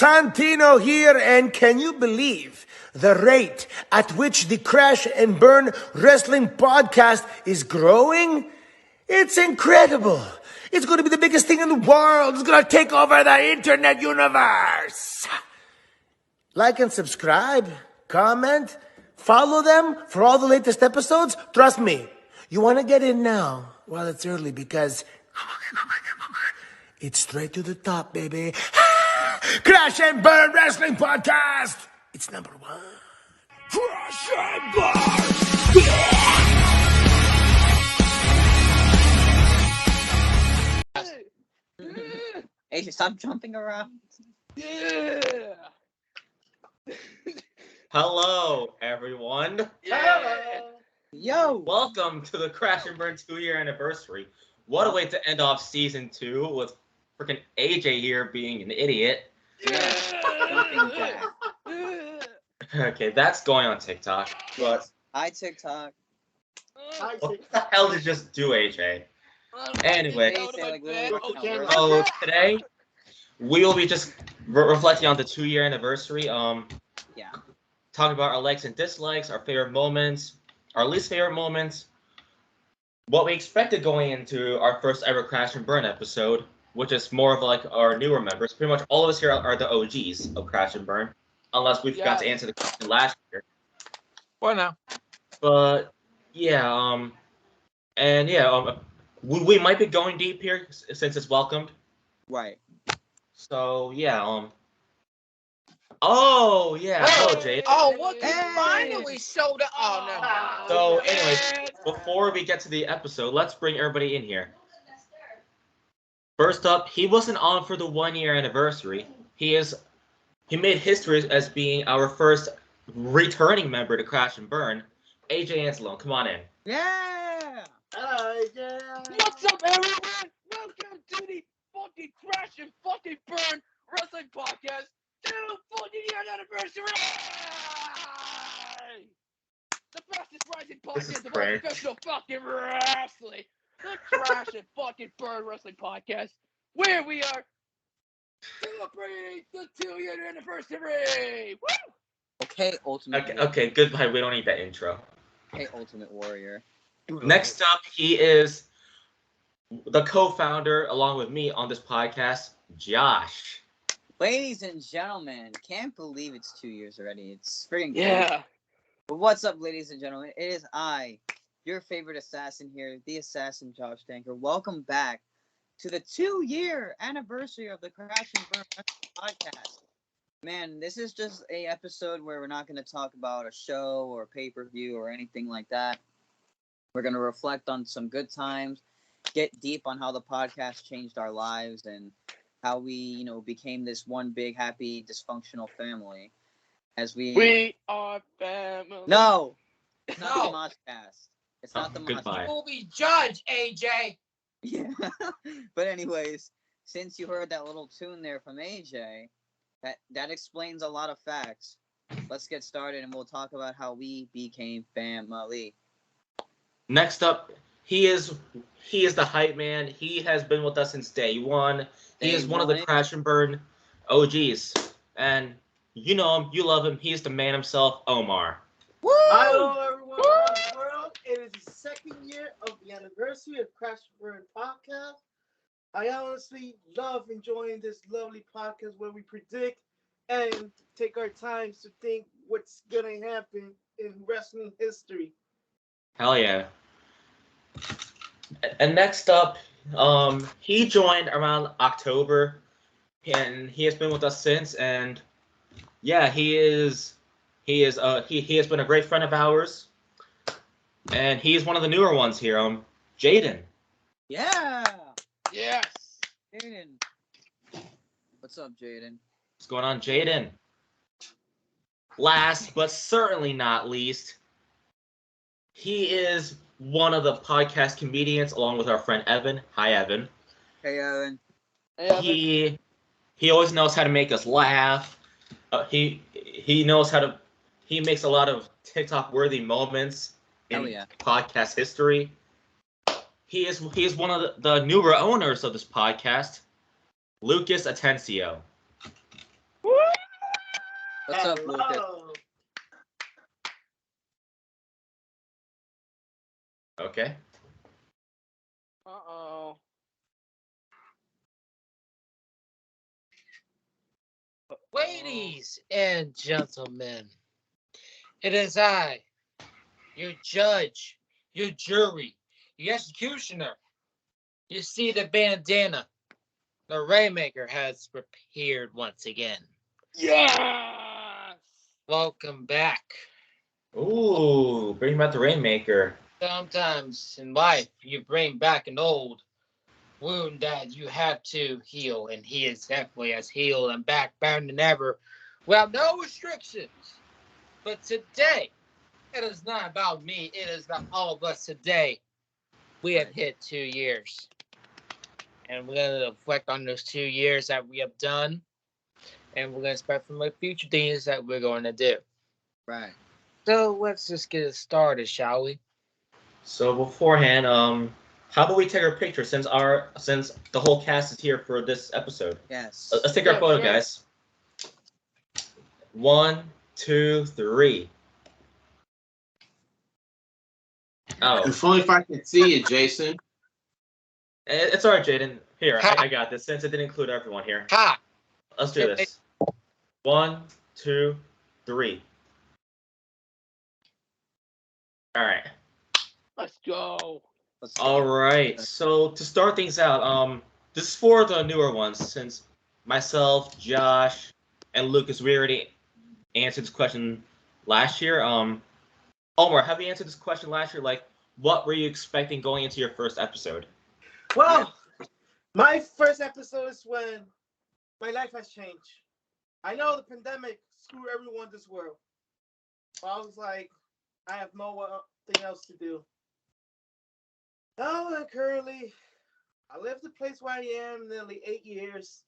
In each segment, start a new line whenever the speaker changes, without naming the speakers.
Santino here, and can you believe the rate at which the Crash and Burn Wrestling Podcast is growing? It's incredible. It's going to be the biggest thing in the world. It's going to take over the internet universe. Like and subscribe, comment, follow them for all the latest episodes. Trust me, you want to get in now while it's early because it's straight to the top, baby. Crash and Burn Wrestling Podcast. It's number one. Crash and Burn.
Hey, stop jumping around.
Yeah.
Hello, everyone.
Yeah.
Yo.
Welcome to the Crash and Burn 2-year anniversary. What a way to end off season 2 with freaking AJ here being an idiot.
Yeah.
Jumping jack.
Okay, that's going on TikTok. But
Hi, TikTok.
what the hell did you just do, AJ? Anyway, so today we will be just reflecting on the 2-year anniversary.
Yeah.
Talking about our likes and dislikes, our favorite moments, our least favorite moments, what we expected going into our first ever Crash and Burn episode, which is more of like our newer members. Pretty much all of us here are the OGs of Crash and Burn, unless we forgot to answer the question last year.
Well, now.
But yeah, we might be going deep here since it's welcomed.
Right.
So yeah, oh yeah, hello Jade.
Oh, what?
Hey.
Finally showed up. Oh, no.
So anyways, before we get to the episode, let's bring everybody in here. First up, he wasn't on for the 1-year anniversary. He made history as being our first returning member to Crash and Burn. AJ Anselone, come on in.
Yeah.
Hello, yeah.
What's up, everyone? Welcome to the fucking Crash and fucking Burn Wrestling Podcast 2-year anniversary! The fastest rising
This is
podcast of
great.
professional fucking wrestling. The Crash and fucking Burn Wrestling Podcast, where we are celebrating the 2-year anniversary! Woo!
Okay, Ultimate.
Okay, goodbye. We don't need that intro.
Okay, Ultimate Warrior.
Next up, he is the co-founder, along with me, on this podcast, Josh.
Ladies and gentlemen, can't believe it's 2 years already. It's freaking crazy.
Yeah.
But what's up, ladies and gentlemen? It is I, your favorite assassin here, the assassin Josh Danker. Welcome back to the 2-year anniversary of the Crash and Burn podcast. Man, this is just a episode where we're not going to talk about a show or pay-per-view or anything like that. We're going to reflect on some good times, get deep on how the podcast changed our lives and how we, became this one big, happy, dysfunctional family. As we
are family.
No! It's not the Moshcast. It's not the
Goodbye.
Moshcast.
will be judged, AJ.
Yeah. But anyways, since you heard that little tune there from AJ, that explains a lot of facts. Let's get started and we'll talk about how we became family.
Next up, he is the hype man. He has been with us since day one. He is one of the Crash and Burn OGs. And you know him, you love him. He's the man himself, Omar.
Woo!
Hello, everyone around the world. It is the 2nd year of the anniversary of Crash and Burn podcast. I honestly love enjoying this lovely podcast where we predict and take our time to think what's going to happen in wrestling history.
Hell yeah. And next up, he joined around October, and he has been with us since. And yeah, he has been a great friend of ours, and he's one of the newer ones here. Jaden.
Yeah!
Yes.
Jaden. What's up, Jaden?
What's going on, Jaden? Last but certainly not least, he is one of the podcast comedians, along with our friend Evan. Hi, Evan.
Hey, Evan.
He always knows how to make us laugh. He makes a lot of TikTok-worthy moments in podcast history. He is one of the newer owners of this podcast, Lucas Atencio.
Woo!
What's up, Lucas?
Hello.
Okay.
Uh-oh.
Ladies and gentlemen, it is I, your judge, your jury, your executioner. You see the bandana. The Rainmaker has appeared once again.
Yes!
Welcome back.
Ooh, bring back the Rainmaker.
Sometimes in life, you bring back an old wound that you have to heal, and he is definitely as healed and back better than ever, without no restrictions. But today, it is not about me. It is about all of us today. We have hit 2 years. And we're going to reflect on those 2 years that we have done. And we're going to expect from the future things that we're going to do.
Right.
So let's just get it started, shall we?
So beforehand, how about we take our picture since the whole cast is here for this episode?
Yes.
Let's take our
Yeah,
photo,
sure.
guys. 1, 2, 3. Oh,
If only if I could see it, Jason.
it's alright, Jaden. Here,
Ha!
I got this since it didn't include everyone here.
Ha!
Let's do this. 1, 2, 3. All right.
Let's go.
Let's go.
All right. So to start things out, this is for the newer ones since myself, Josh, and Lucas, we already answered this question last year. Omar, have you answered this question last year? Like, what were you expecting going into your first episode?
Well, my first episode is when my life has changed. I know the pandemic screwed everyone in this world. But I was like, I have nothing else to do. Oh, and currently, I live the place where I am nearly 8 years.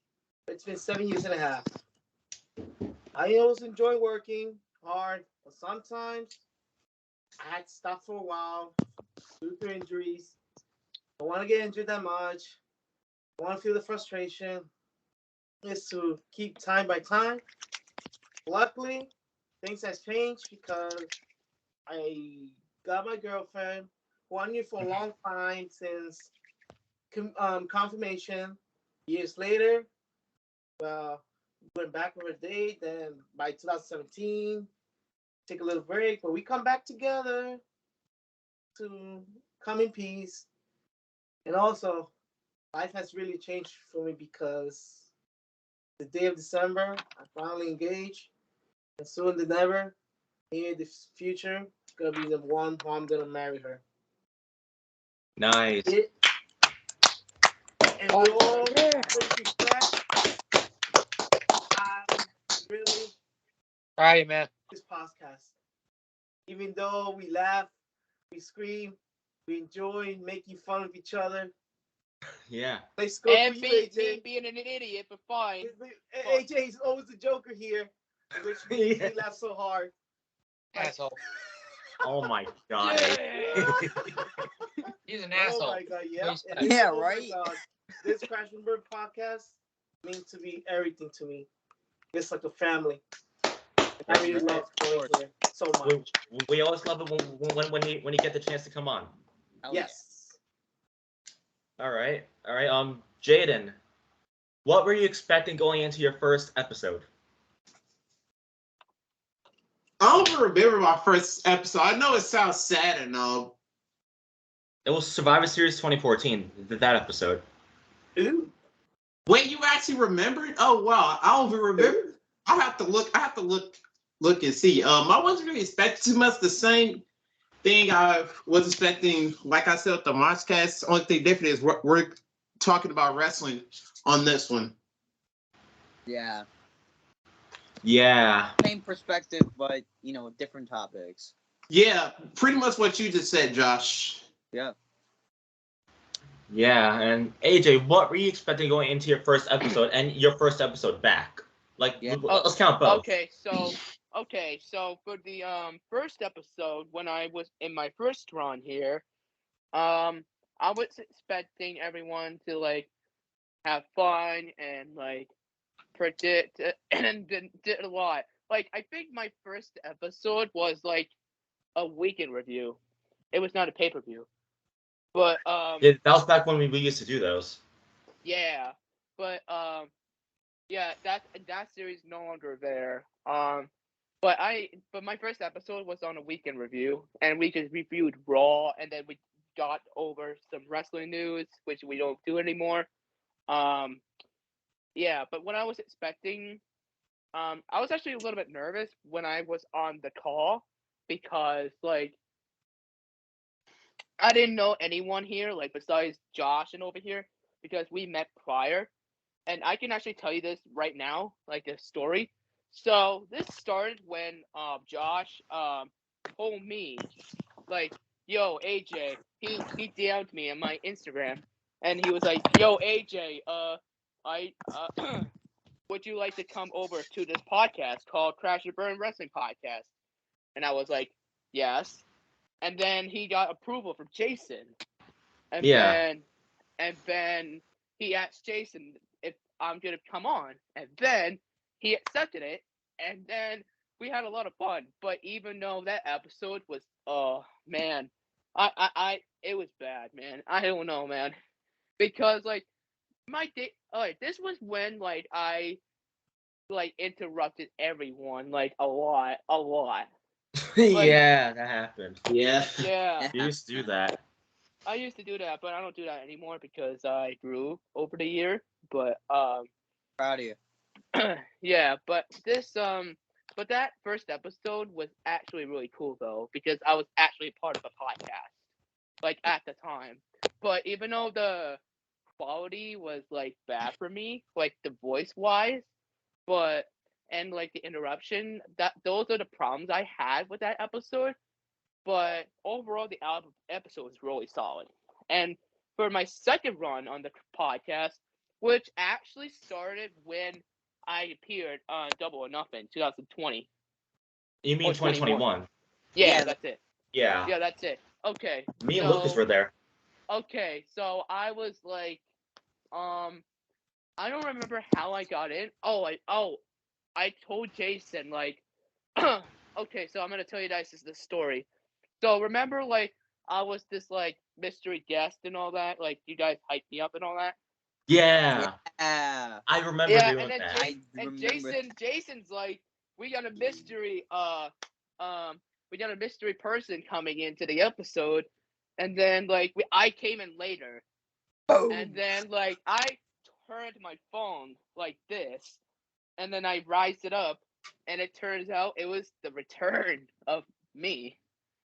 It's been 7 years and a half. I always enjoy working hard, but sometimes I had to stop for a while due to injuries. I don't want to get injured that much. I want to feel the frustration. Is to keep time by time. Luckily, things has changed because I got my girlfriend who I knew for a long time since confirmation. Years later, well, went back on a date. Then by 2017, take a little break, but we come back together to come in peace. And also, life has really changed for me because the day of December, I finally engaged, and soon than ever, in the future, gonna be the one who I'm gonna marry her.
Nice.
It, and with all due respect, I really
All right, man.
this podcast. Even though we laugh, we scream, we enjoy making fun of each other.
Yeah.
Let's go
And
for you, AJ.
being an idiot, but fine.
AJ is always the Joker here, which makes me laugh so hard.
Asshole.
Oh my God.
Yeah.
He's an
Oh
asshole.
my God, yeah.
Please
And
stop.
Yeah,
oh
right?
my God. This Crash and Burn podcast means to be everything to me. It's like a family. I really love going here so much.
We always love it when you get the chance to come on.
Hell yeah.
Yes.
All right. Jaden, what were you expecting going into your first episode?
I don't remember my first episode. I know it sounds sad and all.
It was Survivor Series 2014. That episode.
Ooh.
Wait, you actually remember it? Oh wow, I don't even remember. I have to look and see. I wasn't really expecting too much the same thing I was expecting. Like I said, with the Marchcast, only thing different is we're talking about wrestling on this one.
Yeah.
Yeah.
Same perspective, but different topics.
Yeah, pretty much what you just said, Josh.
Yeah.
Yeah. And AJ, what were you expecting going into your first episode and your first episode back? Like,
Yeah.
let's count both.
Okay, so for the first episode, when I was in my first run here, I was expecting everyone to like have fun and like predict and did a lot. like I think my first episode was like a weekend review. It was not a pay-per-view. But
Yeah, that was back when we used to do those.
yeah. But yeah, that series is no longer there. But my first episode was on a weekend review, and we just reviewed Raw, and then we got over some wrestling news, which we don't do anymore. Yeah, but when I was expecting, I was actually a little bit nervous when I was on the call because like I didn't know anyone here, like besides Josh and over here, because we met prior, and I can actually tell you this right now, like a story. So this started when Josh told me like, "Yo AJ," he DM'd me on my Instagram, and he was like, "Yo AJ, I would you like to come over to this podcast called Crash and Burn Wrestling Podcast?" And I was like, "Yes." And then he got approval from Jason, and
Yeah.
then he asked Jason if I'm gonna come on, and then he accepted it, and then we had a lot of fun. But even though that episode was, oh man, it was bad, man. I don't know, man, because like my day, like this was when like I like interrupted everyone like a lot.
Yeah, that happened.
Yeah.
Yeah.
You used to do that.
I used to do that, but I don't do that anymore because I grew over the year. But
Proud of you.
yeah, but but that first episode was actually really cool though because I was actually part of a podcast, like at the time. But even though the quality was like bad for me, like the voice wise, but and like the interruption, that those are the problems I had with that episode. But overall, the episode was really solid. And for my second run on the podcast, which actually started when I appeared on Double or Nothing, 2020
You mean
or 21.
2021?
Yeah,
Yeah,
that's it.
Yeah.
Yeah, that's it. Okay.
Me and Lucas were there.
Okay, so I was like, I don't remember how I got in. I told Jason like, okay, so I'm gonna tell you guys this story. So remember, like I was this like mystery guest and all that. Like you guys hyped me up and all that.
Yeah.
yeah.
I remember
Yeah,
doing
and then
that.
remember.
Jason's like, we got a mystery. We got a mystery person coming into the episode, and then like I came in later, and then like I turned my phone like this, and then I raised it up, and it turns out it was the return of me.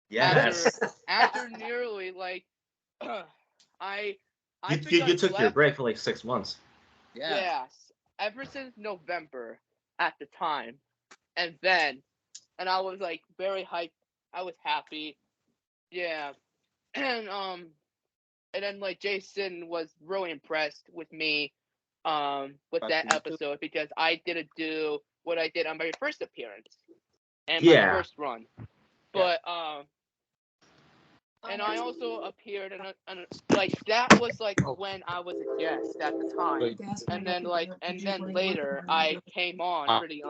Yes.
After nearly like I
You,
think
you,
I
you took your
left,
break for like 6 months.
Yeah.
yes, ever since November at the time. And then I was like very hyped. I was happy. Yeah. And then like Jason was really impressed with me with
Fuck
that
you too.
episode because I didn't do what I did on my first appearance and my
Yeah.
first run. But and I also appeared in like that was like when I was a guest at the time, and then later I came on for the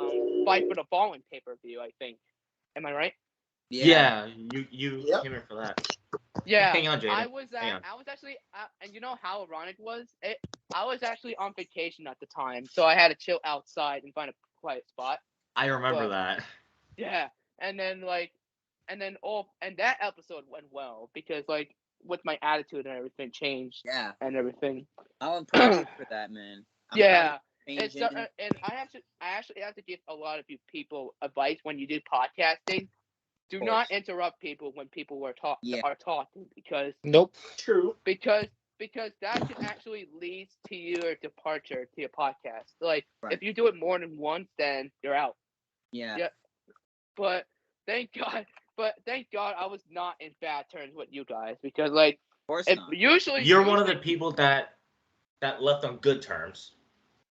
Fight for the Fallen pay-per-view. I think, am I right?
Yeah. You
Yep.
came in for that.
Yeah,
Hang on, Jaden.
I was
Hang on.
actually, and you know how ironic was it? I was actually on vacation at the time, so I had to chill outside and find a quiet spot.
I remember
But
that.
yeah, and then like, and that episode went well because like with my attitude and everything changed
Yeah.
and everything.
I'm proud of you for that, man. I'm
Yeah,
proud of
it's
you for changing.
and I actually have to give a lot of you people advice when you do podcasting. Do
Of
not
course.
interrupt people when people
Yeah.
are talking because
Nope.
True.
because that can actually lead to your departure to your podcast. Like
Right.
if you do it more than once, then you're out.
Yeah.
Yeah. But thank God, I was not in bad terms with you guys because like
Of course
if
not.
You're one of the people that left on good terms.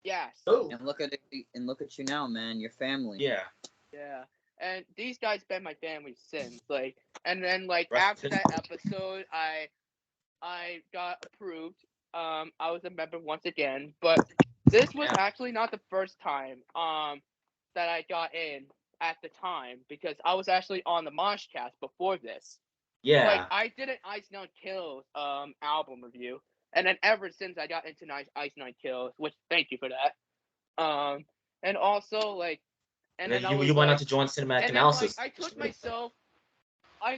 yes.
Oh.
And look at it. And look at you now, man. Your family.
Yeah.
Yeah. And these guys been my family since. Like and then like
Rest
after
in-
that episode I got approved. I was a member once again, but this was
Yeah.
actually not the first time that I got in. at the time because I was actually on the Moshcast before this.
Yeah.
Like I did an Ice Nine Kills album review, and then ever since I got into Ice Nine Kills, which thank you for that. And also like,
and
then
then
I was
you went on
like,
to join Cinematic
and then like
Analysis.
I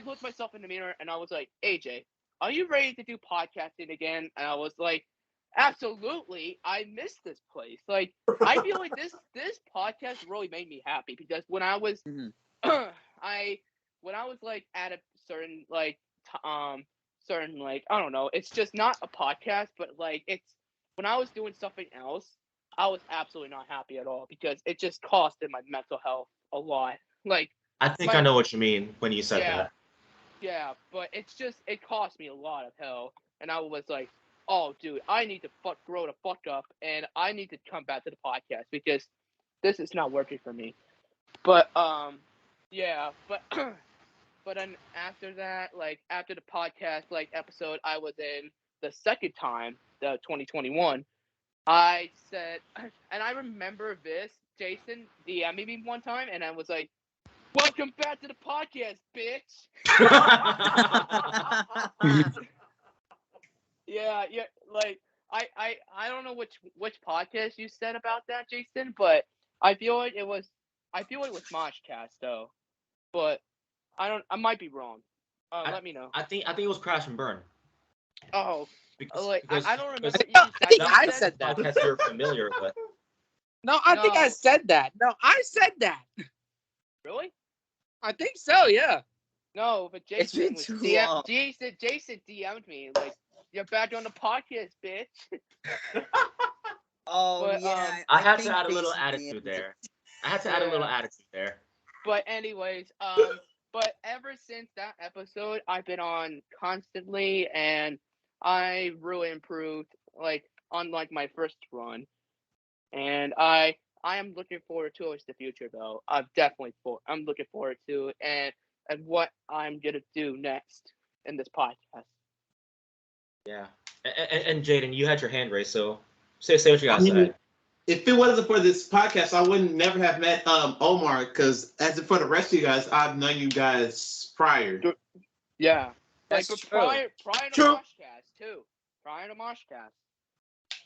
looked myself in the mirror and I was like, AJ, are you ready to do podcasting again? And I was like, absolutely. I miss this place. Like, I feel like this podcast really made me happy because when I was, when I was like at a certain like, certain like, I don't know, it's just not a podcast, but like it's when I was doing something else, I was absolutely not happy at all because it just costed my mental health a lot. Like,
I think I know what you mean when you said that.
yeah, but it's just it cost me a lot of hell, and I was like, "Oh, dude, I need to grow the fuck up, and I need to come back to the podcast because this is not working for me." But yeah, but but then after that, like after the podcast like episode I was in the second time, the 2021, I said, and I remember this, Jason DM'd me one time, and I was like, "Welcome back to the podcast, bitch." Yeah, like I don't know which podcast you said about that, Jason, but I feel like it was Moshcast though, but I might be wrong. Let me know.
I think it was Crash and Burn.
Oh, like I don't remember
because
what you
I think I
said.
said that.
Podcast you're familiar with.
No, I think I said that. No, I said that.
Really?
I think so. Yeah.
No, but
It's
Jason
been
was
too long.
Jason DM'd me like, "You're back on the podcast, bitch."
Oh
But,
yeah,
I had
think
to add a little
Jason
attitude
DM'd
there. I had to add a little attitude there.
But anyways, but ever since that episode, I've been on constantly, and I really improved, like unlike my first run. And I am looking forward to the future, though. I'm looking forward to and what I'm gonna do next in this podcast.
Yeah, and Jaden, you had your hand raised, so say what you gotta say.
If it wasn't for this podcast, I would never have met Omar. Because as for the rest of you guys, I've known you guys prior.
Yeah,
That's
like
true.
prior to Moshcast too. Prior to Moshcast.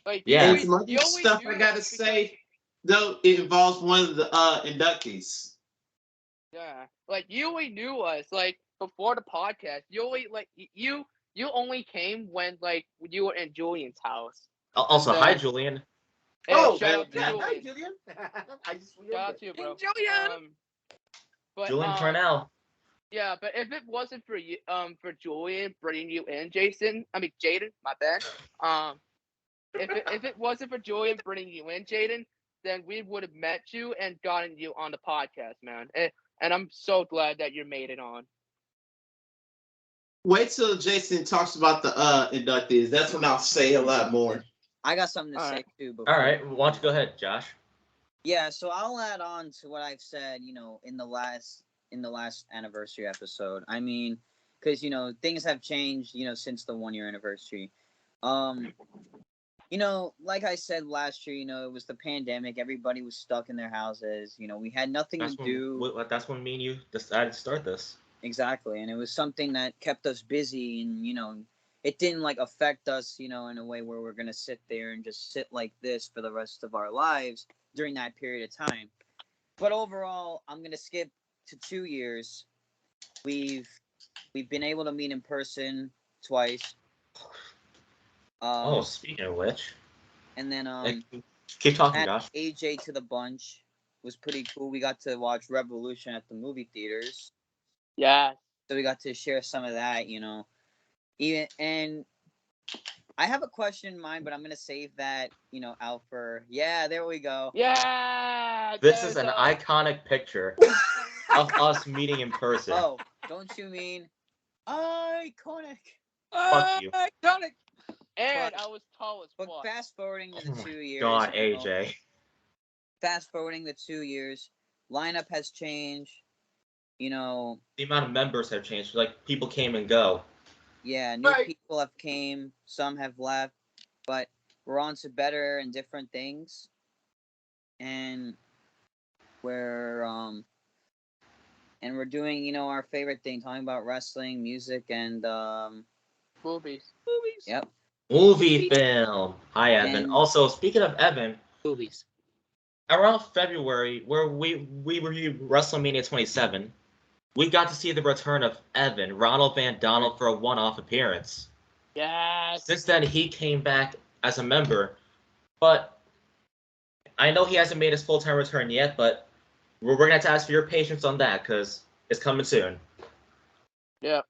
Like
Yeah.
And some other stuff I gotta say, though, it involves one of the inductees.
Yeah, like you only knew us like before the podcast. You only came when like you were in Julian's house.
Also, hi Julian.
Hey, shout out to
hi,
Julian.
Julian. I just
Shout out to you, bro.
Julian.
But
Julian Parnell.
yeah, but if it wasn't for you, for Julian bringing you in, Jaden, my bad. If it wasn't for Julian bringing you in, Jaden, then we would have met you and gotten you on the podcast, man. And I'm so glad that you made it on.
Wait till Jason talks about the inductees. That's when I'll say a lot more.
I got something to say too. Before.
All right, why don't you go ahead, Josh?
Yeah, so I'll add on to what I've said. In the last anniversary episode. I mean, because things have changed. Since the 1 year anniversary. Like I said last year, it was the pandemic. Everybody was stuck in their houses. We had nothing to do.
That's when me and you decided to start this.
Exactly, and it was something that kept us busy, and it didn't like affect us, in a way where we're gonna sit there and just sit like this for the rest of our lives during that period of time. But overall, I'm gonna skip to 2 years. We've been able to meet in person twice.
Speaking of which,
and then
keep talking, Josh.
AJ to the bunch was pretty cool. We got to watch Revolution at the movie theaters.
Yeah.
So we got to share some of that, and I have a question in mind, but I'm gonna save that, out for. Yeah, there we go.
Yeah.
This is an iconic picture of us meeting in person.
Oh, don't you mean iconic?
Fuck you.
Iconic.
And I was tall as fuck.
But fast forwarding to the 2 years.
God, AJ.
Fast forwarding the 2 years, lineup has changed. The
amount of members have changed. Like, people came and go.
Yeah, new people have came. Some have left, but we're on to better and different things. And we're and we're doing our favorite thing, talking about wrestling, music, and
Movies.
yep.
Movie film. Hi, Evan.
And
Also, speaking of Evan,
Movies.
around February, where we reviewed WrestleMania 27, we got to see the return of Evan, Ronald Van Donald, for a one-off appearance.
Yes.
Since then, he came back as a member, but I know he hasn't made his full-time return yet, but we're going to have to ask for your patience on that, because it's coming soon.
Yeah.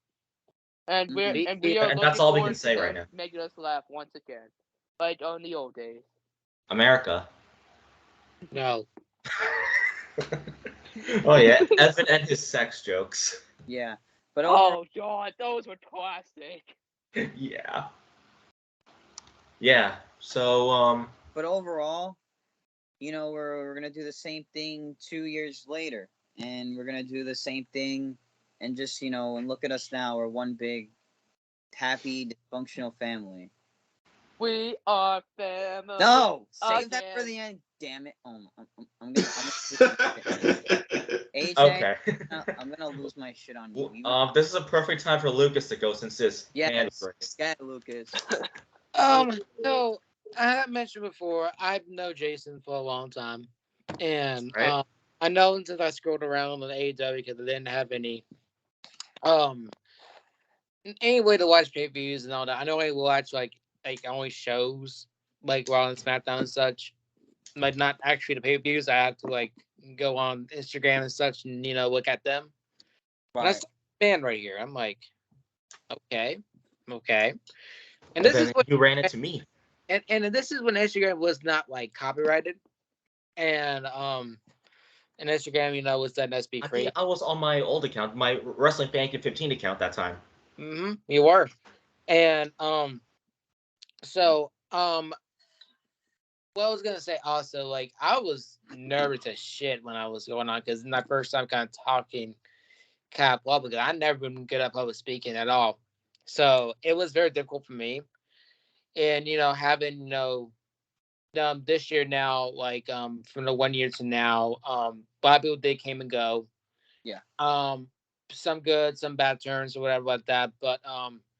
And
Mhm.
we are
And
looking
that's all we
forward
can say
to
right now.
making us laugh once again, like on the old days.
America.
No.
Oh, yeah, Evan and his sex jokes.
yeah, but
Oh God, those were classic.
Yeah. Yeah, so,
but overall, we're gonna do the same thing 2 years later, and we're gonna do the same thing, and just and look at us now. We're one big, happy, dysfunctional family.
We are family.
No, save that for
again.
the end. Damn it! I'm gonna lose my shit. AJ,
okay.
I'm gonna lose my shit on
Well,
you.
this is a perfect time for Lucas to go since his hand
Yes,
raised.
yeah, Lucas.
So I have mentioned before, I've known Jason for a long time, and
Right.
I know him since I scrolled around on AEW because I didn't have um any way to watch pay per views and all that. I know I watch like only shows like Raw and SmackDown and such, like not actually the pay per views. I have to like go on Instagram and such and look at them. And
Right.
that's man right here. I'm like, okay, okay. And
And
this is
then
what
you ran into me.
and this is when Instagram was not like copyrighted, and Instagram, was letting us be
I
free.
think I was on my old account, my Wrestling Fan 15 account that time.
You were, and so what I was gonna say also, like I was nervous as shit when I was going on because my first time kind of talking kind of public. I never been good at public speaking at all, so it was very difficult for me. And having this year now, like from the 1 year to now, a lot of people did came and go.
Yeah.
Some good, some bad turns or whatever like that. But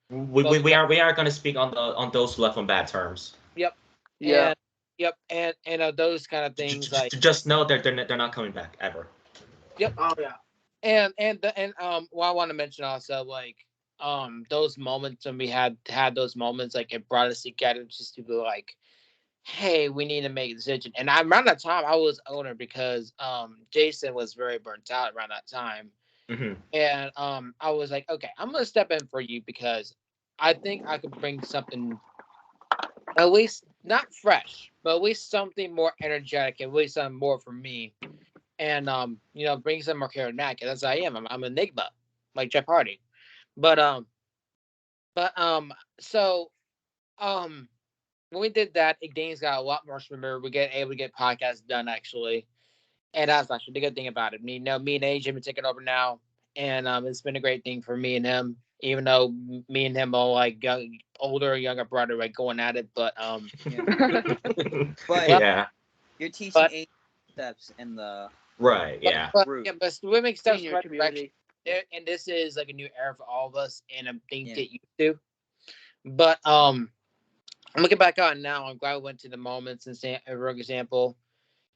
We are going to speak on those who left on bad terms.
Yep.
Yeah.
And yep, and those kind of things like
Just know that they're not coming back ever.
yep.
Oh yeah.
And what I want to mention also, like those moments when we had those moments, like it brought us together just to be like, hey, we need to make a decision. And around that time I was older because Jason was very burnt out around that time.
Mm-hmm.
And I was like, okay, I'm gonna step in for you because I think I could bring something at least not fresh, but at least something more energetic, at least something more for me. And bring some more charismatic. As I am. I'm an enigma, like Jeff Hardy. But so when we did that, things got a lot more smoother. We get able to get podcasts done actually. And that's actually the good thing about it. Me and AJ have been taking over now, and it's been a great thing for me and him. Even though me and him are like older, younger brother, like going at it, but
But
yeah.
you're teaching
but-
8 steps in the
Right. Yeah.
but
Group.
yeah, but swimming steps
Senior
right
community.
direction. And this is like a new era for all of us, and I'm thing
Yeah.
get used to. But I'm looking back on it now. I'm glad we went to the moments and for example.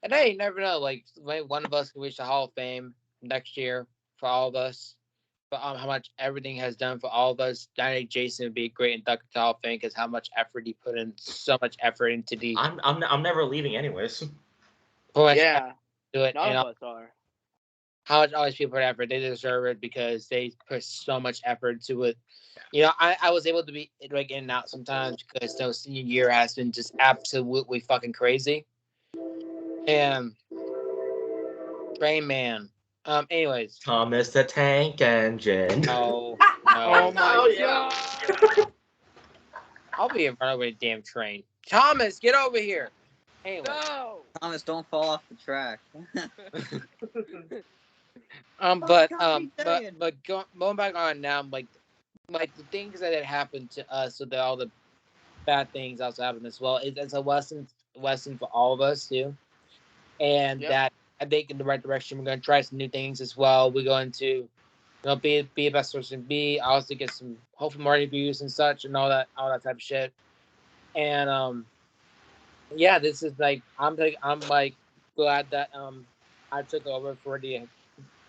And hey, you never know. Like one of us can reach the Hall of Fame next year for all of us. But how much everything has done for all of us. I think Jason would be a great inducted to Hall of Fame because how much effort he put in, so much effort into the
I'm never leaving anyways.
Yeah.
do it,
None
and
of us are.
how much all these people put effort. They deserve it because they put so much effort to it. I was able to be like in and out sometimes because senior year has been just absolutely fucking crazy. And Rain Man. Anyways.
Thomas the Tank Engine.
No.
Oh my
Oh, yeah.
God.
I'll be in front of a damn train. Thomas, get over here. Anyway.
No.
Thomas, don't fall off the track.
Going back on now, like the things that had happened to us, so that all the bad things also happened as well. It's a lesson for all of us too, and
Yep.
that I think in the right direction. We're gonna try some new things as well. We're going to be a best person be. I also get some hopefully more reviews and such and all that type of shit. And yeah, this is like I'm like glad that I took over for the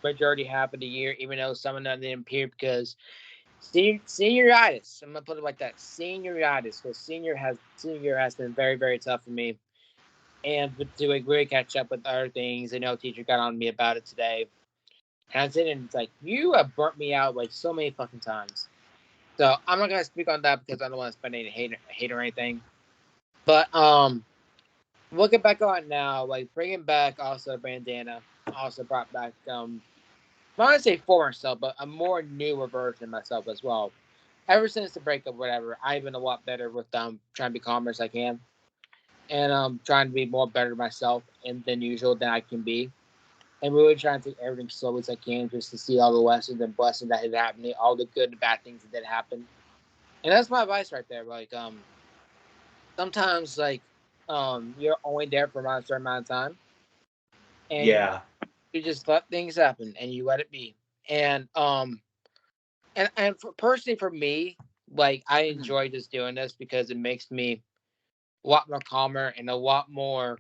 majority half of the year, even though some of them didn't appear because senioritis. I'm gonna put it like that, senioritis, because senior has been very very tough for me, and to like, really catch up with other things. I know teacher got on me about it today, and I said, and it's like you have burnt me out like so many fucking times. So I'm not gonna speak on that because I don't want to spend any hate or anything. But looking back on it now, like bringing back also bandana, also brought back I don't want to say former self, but a more newer version of myself as well. Ever since the breakup, whatever, I've been a lot better with trying to be calmer as I can, and trying to be more better myself than usual than I can be, and really trying to take everything slow as I can just to see all the lessons and blessings that had happened, all the good and bad things that did happen. And that's my advice right there. Like sometimes like you're only there for a certain amount of time, and
Yeah.
you just let things happen and you let it be. And personally for me, like I
Mhm.
enjoy just doing this because it makes me a lot more calmer and a lot more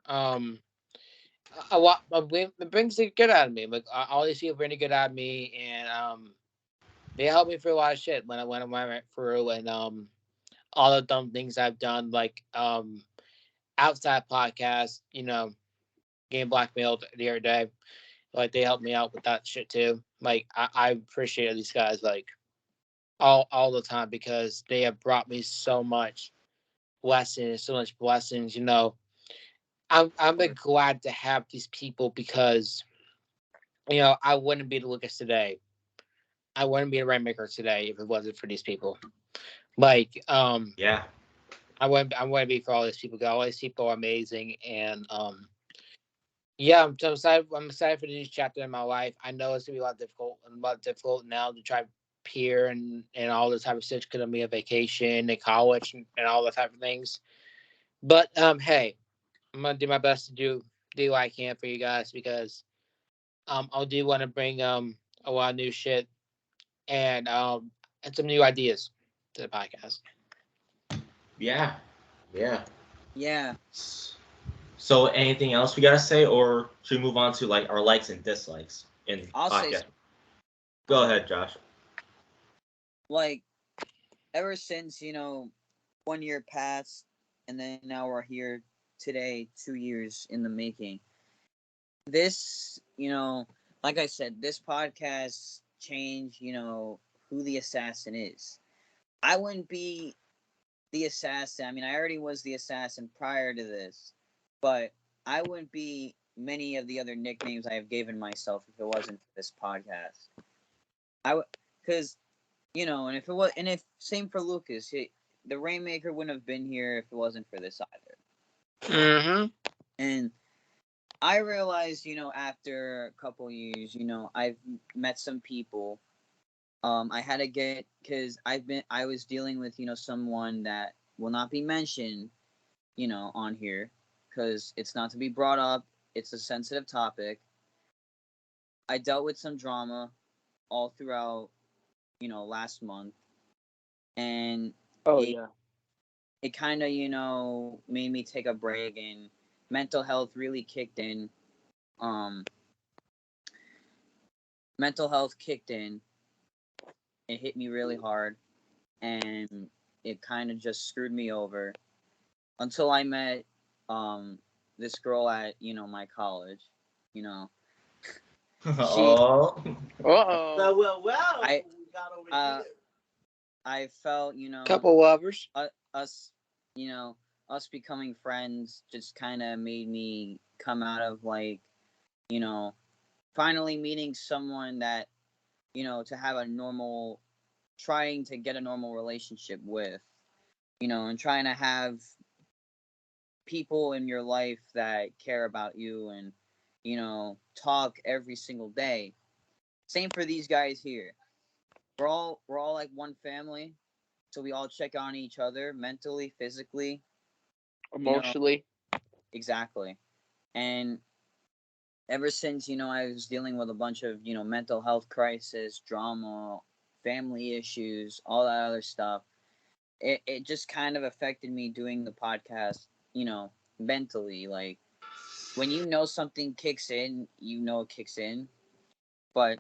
um it brings the good out of me. Like all these people bring the good out of me, and they help me through a lot of shit when I went through, and all the dumb things I've done, like outside podcasts, getting blackmailed the other day. Like they helped me out with that shit too. Like I appreciate these guys like all the time because they have brought me so much lessons, so much blessings. I'm glad to have these people because I wouldn't be the Lucas today. I wouldn't be a Rainmaker today if it wasn't for these people. Like
Yeah.
I wouldn't be for all these people. All these people are amazing, and yeah, I'm so excited. I'm excited for the new chapter in my life. I know it's gonna be a lot difficult now to try peer and all this type of shit because I'm be a vacation and college and all the type of things. But hey, I'm gonna do my best to do what I can for you guys because I do want to bring a lot of new shit and some new ideas to the podcast.
Yeah. Yeah.
Yeah.
So anything else we gotta say, or should we move on to like our likes and dislikes in
I'll say
podcast?
something.
Go ahead, Josh.
Like ever since 1 year passed, and then now we're here today, 2 years in the making. This, like I said, this podcast changed, who the assassin is. I wouldn't be the assassin. I mean, I already was the assassin prior to this, but I wouldn't be many of the other nicknames I have given myself if it wasn't for this podcast. I would, because and if it was, and if same for Lucas, the Rainmaker wouldn't have been here if it wasn't for this either.
Mm-hmm.
And I realized, after a couple years, I've met some people. I had to get because I was dealing with someone that will not be mentioned, on here because it's not to be brought up. It's a sensitive topic. I dealt with some drama all throughout, last month, and
Oh
it
yeah.
it kind of made me take a break, and mental health really kicked in. Um, mental health kicked in. It hit me really hard, and it kind of just screwed me over until I met this girl at my college. You know, she
Oh.
Uh oh.
Well.
I
We got over
uh
here.
I felt
Couple lovers.
us us becoming friends just kind of made me come out of like you know finally meeting someone that to have a normal trying to get a normal relationship with and trying to have people in your life that care about you and talk every single day. Same for these guys here. We're all like one family, so we all check on each other mentally, physically, you know
Emotionally.
exactly. And ever since, I was dealing with a bunch of, mental health crisis, drama, family issues, all that other stuff, it just kind of affected me doing the podcast, mentally. Like, when something kicks in, it kicks in. But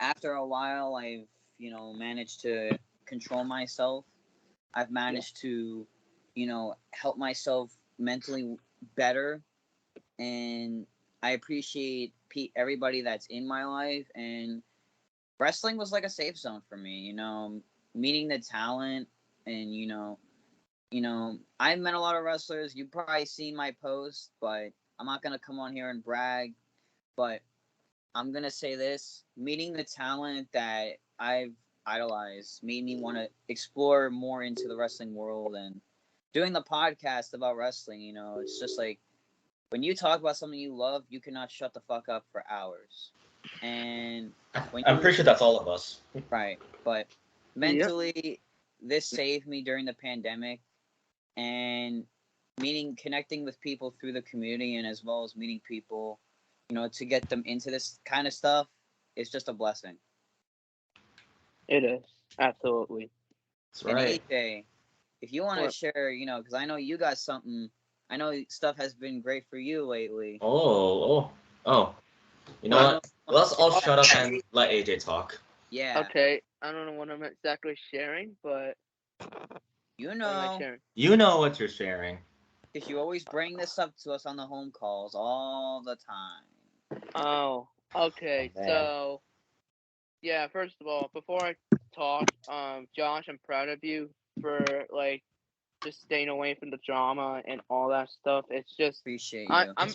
after a while, I've, managed to control myself. I've managed to, help myself mentally better. And I appreciate everybody that's in my life. And wrestling was like a safe zone for me, meeting the talent. And, I've met a lot of wrestlers. You've probably seen my posts, but I'm not going to come on here and brag. But I'm going to say this. Meeting the talent that I've idolized made me want to explore more into the wrestling world. And doing the podcast about wrestling, it's just like, when you talk about something you love, you cannot shut the fuck up for hours. And
I'm pretty sure that's all of us.
Right. But mentally, this saved me during the pandemic. And connecting with people through the community, and as well as meeting people, to get them into this kind of stuff, is just a blessing.
It is. Absolutely.
That's right.
And AJ, if you want to share, because I know you got something. I know stuff has been great for you lately.
Oh. You know what? Let's all shut up and let AJ talk.
Yeah.
Okay. I don't know what I'm exactly sharing, but
you
what am I sharing?
You know what you're sharing.
Because you always bring this up to us on the home calls all the time.
Oh, okay.
Oh, man.
So, yeah. First of all, before I talk, Josh, I'm proud of you for just staying away from the drama and all that stuff. It's just
appreciate you.
I'm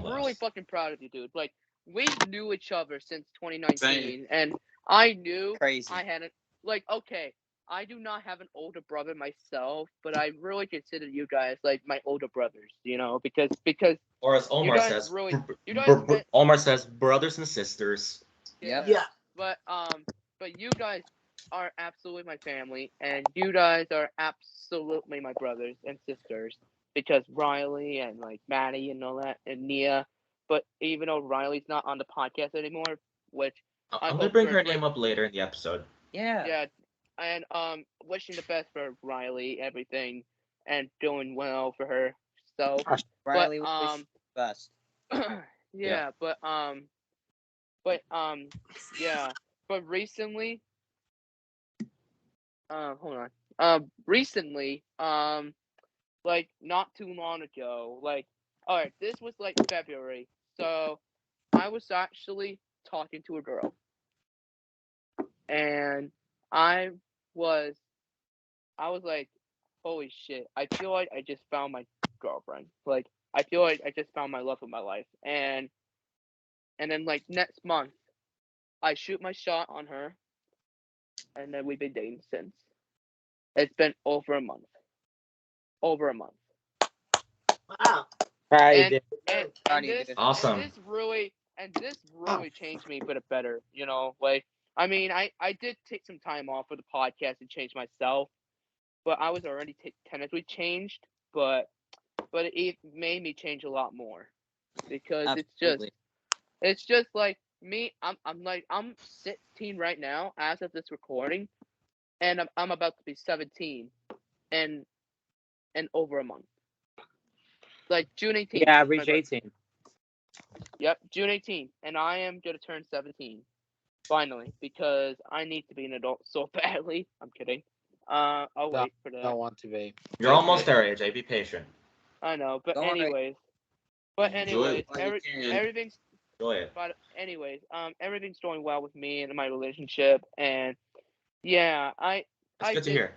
really fucking proud of you, dude. Like, we knew each other since 2019,
Same.
and I knew
Crazy.
I hadn't okay. I do not have an older brother myself, but I really consider you guys like my older brothers, because
Or as Omar says, Omar says, brothers and sisters.
Yep.
Yeah.
But you guys are absolutely my family, and you guys are absolutely my brothers and sisters, because Riley and Maddie and all that, and Nia. But even though Riley's not on the podcast anymore, which
I'm gonna bring her name up later in the episode.
Yeah.
And wishing the best for Riley, everything, and doing well for her. So
Riley, wish best.
yeah, but recently, hold on. Recently, not too long ago, all right, this was February. So I was actually talking to a girl, and I was like, holy shit, I feel like I just found my girlfriend. I feel like I just found my love of my life. And then next month, I shoot my shot on her, and then we've been dating since. It's been over a month.
Wow.
And
Awesome.
this really changed me for the better. I mean, I did take some time off for the podcast and change myself, but I was already technically changed. But it made me change a lot more, because
Absolutely.
it's just like me. I'm 16 right now as of this recording, and I'm about to be 17 in over a month. June 18th.
Yeah, average 18.
Yep, June 18th, and I am gonna turn 17 finally, because I need to be an adult so badly. I'm kidding. I'll wait for that.
Don't want to be.
You're almost there, AJ. Be patient.
I know, but
Don't worry.
anyways, everything's.
Go ahead.
But anyways, everything's going well with me and my relationship, and yeah,
It's good to hear.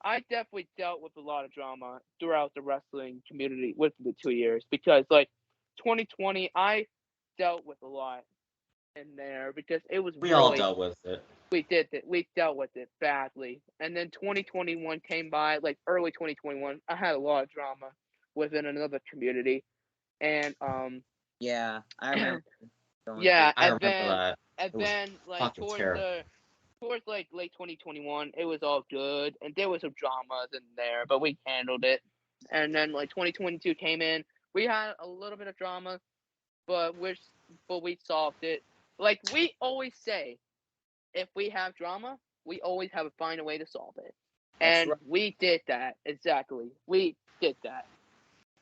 I definitely dealt with a lot of drama throughout the wrestling community within the 2 years, because 2020 I dealt with a lot in there, because it was
We all dealt with it.
We did it. We dealt with it badly, and then 2021 came by, early 2021. I had a lot of drama within another community, and
Yeah, I remember.
yeah,
I remember that.
And then towards late 2021, it was all good, and there was some dramas in there, but we handled it. And then 2022 came in, we had a little bit of drama, but we solved it. Like we always say, if we have drama, we always have to find a way to solve it.
That's
And
right.
we did that. Exactly. We did that.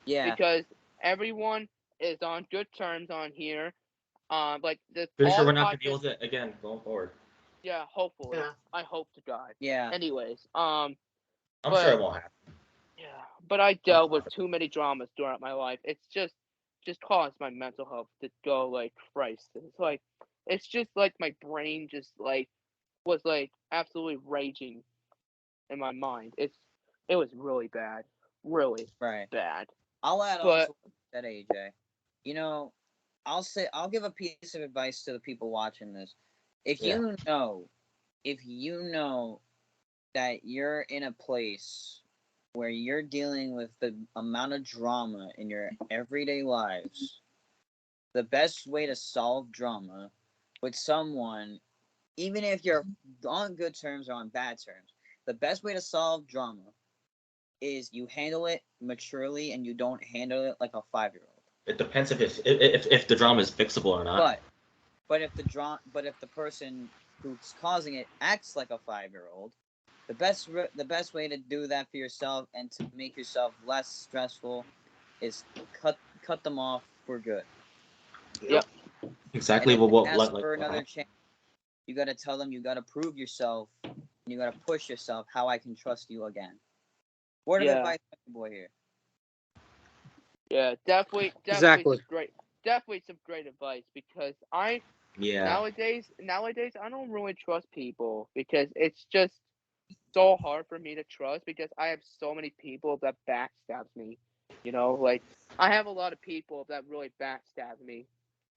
Yeah.
Because everyone is on good terms on here. Like
Pretty
all
sure
the
we're not gonna deal
podcasts.
with it again going forward.
Yeah, hopefully.
Yeah.
I hope to God.
Yeah.
Anyways,
I'm sure
but
it won't happen.
yeah, but I
I'm
dealt with
confident.
too many dramas throughout my life. It's just caused my mental health to go like Christ. It's just like my brain just like was like absolutely raging in my mind. It was really bad, really
Right.
bad.
I'll add on to
But
what you said, AJ. You know, I'll give a piece of advice to the people watching this. If
Yeah.
you know, if you know that you're in a place where you're dealing with the amount of drama in your everyday lives, the best way to solve drama with someone, even if you're on good terms or on bad terms, the best way to solve drama is you handle it maturely and you don't handle it like a 5-year-old.
It depends if the drama is fixable or not.
But if the person who's causing it acts like a 5-year-old, the best way to do that for yourself and to make yourself less stressful is cut them off for good.
yep,
And
Exactly
if
what
they
what
ask
like
for
what
another
happened.
chance, you got to tell them you got to prove yourself and you got to push yourself how I can trust you again. Word of
yeah,
advice from your boy here.
yeah,
Exactly.
definitely some great advice because
Yeah.
nowadays I don't really trust people because it's just so hard for me to trust because I have so many people that backstabs me. Like I have a lot of people that really backstab me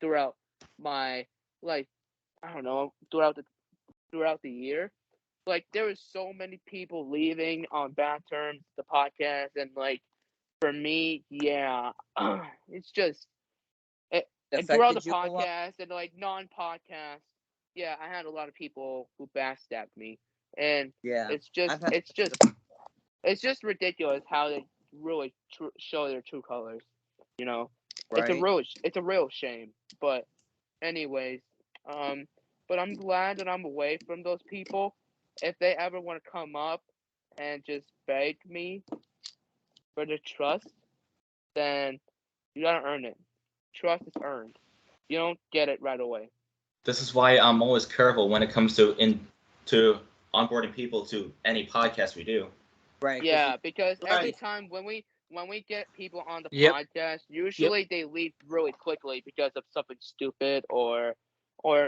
throughout my like I don't know throughout the year. Like there was so many people leaving on bad terms the podcast and like for me, yeah, it's just
It
and throughout the
affected you a lot.
podcast and like non-podcast, yeah, I had a lot of people who backstabbed me, and
Yeah,
it's just
I've had
it's just it's just ridiculous how they really show their true colors. You know,
right.
it's a real shame. But anyways, um, but I'm glad that I'm away from those people. If they ever want to come up and just beg me for the trust, then you gotta earn it. Trust is earned. You don't get it right away.
This is why I'm always careful when it comes to onboarding people to any podcast we do.
Right, because you
Yeah, because every
Right.
time when we get people on the
Yep.
podcast,
Yep.
usually they leave really quickly because of something stupid or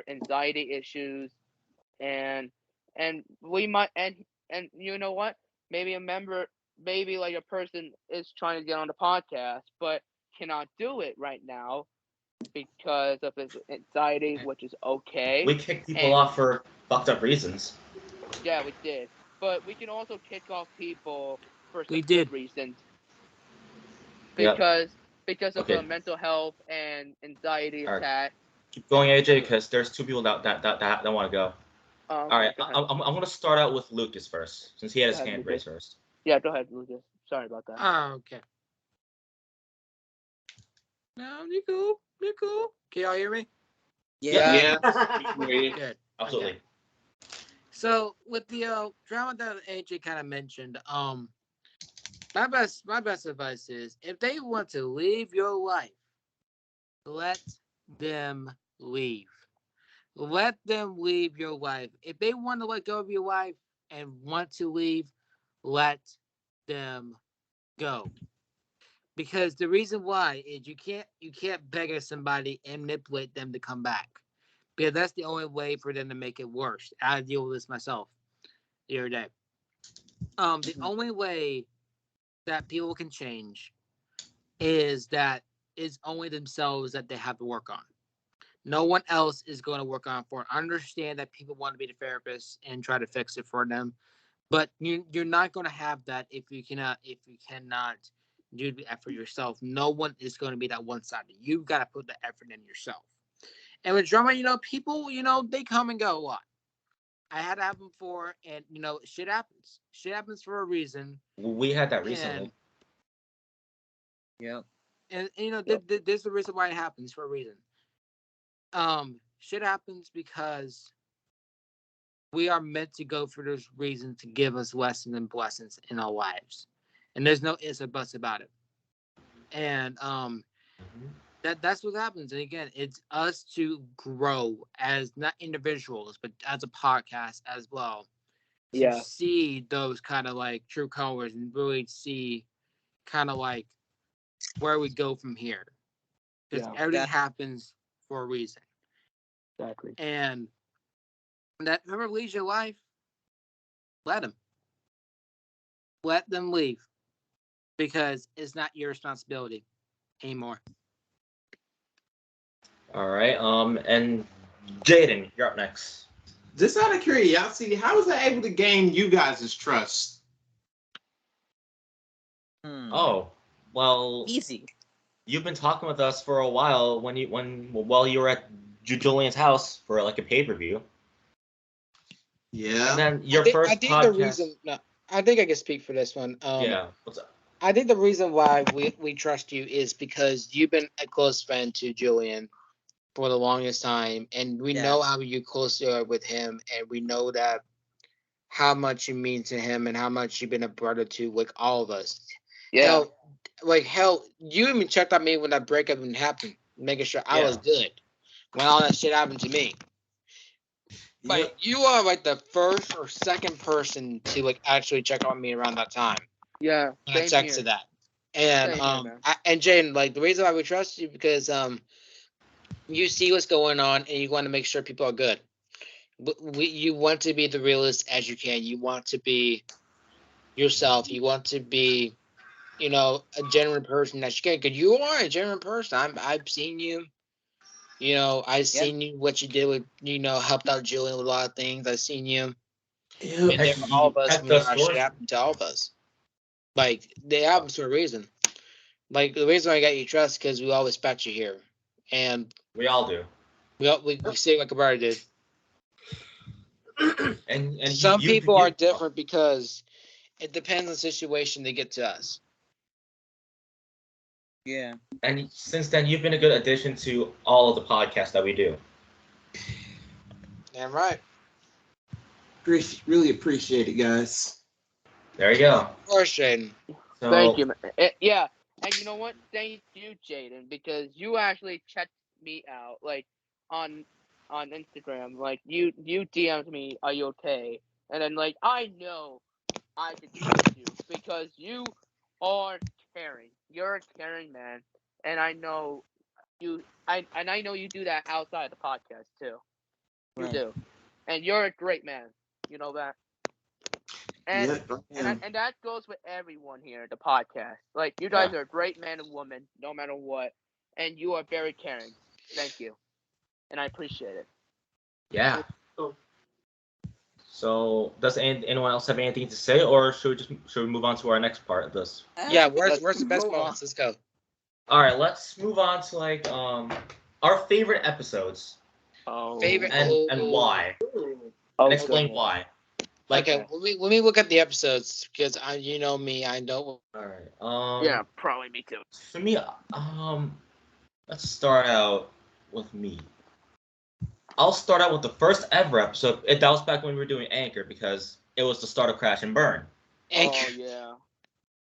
anxiety issues and we might and you know what? Maybe a member maybe like a person is trying to get on the podcast but cannot do it right now because of his anxiety, which is okay.
We kick people
And
off for fucked up reasons.
yeah, we did. But we can also kick off people for
We
some good
did.
reasons
Yep.
because of the
Okay.
mental health and anxiety
All right.
attack.
Keep going, AJ, because there's two people that want to go.
Oh,
All
okay,
right.
go ahead.
I'm going to start out with Lucas first, since he had
Go
his
ahead,
hand
Lucas.
raised first.
Yeah, go ahead, Lucas. Sorry about that.
Okay. No, you're cool. You're cool. Can y'all hear me?
yeah,
Yeah.
Good.
Absolutely.
Okay. So with the drama that AJ kind of mentioned, my best advice is if they want to leave your life, let them leave. Let them leave your life. If they want to let go of your life and want to leave, let them go. Because the reason why is you can't beg at somebody and manipulate them to come back. Because that's the only way for them to make it worse. I deal with this myself the other day. The
mhm,
only way that people can change is that it's only themselves that they have to work on. No one else is going to work on for it. I understand that people want to be the therapist and try to fix it for them, but you're not going to have that if you cannot do the effort yourself. No one is going to be that one sided. You've got to put the effort in yourself. And with drama, people, they come and go a lot. I had to have them before, and shit happens. Shit happens for a reason.
We had that
And
recently.
yep.
And you know,
Yep.
there's the reason why it happens for a reason. Shit happens because we are meant to go for those reasons to give us lessons and blessings in our lives, and there's no ifs or buts about it. And that's what happens. And again, it's us to grow as not individuals, but as a podcast as well. To
Yeah.
see those kind of like true colors and really see kind of like where we go from here. Because
Yeah.
everything
That-
happens for a reason.
Exactly.
And that whoever leaves your life, let them. Let them leave. Because it's not your responsibility anymore.
All right. And Jaden, you're up next.
Just out of curiosity, how was I able to gain you guys' trust?
Oh, well,
Easy.
you've been talking with us for a while while you were at Julian's house for like a pay-per-view.
Yeah.
And then your
I
first
think
podcast.
the reason. No, I think I can speak for this one.
Yeah. What's up?
I think the reason why we trust you is because you've been a close friend to Julian for the longest time, and we
Yeah.
know how you close you are with him, and we know that how much you mean to him and how much you've been a brother to like all of us.
Yeah.
Hell, you even checked on me when that breakup even happened, making sure I was
Yeah.
good when all that shit happened to me. Like
Yep.
you are like the first or second person to like actually check on me around that time.
Yeah.
When I
Same
texted
here.
that. And
Same here, man.
and Jaden, like the reason why we trust you because you see what's going on and you want to make sure people are good. You want to be the realest as you can. You want to be yourself. You want to be, you know, a genuine person that you can. Because you are a genuine person. I've seen you. You know, I've seen you what you did with, you know, helped out Julian with a lot of things. I've seen you.
Yep.
Been there for all of us
Heck
when
does
our shit
stories.
happened to all of us. Like they happen for a reason. Like the reason I got you trust because we all respect you here, and
We all do.
we say like a brother did.
And
Some
you
people are different because it depends on the situation they get to us.
Yeah.
And since then, you've been a good addition to all of the podcasts that we do.
Damn right.
Really appreciate it, guys.
There you go.
Of course, Jaden.
So,
Thank you, man. Yeah. And you know what? Thank you, Jaden, because you actually checked me out, like on Instagram. Like you DM'd me, "Are you okay?" And then like I know I can trust you because you are caring. You're a caring man, and I know you. I know you do that outside the podcast too. You
Right.
do, and you're a great man. You know that. And
Yep.
and that goes with everyone here at the podcast. Like you guys are a great man and woman, no matter what, and you are very caring. Thank you, and I appreciate it.
yeah. So, does anyone else have anything to say, or should we move on to our next part of this?
Yeah, where's the best
Move on.
moments? Let's go.
All right, let's move on to like our favorite episodes
Oh,
Favorite
and why,
oh,
and explain
goodness.
why.
Like,
Okay.
let me look at the episodes because you know me, I know.
All right.
Yeah, probably me too.
For me, let's start out with me. I'll start out with the first ever episode. That was back when we were doing Anchor because it was the start of Crash and Burn.
Anchor.
Oh yeah.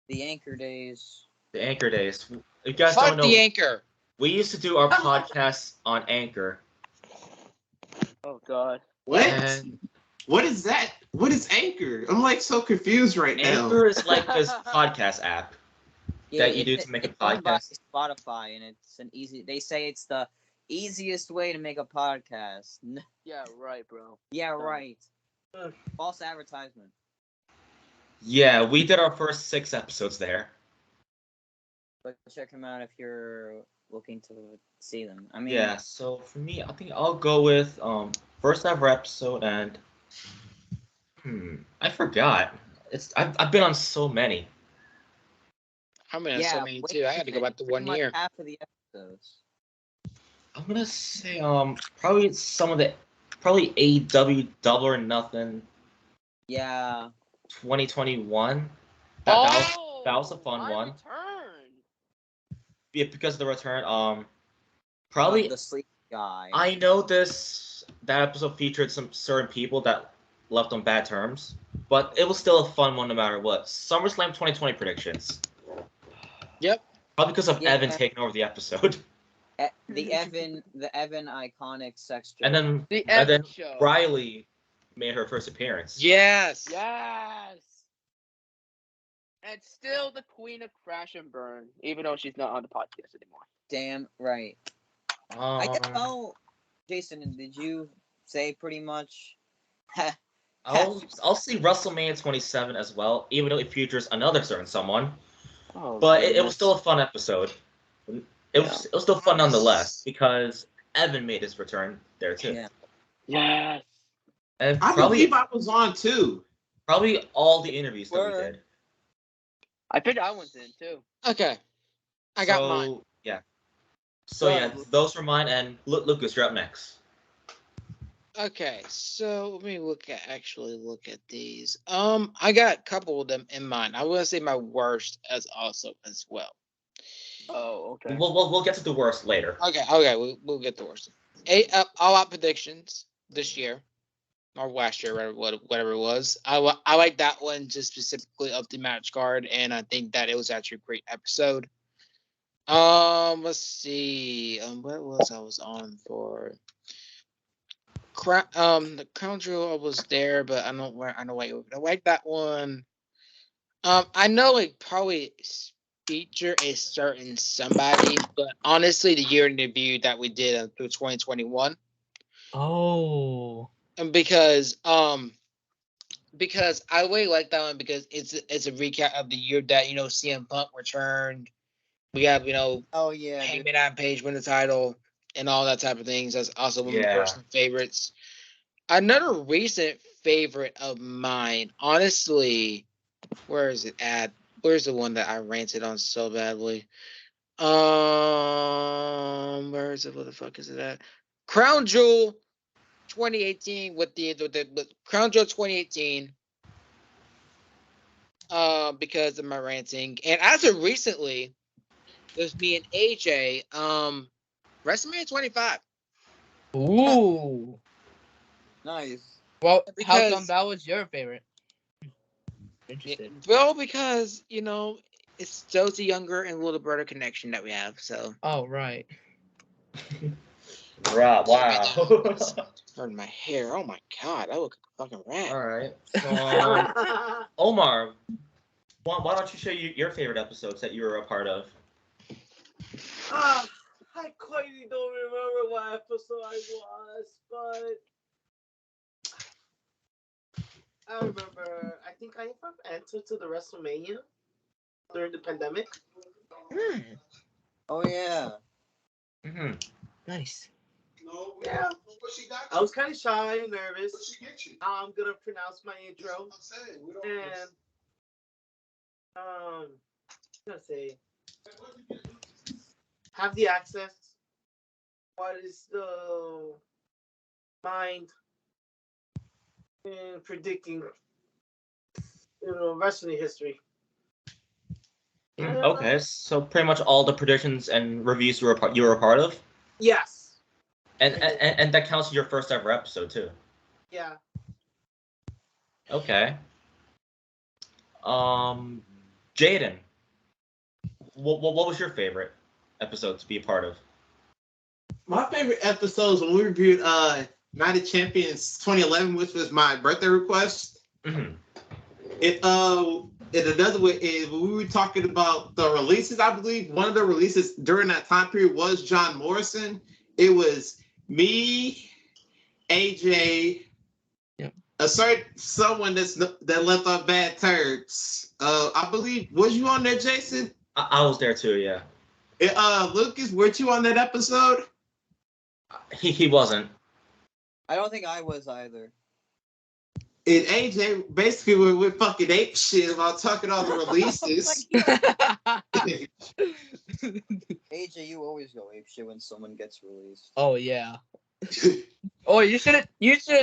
The Anchor days.
The Anchor days. If you guys
Fuck
don't know,
the anchor.
we used to do our podcasts on Anchor.
Oh god.
What?
And
What is that? What is Anchor? I'm like so confused right now.
Anchor is like this podcast app
Yeah,
that you do to make a
it's owned by
podcast.
Spotify, and it's an easy. They say it's the easiest way to make a podcast.
Yeah, right, bro.
Yeah, right. False advertisement.
Yeah, we did our first 6 episodes there.
But check them out if you're looking to see them. I mean,
Yeah, so for me, I think I'll go with first ever episode and I forgot. I've been on so many.
I'm in
yeah,
so many
way
too. I had to
too
go back to
many.
1
Pretty
year.
much half of the episodes.
I'm gonna say probably some of the probably AEW Double or Nothing
Yeah.
2021. That was a fun
I
one.
returned.
Yeah, because of the return. Probably
the sleep guy.
I know that episode featured some certain people that left on bad terms, but it was still a fun one no matter what. SummerSlam 2020 predictions.
Yep.
Probably because of
Yeah.
Evan taking over the episode.
The Evan iconic sex joke.
And then
The
and then
Evan show.
Riley made her first appearance.
Yes.
Yes. And still the queen of crash and burn, even though she's not on the podcast anymore.
Damn right. I guess Jason, did you say pretty much?
I'll see WrestleMania 27 as well, even though it features another certain someone.
Oh,
But it was still a fun episode. It was still fun nonetheless because Evan made his return there too.
Yeah.
Yes.
And
I believe I was on too.
Probably all the interviews that we did.
I think I went in too.
Okay. I got mine.
Yeah. So yeah, those were mine. And Lucas, you're up next.
Okay, so let me look at these. I got a couple of them in mind. I will say my worst as well.
Oh, okay.
We'll get to the worst later.
Okay, we'll get the worst. All out predictions this year or last year, whatever it was. I like that one just specifically of the match card, and I think that it was actually a great episode. Let's see. What was I was on for? The Crown Jewel I was there, but I don't like that one. I know it probably feature a certain somebody, but honestly, the year in review that we did through 2021.
Oh.
And because I really like that one because it's a recap of the year that CM Punk returned. We have Hangman Adam Page win the title and all that type of things. That's also one of my personal favorites. Another recent favorite of mine, honestly, where is it at? Where's the one that I ranted on so badly? Where is it? Where the fuck is it at? Crown Jewel 2018 with the Crown Jewel 2018. Because of my ranting. And as of recently, there's me and AJ, WrestleMania 25.
Ooh.
Nice.
Well, how come that was your favorite? Interested.
Well, because, it's just a younger and little brother connection that we have, so.
Oh, right.
Wow.
Burn my hair. Oh my god, I look like a fucking rat.
Alright. So, Omar, why don't you share your favorite episodes that you were a part of?
I quite don't remember what episode I was, but I remember, I think I entered to the WrestleMania during the pandemic.
Oh, yeah.
Mm-hmm.
Nice.
Yeah. I was kind of shy and nervous. I'm going to pronounce my intro. And, I'm going to say, have the access. What is the mind in predicting, wrestling history?
Okay, so pretty much all the predictions and reviews you were a part of?
Yes.
And that counts as your first ever episode too.
Yeah.
Okay. Jaden, what was your favorite episode to be a part of?
My favorite episodes when we reviewed Night of Champions 2011, which was my birthday request.
Mm-hmm.
And another way is when we were talking about the releases. I believe one of the releases during that time period was John Morrison. It was me, AJ, someone that left off bad turds. I believe, was you on there, Jason?
I was there too, yeah.
Lucas, weren't you on that episode?
He wasn't.
I don't think I was either.
And AJ basically we're fucking ape shit about talking all the releases.
AJ, you always go ape shit when someone gets released.
Oh yeah. Oh, you should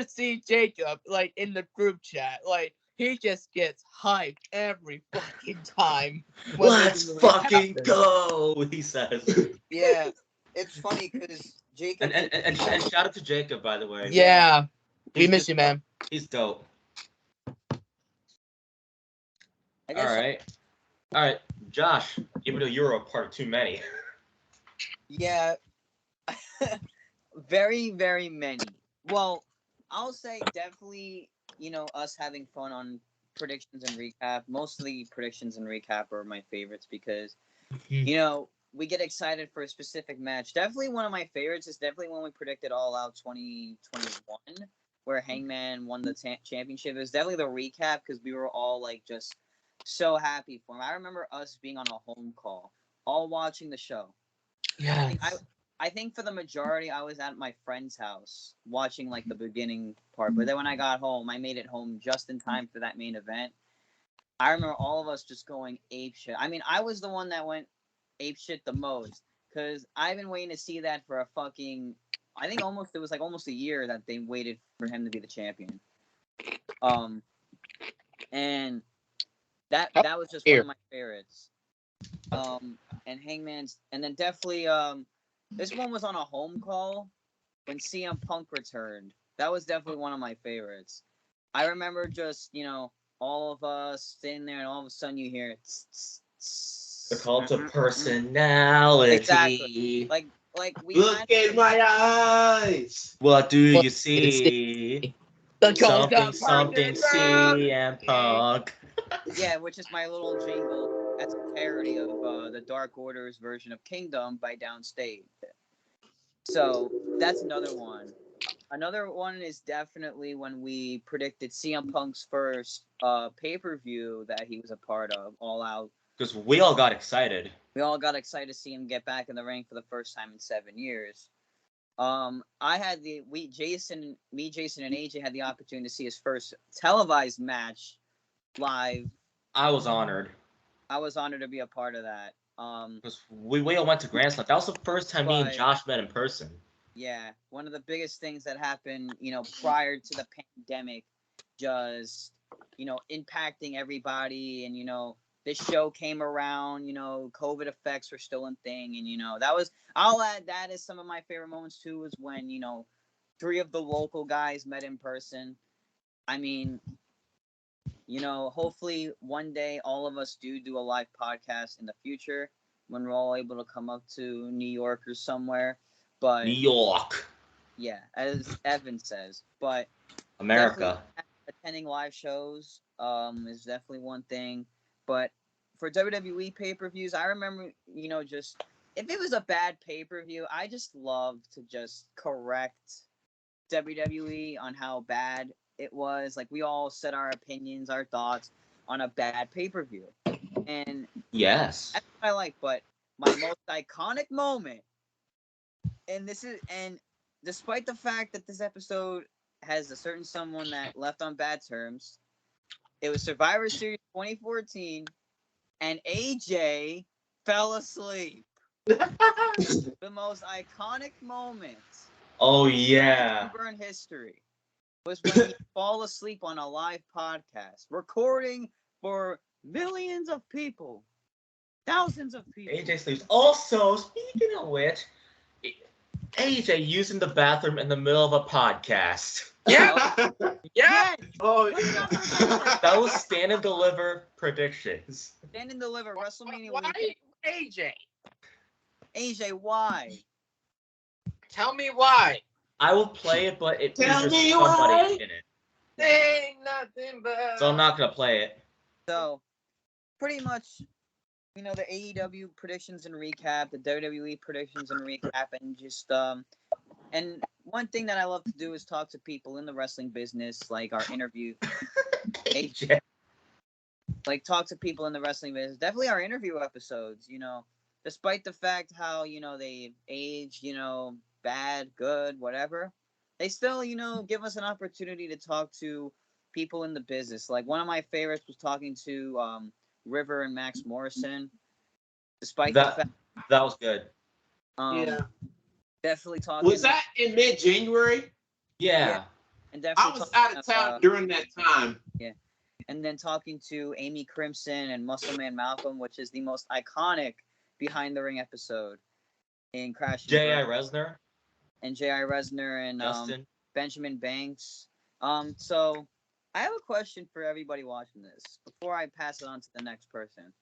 see Jacob like in the group chat. Like he just gets hyped every fucking time. when
Let's
this
fucking
happens.
go, he says.
Yeah, it's funny because Jacob.
And shout out to Jacob, by the way.
Yeah, we
He's
miss you, man.
He's dope.
I guess
All right, Josh. Even though you were a part of too many.
yeah, very very many. Well, I'll say definitely. Us having fun on predictions and recap. Mostly predictions and recap are my favorites because we get excited for a specific match. Definitely one of my favorites is definitely when we predicted All Out 2021, where Hangman won the championship. It was definitely the recap because we were all like just so happy for him. I remember us being on a home call, all watching the show.
Yeah.
I think for the majority, I was at my friend's house watching like the beginning part. But then when I got home, I made it home just in time for that main event. I remember all of us just going apeshit. I mean, I was the one that went apeshit the most because I've been waiting to see that for a fucking. I think it was like almost a year that they waited for him to be the champion. And that was just one of my favorites. And Hangman's, and then definitely this one was on a home call when CM Punk returned. That was definitely one of my favorites. I remember just all of us sitting there, and all of a sudden you hear
The cult of personality.
Exactly. Like we
Look in my eyes.
What do you see?
The
Something CM Punk.
Yeah, which is my little jingle. That's a parody of the Dark Order's version of Kingdom by Downstate. So that's another one. Another one is definitely when we predicted CM Punk's first pay-per-view that he was a part of, All Out.
Because we all got excited.
We all got excited to see him get back in the ring for the first time in 7 years. Jason and AJ had the opportunity to see his first televised match live.
I was honored.
I was honored to be a part of that.
Because we all went to Grand Slam. That was the first time me and Josh met in person.
Yeah, one of the biggest things that happened, prior to the pandemic, just, impacting everybody. And, this show came around, COVID effects were still a thing. And, I'll add that as some of my favorite moments too, was when, 3 of the local guys met in person. I mean, hopefully one day all of us do a live podcast in the future when we're all able to come up to New York or somewhere. But
New York.
Yeah, as Evan says. But
America.
Attending live shows is definitely one thing. But for WWE pay-per-views, I remember, just if it was a bad pay-per-view, I just loved to just correct WWE on how bad it was. Like, we all said our opinions, our thoughts on a bad pay-per-view. And
yes,
that's what I like. But my most iconic moment, and despite the fact that this episode has a certain someone that left on bad terms, it was Survivor Series 2014, and AJ fell asleep. The most iconic moment.
Oh yeah.
In Burn history was when you fall asleep on a live podcast, recording for millions of people, thousands of people.
AJ sleeps. Also, speaking of which, AJ using the bathroom in the middle of a podcast.
Yeah. Yeah.
Oh,
That was Stand and Deliver predictions.
Stand and Deliver WrestleMania
Why,
weekend.
AJ?
AJ, why?
Tell me why.
I will play it, but it
Tell
features
me
somebody
why.
in it.
Ain't nothing but.
So I'm not gonna play it.
So, pretty much, the AEW predictions and recap, the WWE predictions and recap, and just and one thing that I love to do is talk to people in the wrestling business, like our interview.
AJ.
Like, talk to people in the wrestling business. Definitely our interview episodes. Despite the fact how they've aged, bad, good, whatever, they still give us an opportunity to talk to people in the business. Like, one of my favorites was talking to River and Max Morrison. Despite the fact
that was good.
Yeah.
Definitely talking.
Was that in mid-January?
Yeah.
And definitely
I was out of town during that time.
Yeah. and then talking to Amy Crimson and Muscleman Malcolm, which is the most iconic behind the ring episode in Crash and
J.I.
Burn.
Resner,
And J.I. Resner and
Justin.
Benjamin Banks. So I have a question for everybody watching this before I pass it on to the next person.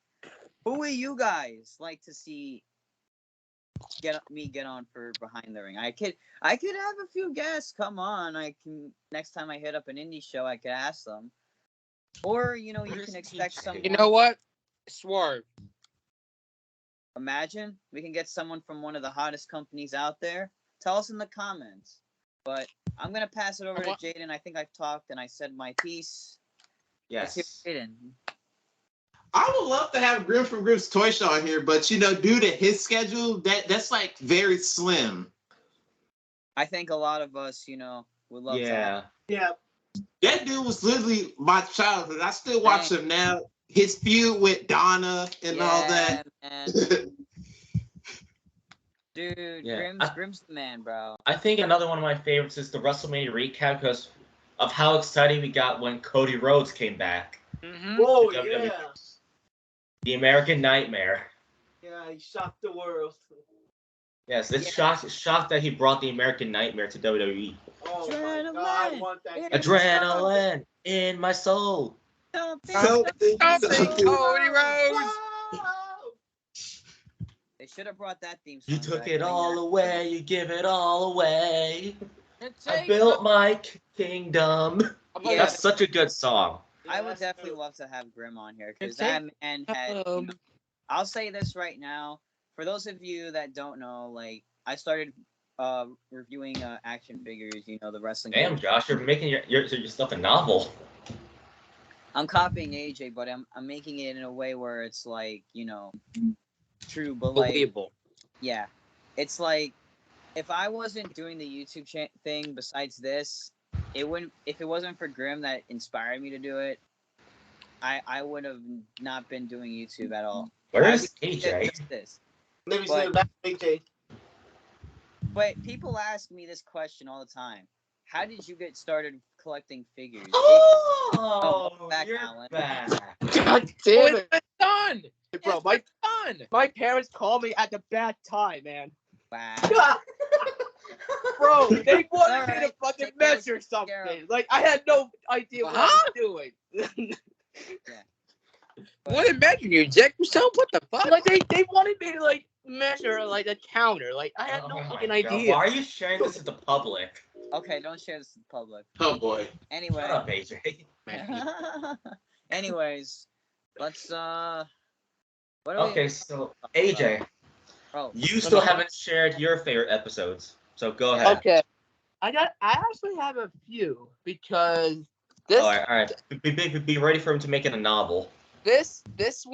Who would you guys like to see get on for behind the ring? I could have a few guests. Come on, I can next time I hit up an indie show, I could ask them. Or you can expect someone.
You know what? Swerve.
Imagine we can get someone from one of the hottest companies out there. Tell us in the comments. But I'm gonna pass it over to Jaden. I think I've talked and I said my piece.
Yes.
Let's hear Jaden.
I would love to have Grim from Grimm's Toy Show on here, but due to his schedule, that's like very slim.
I think a lot of us, would love to have.
Yeah.
That dude was literally my childhood. I still watch him now. His feud with Donna and all that.
Man. Dude,
Yeah.
Grimm's the man, bro.
I think another one of my favorites is the Wrestlemania Recap because of how excited we got when Cody Rhodes came back.
Mm-hmm.
Whoa,
The WWE.
yeah.
The American Nightmare.
Yeah, he shocked the world.
Yes, it's shocked that he brought the American Nightmare to WWE.
Oh my God, I want that.
Adrenaline in my soul.
Something,
Cody Rhodes.
They should have brought that theme song.
You took
back.
it all away, you give it all away. I
Take
built my kingdom.
Yeah.
That's such a good song.
I would definitely love to have Grimm on here because that man had. I'll say this right now. For those of you that don't know, I started reviewing action figures. The wrestling.
Damn,
figures.
Josh, you're making your stuff a novel.
I'm copying AJ, but I'm making it in a way where it's true, but
Believable.
yeah, it's like if I wasn't doing the YouTube thing besides this, it wouldn't. If it wasn't for Grimm that inspired me to do it, I would have not been doing YouTube at all.
Where's AJ?
Just this.
Let me say it back, AJ.
But people ask me this question all the time. How did you get started collecting figures? Back,
you're
Alan.
back.
God damn it. My son.
Hey, bro, my parents called me at the bad time, man.
Wow.
Bro, they wanted me
Alright,
to fucking
take care of
measure something.
Scarab.
Like, I had no idea what I was doing.
What did measure you? Inject yourself? What the fuck?
Like, they wanted me to, measure, a counter. Like, I had no
Oh my
fucking
God,
idea.
why are you sharing this with the public?
Okay, don't share this in public.
Oh boy.
Anyway.
Shut up, AJ.
Anyways, let's
Okay, so AJ,
Oh,
you still haven't shared your favorite episodes, so go ahead.
Okay. I actually have a few because this
All right. Be ready for him to make it a novel.
this first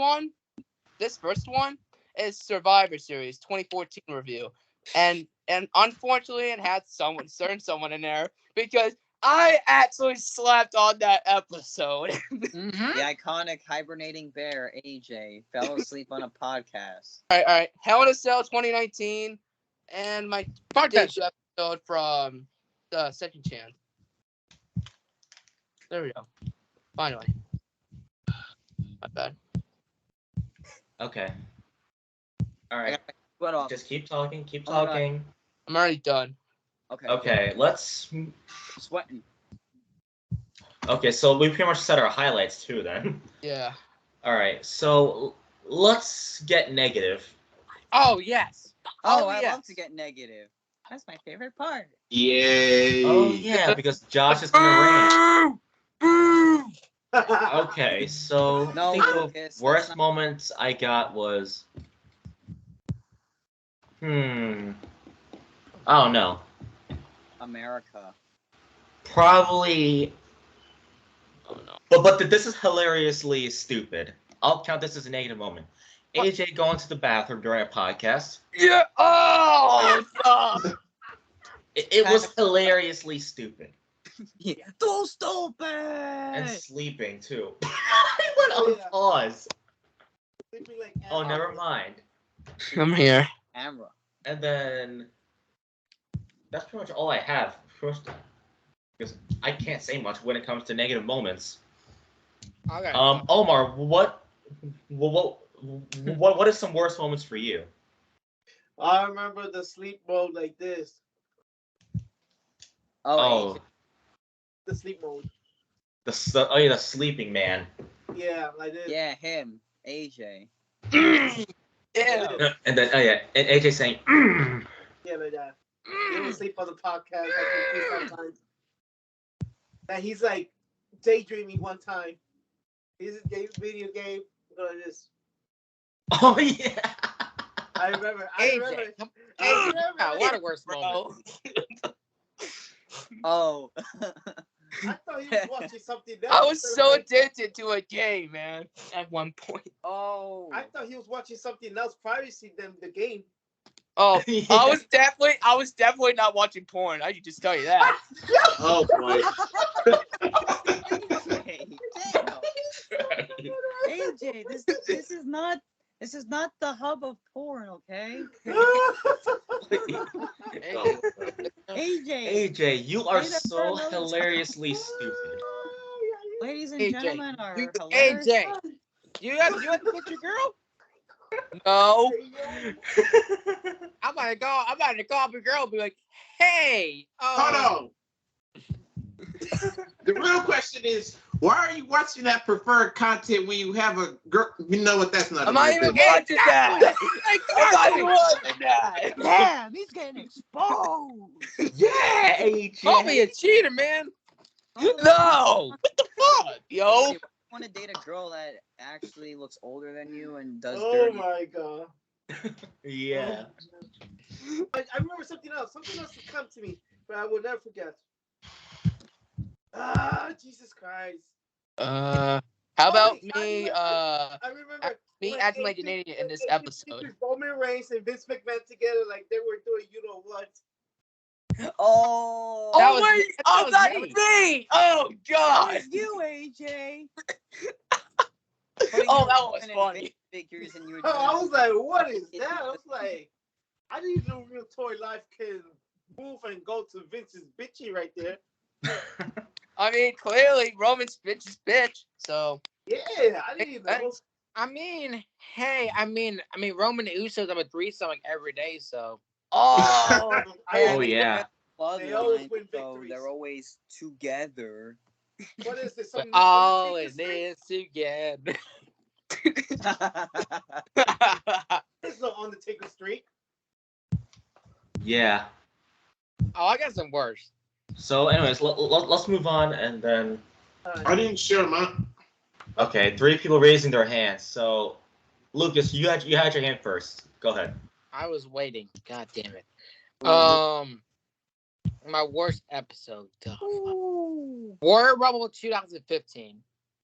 one is Survivor Series 2014 review, and unfortunately it had someone in there because I actually slept on that episode.
the iconic hibernating bear AJ fell asleep on a podcast.
All right. Hell in a Cell 2019, and my
Podcast.
debut episode from the second chance. There we go. Finally. My bad.
Okay. All right.
What off?
Just keep talking. Keep
Oh my God.
talking.
I'm already done.
Okay.
Okay. Let's.
Sweating.
Okay. So we pretty much said our highlights too. Then.
Yeah.
All right. So let's get negative.
Oh yes.
Oh, I
yes.
love to get negative. That's my favorite part.
Yay.
Oh yeah, because Josh is gonna rant. Okay, so
No,
I think the
Lucas, that's
worst
not-
moments I got was I don't know.
America.
Probably
Oh no.
but this is hilariously stupid. I'll count this as a negative moment. AJ going to the bathroom during a podcast.
Yeah. Oh. Stop.
It was hilariously stupid.
Yeah. Too stupid.
And sleeping too. I went on
Yeah.
pause.
Sleeping like
Oh,
animals.
never mind.
I'm here.
Camera.
And then that's pretty much all I have. First, because I can't say much when it comes to negative moments.
Okay.
Omar, what is some worst moments for you?
I remember the sleep mode like this.
Oh,
The sleep mode.
the sleeping man.
Yeah, like this.
Yeah, him, AJ.
Yeah.
And then and AJ saying, "Mm."
Yeah, like that. He would sleep on the podcast. I think too sometimes. And he's like daydreaming one time. He's a video game. Going this.
Oh yeah.
I remember.
AJ, what a worst moment.
Oh.
I thought he was watching something else.
I was so addicted to a game, man. At one point.
Oh.
I thought he was watching something else privacy than the game.
Oh,
Yeah.
I was definitely not watching porn. I can just tell you that.
Oh boy.
AJ, this is not the hub of porn, okay? AJ.
AJ, you are
Say that for
so
another time.
hilariously stupid.
Ladies and
AJ,
gentlemen, are
you-
hilarious.
AJ. You have to put your girl? No. I'm about to call up your girl and be like, hey.
Hold on. The real question is, why are you watching that preferred content when you have a girl? You know what? That's not.
I'm not even watching that. I'm not even watching that.
Damn, he's getting exposed.
Yeah, AJ.
Call me a cheater, man.
Oh,
No. What the fuck, yo?
You want to date a girl that actually looks older than you and does
Oh
dirty.
my god.
Yeah.
I remember something else. Something else has come to me, but I will never forget. Ah, Jesus Christ.
How about
I
me?
remember
Me
when
acting like
AJ
an idiot in this
AJ
episode.
featured Roman Reigns and Vince McMahon together like they were doing you know what.
Oh.
That was me. Oh
That
God.
was you, AJ.
Oh, that was funny.
Figures and you were
I was like, what is that? I was like, I didn't know real toy life can move and go to Vince's bitchy right there.
I mean, clearly Roman's bitch is bitch. So
Yeah, I didn't know.
I mean, hey, I mean, Roman Usos have a threesome like every day, so.
oh,
Oh yeah.
They always
bloodline,
win
so
victories.
they're always together.
What is this? Some
All
Undertaker
it
streak?
is together.
There's no Undertaker streak.
Yeah.
Oh, I got some worse.
So, anyways, let's move on, and then
I didn't share mine.
okay, 3 people raising their hands. So, Lucas, you had your hand first. Go ahead.
I was waiting. God damn it.
Ooh.
My worst episode. Royal Rumble 2015.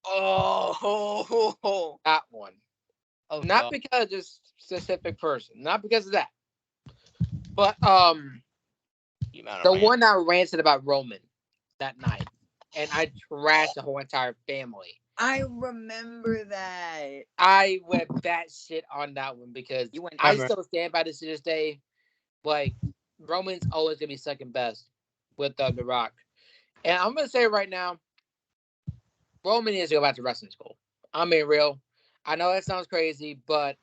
oh,
That one.
oh,
Not
God.
because of this specific person. Not because of that. But
You amount
the
of
one that ranted about Roman that night, and I trashed the whole entire family.
I remember that.
I went batshit on that one because
You went
I
hammer.
still stand by this to this day. Like, Roman's always gonna be second best with The Rock, and I'm gonna say right now, Roman needs to go back to wrestling school. I'm being real. I know that sounds crazy, but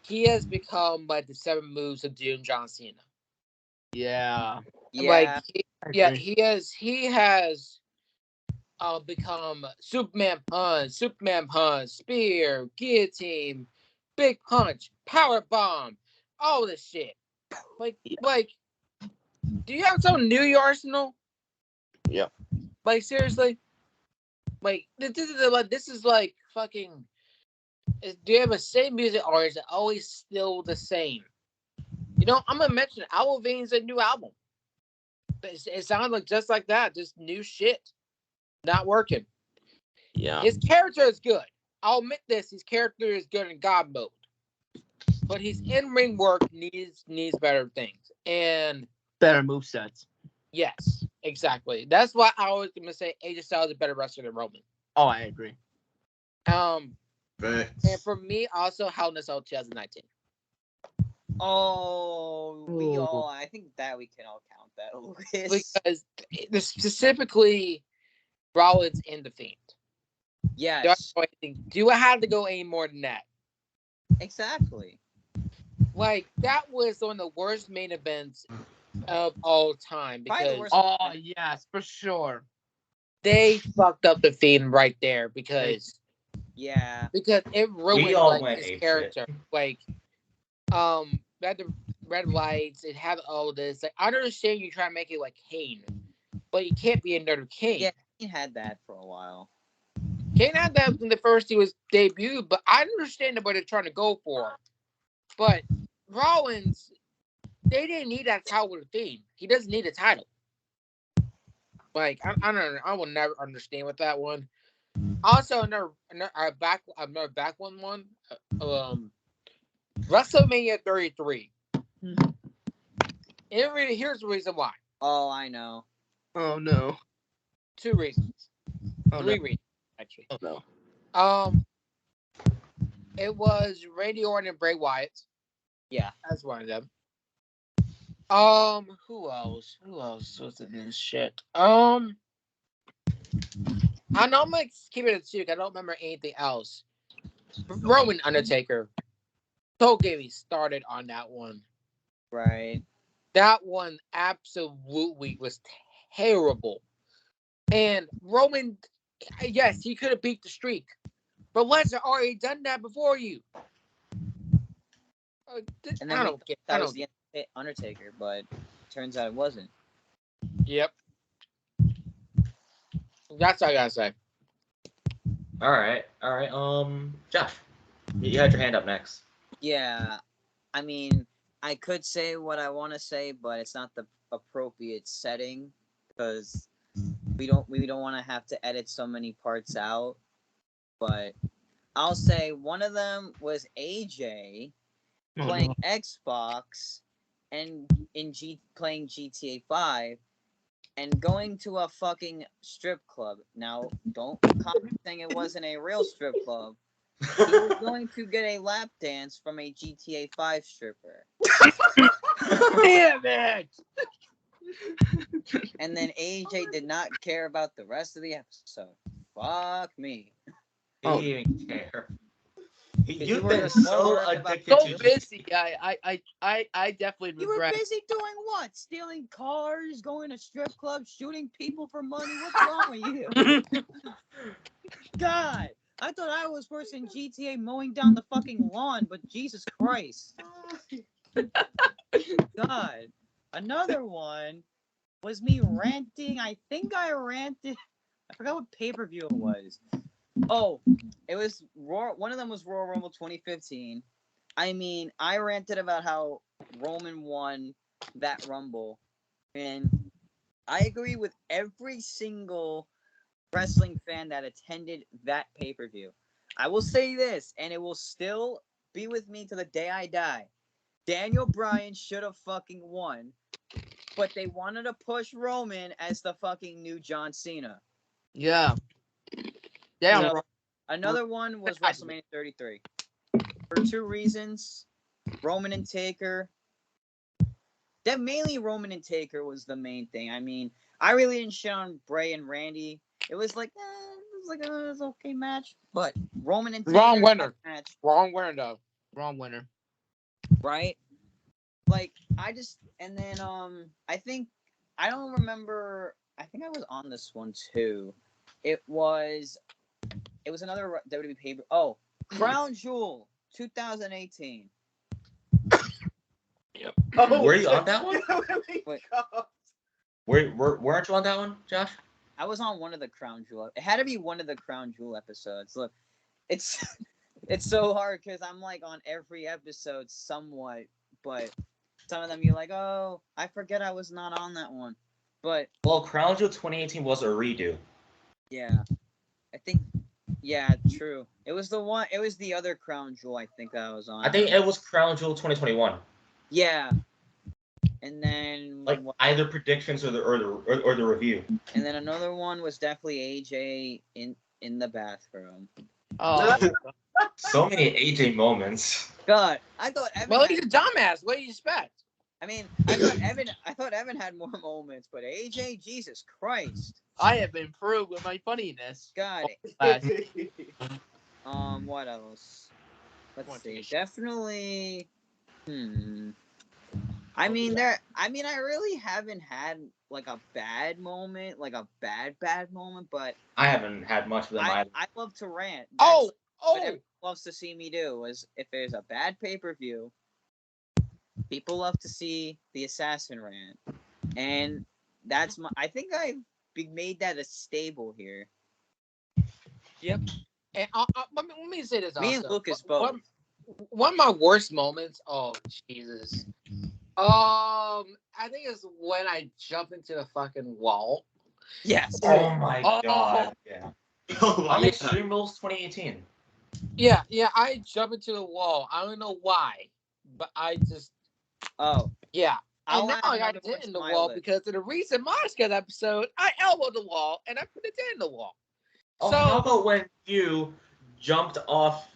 he has become like the 7 moves of Doom John Cena.
Yeah.
Like,
agree.
he has become Superman punch, spear, guillotine, big punch, power bomb, all this shit. Like, do you have something new, your arsenal?
Yep.
Like, seriously? Like, this is like fucking. Do you have the same music, or is it always still the same? You know, I'm gonna mention Owl Veins' a new album. It sounds like just like that, just new shit, not working.
Yeah.
His character is good. I'll admit this. His character is good in God mode, but his in-ring work needs better things. And
Better movesets.
yes, exactly. That's why I was gonna say AJ Styles is a better wrestler than Roman.
Oh, I agree.
And
Facts.
for me, also Hell in a Cell 2019.
Oh,
Ooh.
I think that we can all count that, Lucas.
Because specifically Rollins and The Fiend.
Yes,
Do I have to go any more than that?
exactly.
Like, that was one of the worst main events of all time
Probably the
because
worst.
Oh yes, for sure.
they fucked up the theme right there because
Yeah.
it
We
ruined
all
like
went
his
apeshit.
character. Like, it had the red lights, it had all this. Like, I understand you try to make it like Kane, but you can't be another Kane.
Yeah, he had that for a while.
Kane had that when the first he was debuted, but I understand what they're trying to go for. But Rollins, they didn't need that title with a theme. He doesn't need a title. Like, I don't know. I will never understand with that one. Also, another back one. WrestleMania 33. Here's the reason why.
Oh, I know.
Oh no.
2 reasons.
Oh
3
no.
reasons, actually.
Oh no.
It was Randy Orton and Bray Wyatt.
Yeah.
That's one of them. Who else? Who else was in this shit? I know I'm like keep it at 2. I don't remember anything else. Roman Undertaker. Don't get me started on that one.
Right.
That one absolutely was terrible. And Roman, yes, he could have beat the streak, but Lesnar already done that before you.
And
I
then
don't get.
that
I
was
don't.
the Undertaker, but turns out it wasn't.
Yep. That's all I gotta say.
All right. Josh, you had your hand up next.
Yeah. I mean, I could say what I want to say, but it's not the appropriate setting because we don't want to have to edit so many parts out. But I'll say one of them was AJ playing Xbox and playing GTA 5 and going to a fucking strip club. Now, don't comment saying it wasn't a real strip club. He was going to get a lap dance from a GTA 5 stripper.
Damn it!
And then AJ did not care about the rest of the episode. Fuck me.
He didn't care. You've
were
been
just more
so
worried about
addicted
So
to
busy. I definitely
You were
regret.
busy doing what? Stealing cars, going to strip clubs, shooting people for money? What's wrong with you? God, I thought I was worse in GTA mowing down the fucking lawn, but Jesus Christ. God. Another one was me ranting. I think I ranted. I forgot what pay-per-view it was. Oh, it was Royal. One of them was Royal Rumble 2015. I mean, I ranted about how Roman won that Rumble, and I agree with every single wrestling fan that attended that pay-per-view. I will say this, and it will still be with me to the day I die. Daniel Bryan should have fucking won, but they wanted to push Roman as the fucking new John Cena.
Yeah. Damn.
So, another one was WrestleMania 33. For 2 reasons. Roman and Taker. That mainly Roman and Taker was the main thing. I mean, I really didn't shit on Bray and Randy. It was like, it was an okay match. But Roman and Taker
Wrong winner.
match,
Wrong winner though.
Wrong winner.
right? Like and then I think I don't remember. I think I was on this one too. It was another WWE pay-per. Oh, Crown Jewel 2018.
Oh,
Were you on that one?
Wait.
Weren't you on that one, Josh?
I was on one of the Crown Jewel. It had to be one of the Crown Jewel episodes. Look, it's so hard because I'm like on every episode somewhat, but some of them you're like, oh, I forget I was not on that one. But
Well, Crown Jewel 2018 was a redo.
yeah, I think, yeah, true. It was the one. It was the other Crown Jewel I think that I was on.
I think it was Crown Jewel 2021.
Yeah, and then
Like either predictions or the review.
And then another one was definitely AJ in the bathroom.
Oh.
So many AJ moments.
God, I thought Evan.
Well, he's a dumbass. What do you expect?
I mean, I thought Evan had more moments, but AJ, Jesus Christ.
I have improved with my funniness.
Got it.
Last-
What else? Let's
What
see.
TV show?
Definitely. I really haven't had like a bad moment, like a bad moment, but
I haven't had much of them
I
either.
love to rant.
Oh,
What everyone loves to see me do is if there's a bad pay-per-view, people love to see the assassin rant, and that's my. I think I've made that a stable here.
Yep. And let me say this.
Me and
also.
Lucas both.
One of my worst moments. Oh Jesus. I think it's when I jump into the fucking wall.
Yes.
Oh my
Oh.
god. Yeah.
Oh my
On
God.
Extreme Rules 2018.
Yeah, I jump into the wall. I don't know why, but I just
Oh,
yeah.
I'll
And now
add
I got
another
a
one
dent in
to
the
my
wall
list.
because in a recent Moshcast episode, I elbowed the wall and I put a dent in the wall.
Oh,
So
how about when you jumped off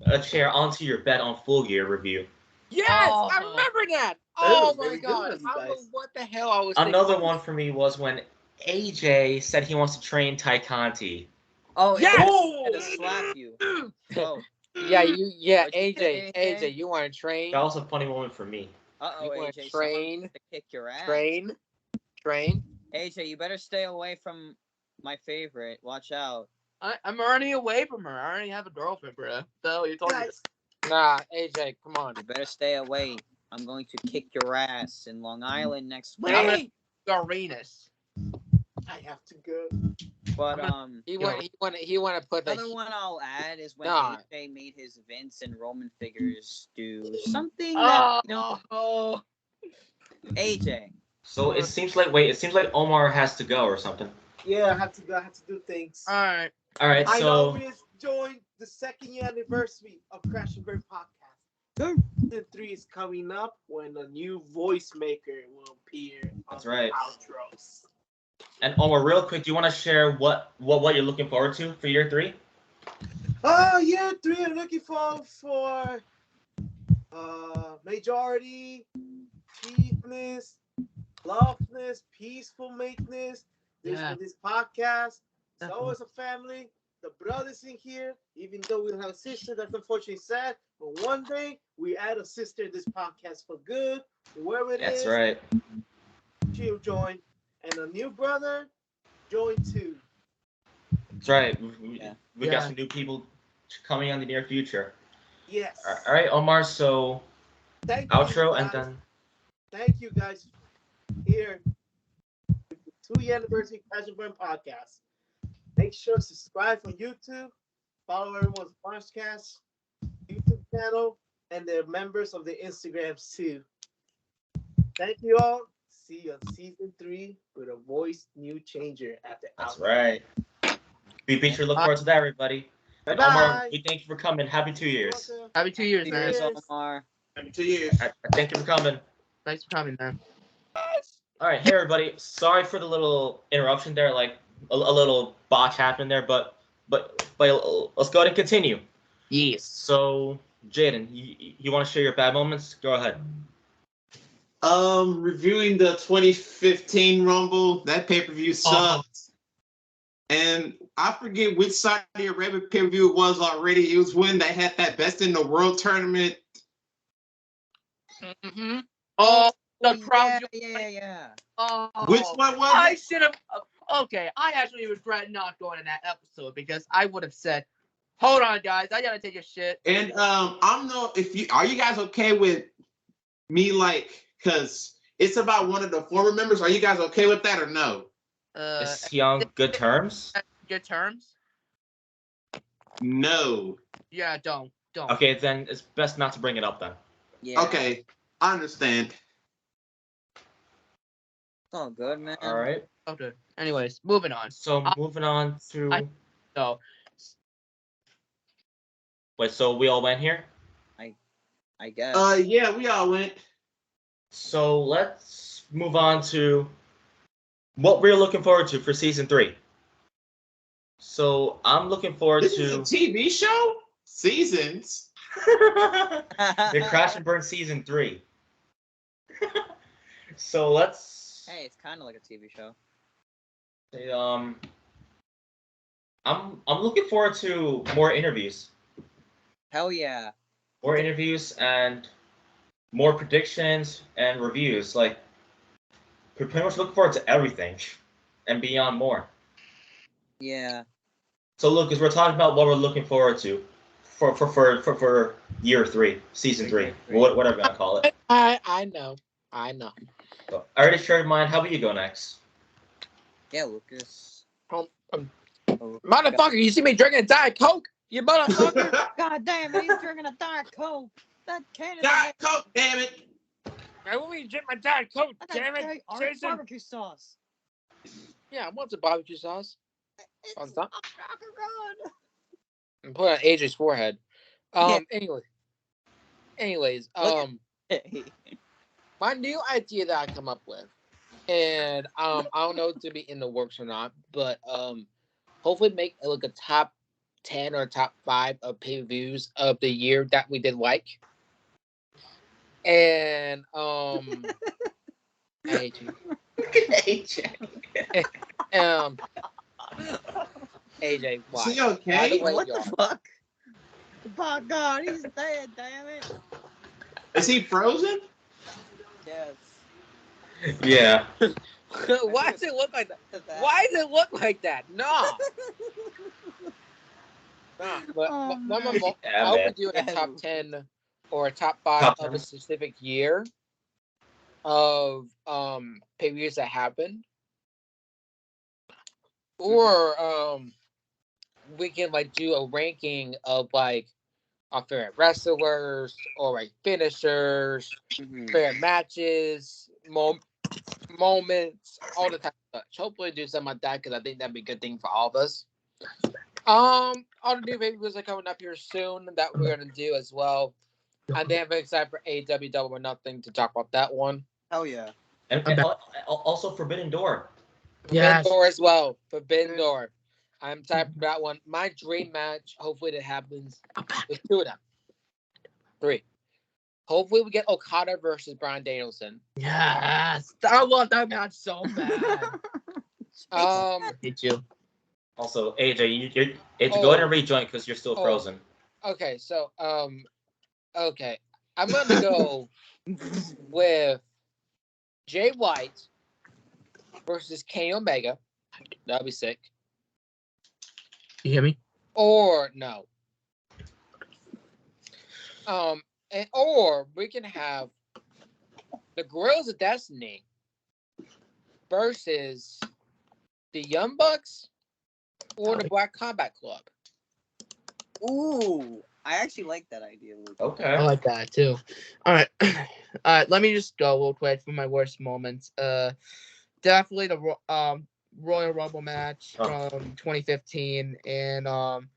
a chair onto your bed on Full Gear review?
yes,
Oh.
I remember that.
That
Oh
was
my
very good
god,
of you
I don't know
guys.
what the hell I was
Another
thinking.
one for me was when AJ said he wants to train Tai Conti.
Oh,
Yes!
AJ had to slap you. Oh,
Yeah,
What'd you say,
AJ, you want to train?
That was a funny moment for me.
uh-oh,
You wanna
AJ.
train?
Someone wants to kick your ass.
Train.
AJ, you better stay away from my favorite. Watch out.
I'm already away from her. I already have a girlfriend, bro. So you told me.
Guys,
Nah, AJ, come on.
You better stay away. I'm going to kick your ass in Long Island next week.
I'm gonna Arenas.
I have to go.
But
He want to put the
another one I'll add is when
Nah.
AJ made his Vince and Roman figures do something
Oh,
that AJ.
So it seems like Omar has to go or something.
Yeah, I have to go. I have to do things.
all right.
All right,
I
so
always joined the 2nd year anniversary of Crash and Burn podcast. Season 3 is coming up when a new voice maker will appear on
That's right.
the outros.
And Omar, real quick, do you want to share what you're looking forward to for year 3?
Year 3, I'm looking forward for majority, cheapness, loveness, peaceful makeness.
Yeah.
This podcast. It's
Definitely.
always a family. The brothers in here, even though we don't have a sister, that's unfortunately sad. But one day we add a sister in this podcast for good. Whoever it is,
That's right.
she'll join. And a new brother, join too.
That's right. We
Yeah.
got some new people coming in the near future.
Yes.
All right, Omar. So
Thank
outro
you
and
guys.
then
Thank you guys here. 2-year anniversary Crash and Burn podcast. Make sure to subscribe on YouTube. Follow everyone's podcast YouTube channel and they're members of the Instagrams too. Thank you all. See you on season 3 with a voice new changer at the
that's
outro.
right. Be sure to look forward to that, everybody. And
Bye-bye.
Omar, we thank you for coming. Happy 2 years.
Welcome.
Happy 2 years, man.
Here's
Cheers.
Omar.
Happy 2 years.
I thank you for coming.
Thanks for coming, man.
All right, hey everybody. Sorry for the little interruption there, like a little botch happened there, but let's go ahead and continue.
Yes.
So, Jaden, you want to share your bad moments? Go ahead.
Reviewing the 2015 Rumble, that pay-per-view sucked. And I forget which Saudi Arabia pay-per-view it was already. It was when they had that Best in the World tournament.
Mm-hmm. Oh, the crowd.
Yeah.
Oh,
Which one was
I
it?
should have. Okay, I actually regret not going in that episode because I would have said, "Hold on, guys, I gotta take a shit."
And I'm no. Are you guys okay with me because it's about one of the former members? Are you guys okay with that or no?
Is he on good terms?
Good terms?
No.
Yeah, don't.
Okay, then it's best not to bring it up then.
Yeah.
Okay, I understand.
It's all good, man.
All right.
Okay. Anyways, moving on.
So moving on to
So,
wait. So we all went here.
I guess.
Yeah, we all went.
So let's move on to what we're looking forward to for season 3. So I'm looking forward
This
to
is a TV show? Seasons?
the Crash and Burn season 3. So let's.
Hey, it's kind of like a TV show.
Say, I'm looking forward to more interviews.
Hell yeah.
More interviews and more predictions and reviews. Like, we're pretty much looking forward to everything and beyond more.
Yeah.
So, Lucas, we're talking about what we're looking forward to for year 3, season
For
3,
year three.
whatever I'm gonna call it.
I know.
So, I already shared mine. How about you go next?
Yeah, Lucas.
Um,
Oh,
motherfucker, you see me drinking Diet Coke? You motherfucker!
God damn it, he's drinking a Diet Coke. That Canada.
Diet Coke, damn it.
I want me to drink my Diet Coke,
That's
damn it,
very
Jason.
barbecue sauce.
Yeah, I want some barbecue sauce.
It's
On top.
God.
And put it on AJ's forehead.
Yeah.
Anyways,
Look
my new idea that I come up with, and I don't know if it's to be in the works or not, but hopefully make like a top 10 or top 5 of pay-per-views of the year that we did like. And I hate you. AJ, why?
Is he
By
okay?
the way,
what
you
the
are.
fuck? My God, he's dead, damn it.
Is he frozen?
Yes.
Yeah.
Why does it look like that? Why does it look like that? No. Nah, but
Oh,
one
man.
more.
Yeah,
I hope we
man.
do a
Yeah,
top
Lucas.
10 or a top 5
Top
of
10.
a specific year of pay-per-views that happened, or we can like do a ranking of like our favorite wrestlers or like finishers,
Mhm.
favorite matches, moments, all the type of such. Hopefully, do something like that because I think that'd be a good thing for all of us. All the new pay-per-views are coming up here soon that we're gonna do as well. And then I'm very excited for AEW Double or Nothing to talk about that one.
Hell yeah.
And also Forbidden Door.
Forbidden Door as well. Forbidden Door. I'm typing for that one. My dream match, hopefully that happens. There's 2 of them. 3. Hopefully we get Okada versus Bryan Danielson. Yes. I want that match so bad.
Hate you.
Also, AJ, you go ahead and rejoin because you're still frozen.
Okay, so okay. I'm gonna go with Jay White versus Kenny Omega. That'd be sick.
You hear me?
Or no. Or we can have the Guerrillas of Destiny versus the Young Bucks or the Black Combat Club.
Ooh, I actually like that idea, Lucas.
Okay.
I like that too. All right. Let me just go real quick for my worst moments. Definitely the Royal Rumble match from 2015, and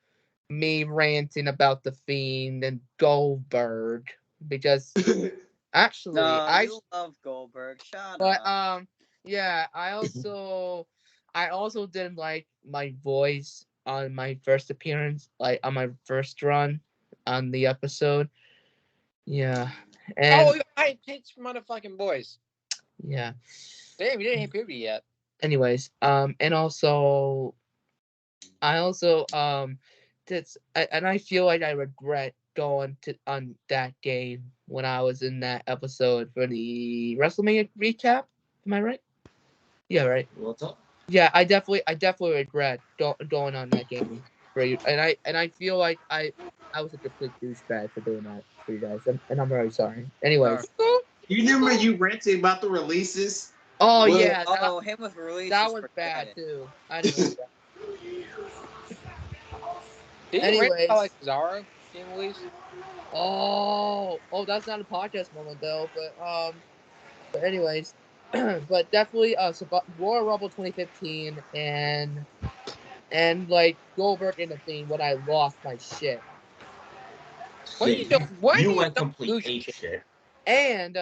me ranting about the Fiend and Goldberg because actually
No, you love Goldberg. Shut up.
yeah, I also didn't like my voice on my first appearance, like on my first run on the episode. Yeah. And I pitched motherfucking voice. Yeah. Damn, you didn't hit puberty yet. Anyways, and also and I feel like I regret going on that game when I was in that episode for the Wrestlemania Recap. Am I right? Yeah, right.
What's up?
Yeah, I definitely regret going on that game for you, and I feel like I was a complete douchebag for doing that for you guys, and I'm very sorry. Anyways,
You remember you ranted about the releases?
oh
Well,
yeah,
Him with releases.
that was
forget
bad
it.
too. I didn't like that.
Anyways,
like Zara being released. Oh, that's not a podcast moment though. But anyways, but definitely Royal Rumble 2015 and like Goldberg in the thing when I lost my shit.
You went complete ape shit.
And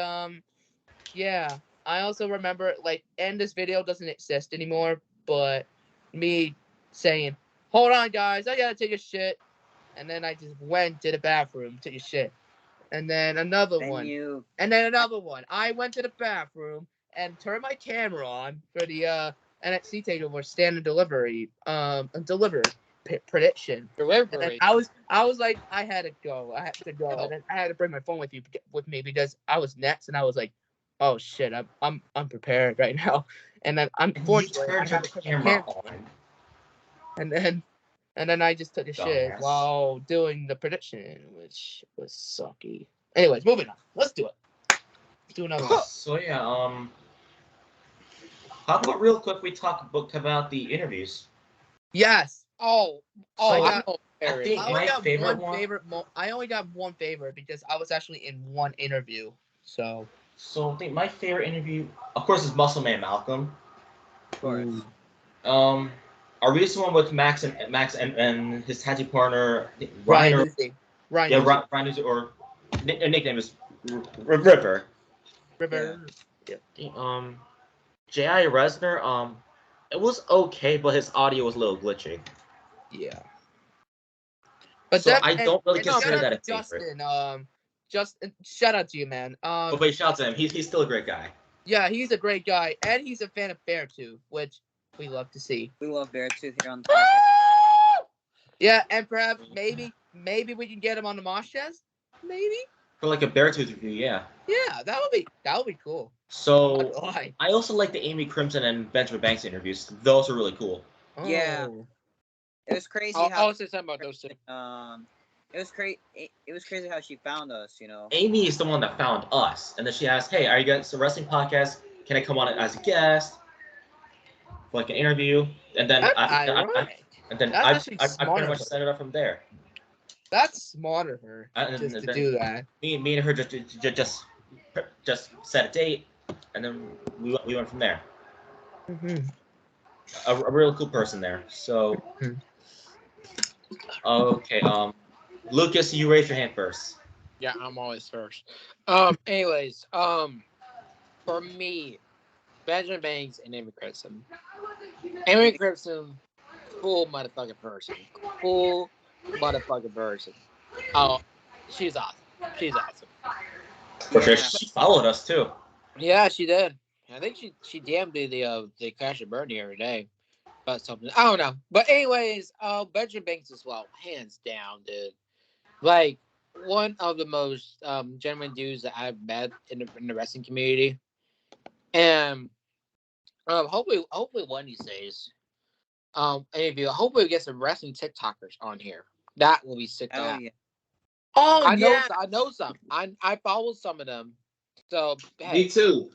yeah, I also remember like, and this video doesn't exist anymore, but me saying, "Hold on, guys, I gotta take a shit," and then I just went to the bathroom, took a shit, and then another one. I went to the bathroom and turned my camera on for the
NXT Takeover Stand and Delivery prediction. And then
Delivery.
I was like, I had to go, and then I had to bring my phone with me because I was next, and I was like, oh shit, I'm unprepared right now, and then
And you
unfortunately I
turned your
had to put my
camera
camera
on.
and then I just took a shit
Dumbass.
while doing the prediction, which was sucky. Anyways, moving on. Let's do it. Let's do another one.
So yeah, how about real quick we talk about the interviews?
Yes.
Oh,
So
I
I
got-
know.
I think
I only
my
got
favorite
one
one.
favorite. I only got one favorite because I was actually in one interview. So.
So I think my favorite interview, of course, is Muscle Man Malcolm.
Of course.
Our recent one with Max and his tattoo partner
Ryan
Ryan.
Lucy. Ryan
Yeah,
Lucy.
Ryan is, or nickname is River.
River.
J.I. Resner, it was okay, but his audio was a little glitchy.
Yeah. But
So
that,
I don't really
and
consider
shout out
that
to
a favorite.
Justin, shout out to you, man.
But shout out to him. He's still a great guy.
Yeah, he's a great guy, and he's a fan of Beartooth, which we love to see.
We love Beartooth here on the podcast.
Yeah, and perhaps maybe we can get him on the Mosh Chest. Maybe.
For like a Beartooth review, yeah.
Yeah, that would be cool.
So
Why?
I also like the Amy Crimson and Benjamin Banks interviews. Those are really cool.
Yeah.
Oh.
It was crazy
I'll
how
say something about those two.
it was crazy how she found us, you know.
Amy is the one that found us, and then she asked, "Hey, are you guys a wrestling podcast? Can I come on as a guest for like an interview?" And then
That's
I
ironic. That's
I
actually
pretty
smart
much
of
set it up from there.
That's smart of her
And
just to
then
do that.
Me and her just set a date, and then we went from there.
Mm-hmm.
A real cool person there. So, okay, Lucas, you raise your hand first.
Yeah, I'm always first. Anyways, for me, Benjamin Banks and Amy Crimson. Amy Crimson, cool motherfucking person. Cool motherfucking person. Oh, she's awesome. She's awesome.
For sure,
Yeah.
she followed us too.
Yeah, she did. I think she damn did the Crash and Burn the other day. About something. I don't know. But anyways, Benjamin Banks as well. Hands down, dude. Like, one of the most genuine dudes that I've met in the wrestling community. And hopefully one of these days, hopefully we get some wrestling TikTokers on here. That will be sick.
Hell yeah.
Oh
I
yeah.
know some. I follow some of them. So hey,
Me too.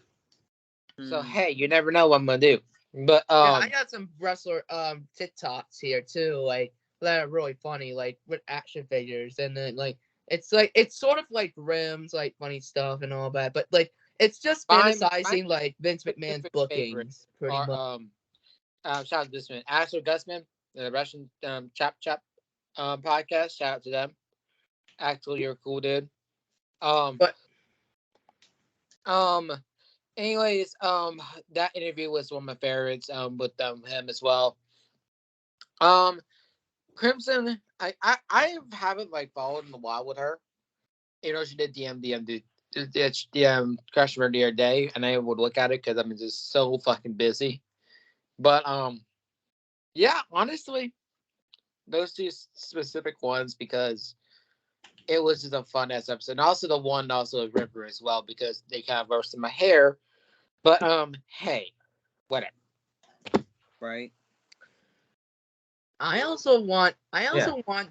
so hey, you never know what I'm gonna do. But
Yeah, I got some wrestler TikToks here too, like that are really funny, like with action figures, and then like it's sort of like rims, like funny stuff and all that, but like it's just fantasizing like Vince McMahon's
specific
bookings,
favorite
pretty
are
much.
shout out to this man, Asher Gusman, the Russian Chap podcast. Shout out to them. Actually, you're a cool dude.
But
Anyways, that interview was one of my favorites. With him as well. Crimson, I haven't like followed in a while with her. You know, she did the Crash Run the other day, and I would look at it because I'm just so fucking busy. But yeah, honestly, those two specific ones because it was just a fun ass episode. And also the one also River as well because they kind of roasted my hair. But hey, whatever.
Right.
I also want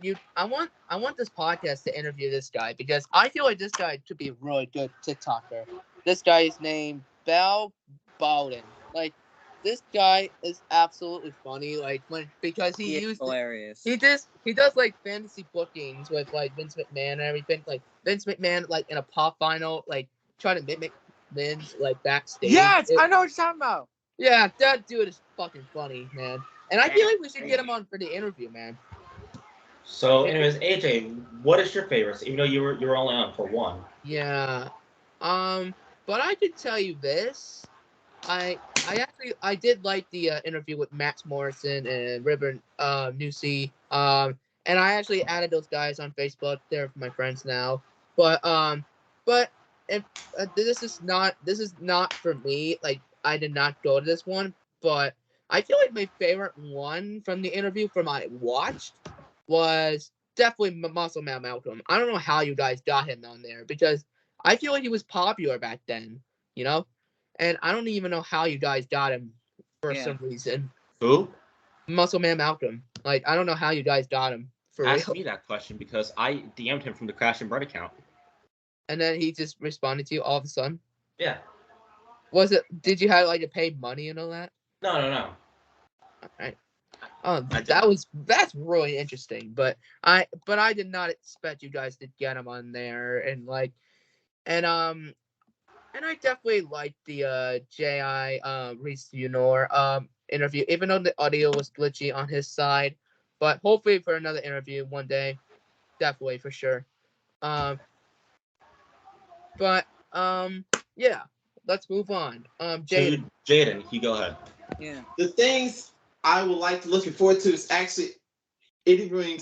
you. I want this podcast to interview this guy because I feel like this guy could be a really good TikToker. This guy is named Bal Bowden. Like, this guy is absolutely funny. Like because he
is hilarious.
He does like fantasy bookings with like Vince McMahon and everything. Like Vince McMahon like in a pop final, like trying to mimic Vince like backstage.
Yes, I know what you're talking about.
Yeah, that dude is fucking funny, man. And I feel like we should get him on for the interview, man.
So, anyways, AJ, what is your favorite? Even though you were only on for one.
Yeah. But I could tell you this. I did like the interview with Max Morrison and River Newsy. And I actually added those guys on Facebook. They're my friends now. But if this is not for me. Like, I did not go to this one, but I feel like my favorite one from the interview from I watched was definitely Muscle Man Malcolm. I don't know how you guys got him on there because I feel like he was popular back then, you know? And I don't even know how you guys got him for some reason.
Who?
Muscle Man Malcolm. Like, I don't know how you guys got him for
Ask
real.
me that question because I DM'd him from the Crash and Burn account.
And then he just responded to you all of a sudden.
Yeah.
Did you have like to pay money and all that?
No.
All right. That's really interesting, but I did not expect you guys to get him on there and I definitely liked the J.I. Reese Unor interview, even though the audio was glitchy on his side. But hopefully for another interview one day, definitely for sure. Yeah, let's move on. Jaden.
Jaden, you go ahead.
Yeah.
The things I would like to looking forward to is actually interviewing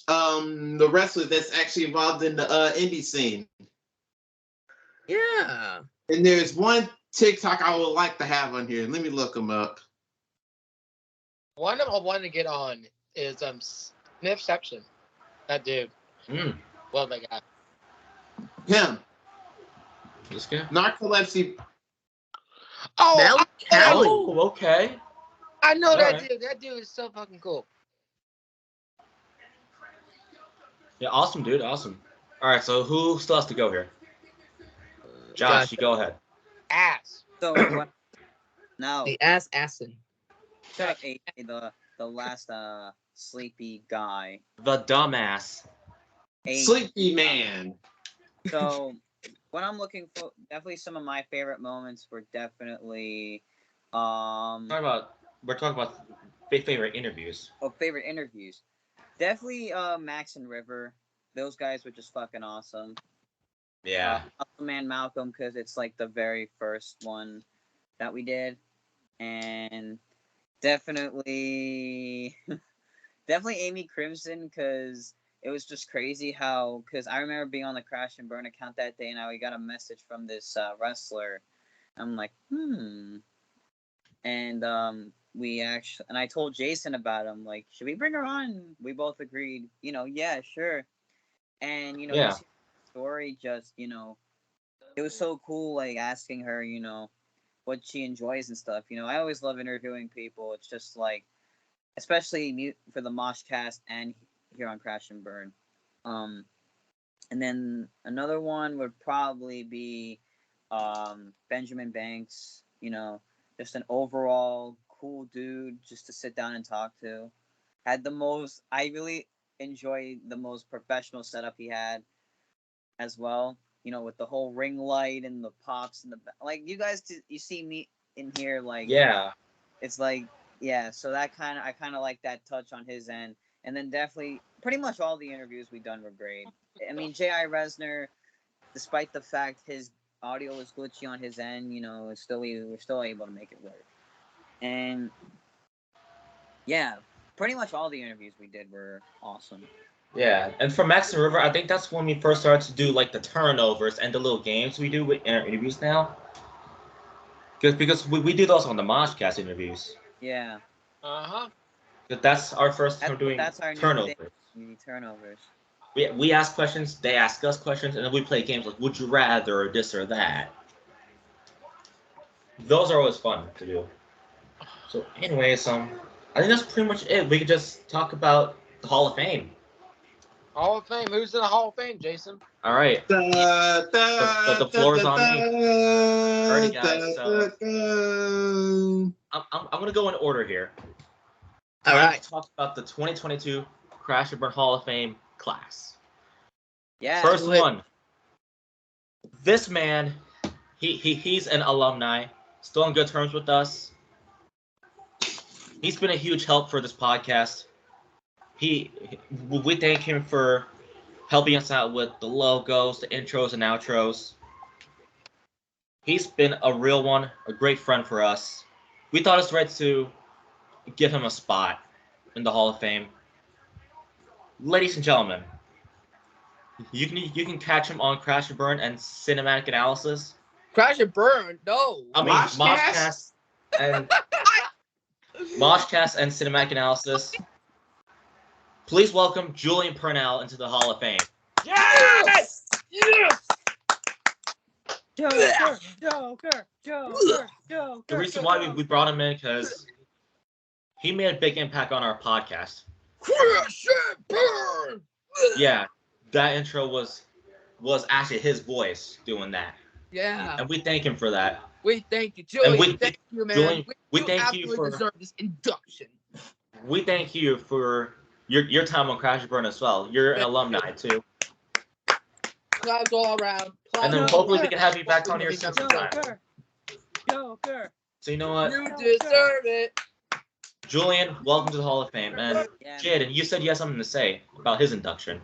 the wrestler that's actually involved in the indie scene.
Yeah.
And there's one TikTok I would like to have on here. Let me look him up.
One I want to get on is Smith Section. That dude. Love that guy.
Him.
This guy?
Narcolepsy.
Oh,
Okay.
I know that
right.
dude. That dude is so fucking cool.
Yeah, awesome, dude. Awesome. All right, so who still has to go here? Josh, you go ahead.
Ass.
So now
The Assin.
the last sleepy guy.
The dumbass.
Sleepy man.
So what I'm looking for, definitely some of my favorite moments were definitely
We're talking about favorite interviews.
Oh, favorite interviews. Definitely Max and River. Those guys were just fucking awesome.
Yeah.
Muscle Man Malcolm, because it's like the very first one that we did. And definitely Amy Crimson, because it was just crazy how, because I remember being on the Crash and Burn account that day, and we got a message from this wrestler. I'm like, and and I told Jason about him, like, should we bring her on? We both agreed, yeah, sure. And just story, just it was so cool, like asking her, what she enjoys and stuff. I always love interviewing people. It's just like, especially for the Mosh Cast and here on Crash and Burn. And then another one would probably be Benjamin Banks. Just an overall cool dude, just to sit down and talk to. I really enjoyed the most professional setup he had as well. With the whole ring light and the pops and like you guys, you see me in here, like it's like So that I kind of like that touch on his end, and then definitely pretty much all the interviews we've done were great. I mean, J.I. Resner, despite the fact his audio was glitchy on his end, we're still able to make it work. And pretty much all the interviews we did were awesome.
Yeah, and for Max and River, I think that's when we first started to do like the turnovers and the little games we do in our interviews now. Because we do those on the Moshcast interviews.
Yeah.
That's our first time doing
that's our
turnovers.
New thing. Turnovers.
We ask questions, they ask us questions, and then we play games like Would You Rather or this or that. Those are always fun to do. So anyways, I think that's pretty much it. We could just talk about the Hall of Fame.
Hall of Fame. Who's in the Hall of Fame, Jason?
All right. The floor is on me. Alrighty, guys. I'm going to go in order here.
All right.
Talk about the 2022 Crash and Burn Hall of Fame class.
Yeah.
First one. This man, he's an alumni, still on good terms with us. He's been a huge help for this podcast. We thank him for helping us out with the logos, the intros, and outros. He's been a real one, a great friend for us. We thought it's right to give him a spot in the Hall of Fame. Ladies and gentlemen, you can catch him on Crash and Burn and Cinematic Analysis.
Crash and Burn? No.
I mean, Moshcast and Moshcast and Cinematic Analysis. Please welcome Julian Purnell into the Hall of Fame.
Yes! Yes!
Joker, Joker, Joker, Joker.
The reason why we brought him in because he made a big impact on our podcast.
Crash and burn!
Yeah, that intro was actually his voice doing that,
Yeah.
and we thank him for that.
We thank you, Julian.
we-
Thank you, man.
Julian, we
you
thank you
absolutely
for-
deserve this induction.
We thank you for your time on Crash and Burn as well. You're an alumni too,
Claps all around.
and then
Claps
hopefully
all
we can have you back on here
around.
sometime.
Joker, Joker.
So you know what,
You deserve it.
Julian, welcome to the Hall of Fame, and
Yeah.
Jaden, you said you had something to say about his induction.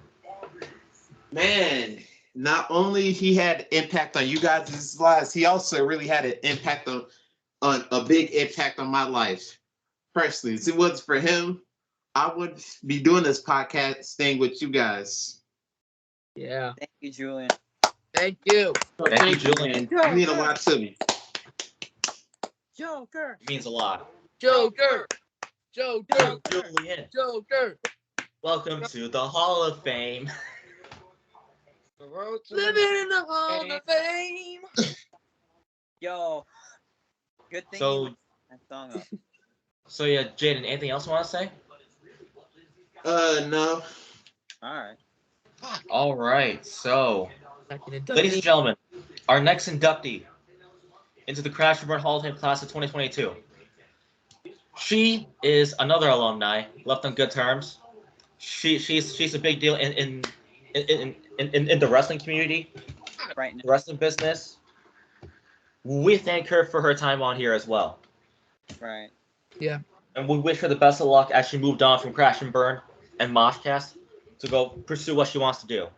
Man, not only he had impact on you guys' lives, he also really had an impact on a big impact on my life personally. If it wasn't for him, I would be doing this podcast thing with you guys.
Yeah.
Thank you, Julian.
Thank you.
Thank you, Julian.
You mean a lot to me.
Joker.
It means a lot.
Joker. Joker.
Julian,
Joker.
welcome to the Hall of Fame.
Living in the Hall of Fame.
Yo. Good thing
So-
you looked that song up.
So yeah, Jaden, anything else you want to say?
No.
Alright.
All right, so ladies and gentlemen, our next inductee into the Crash and Burn Hall of Fame class of 2022. She is another alumni, left on good terms. She's a big deal in the wrestling community,
Right now.
the wrestling business. We thank her for her time on here as well,
Right.
and we wish her the best of luck as she moved on from Crash and Burn and Moshcast to go pursue what she wants to do.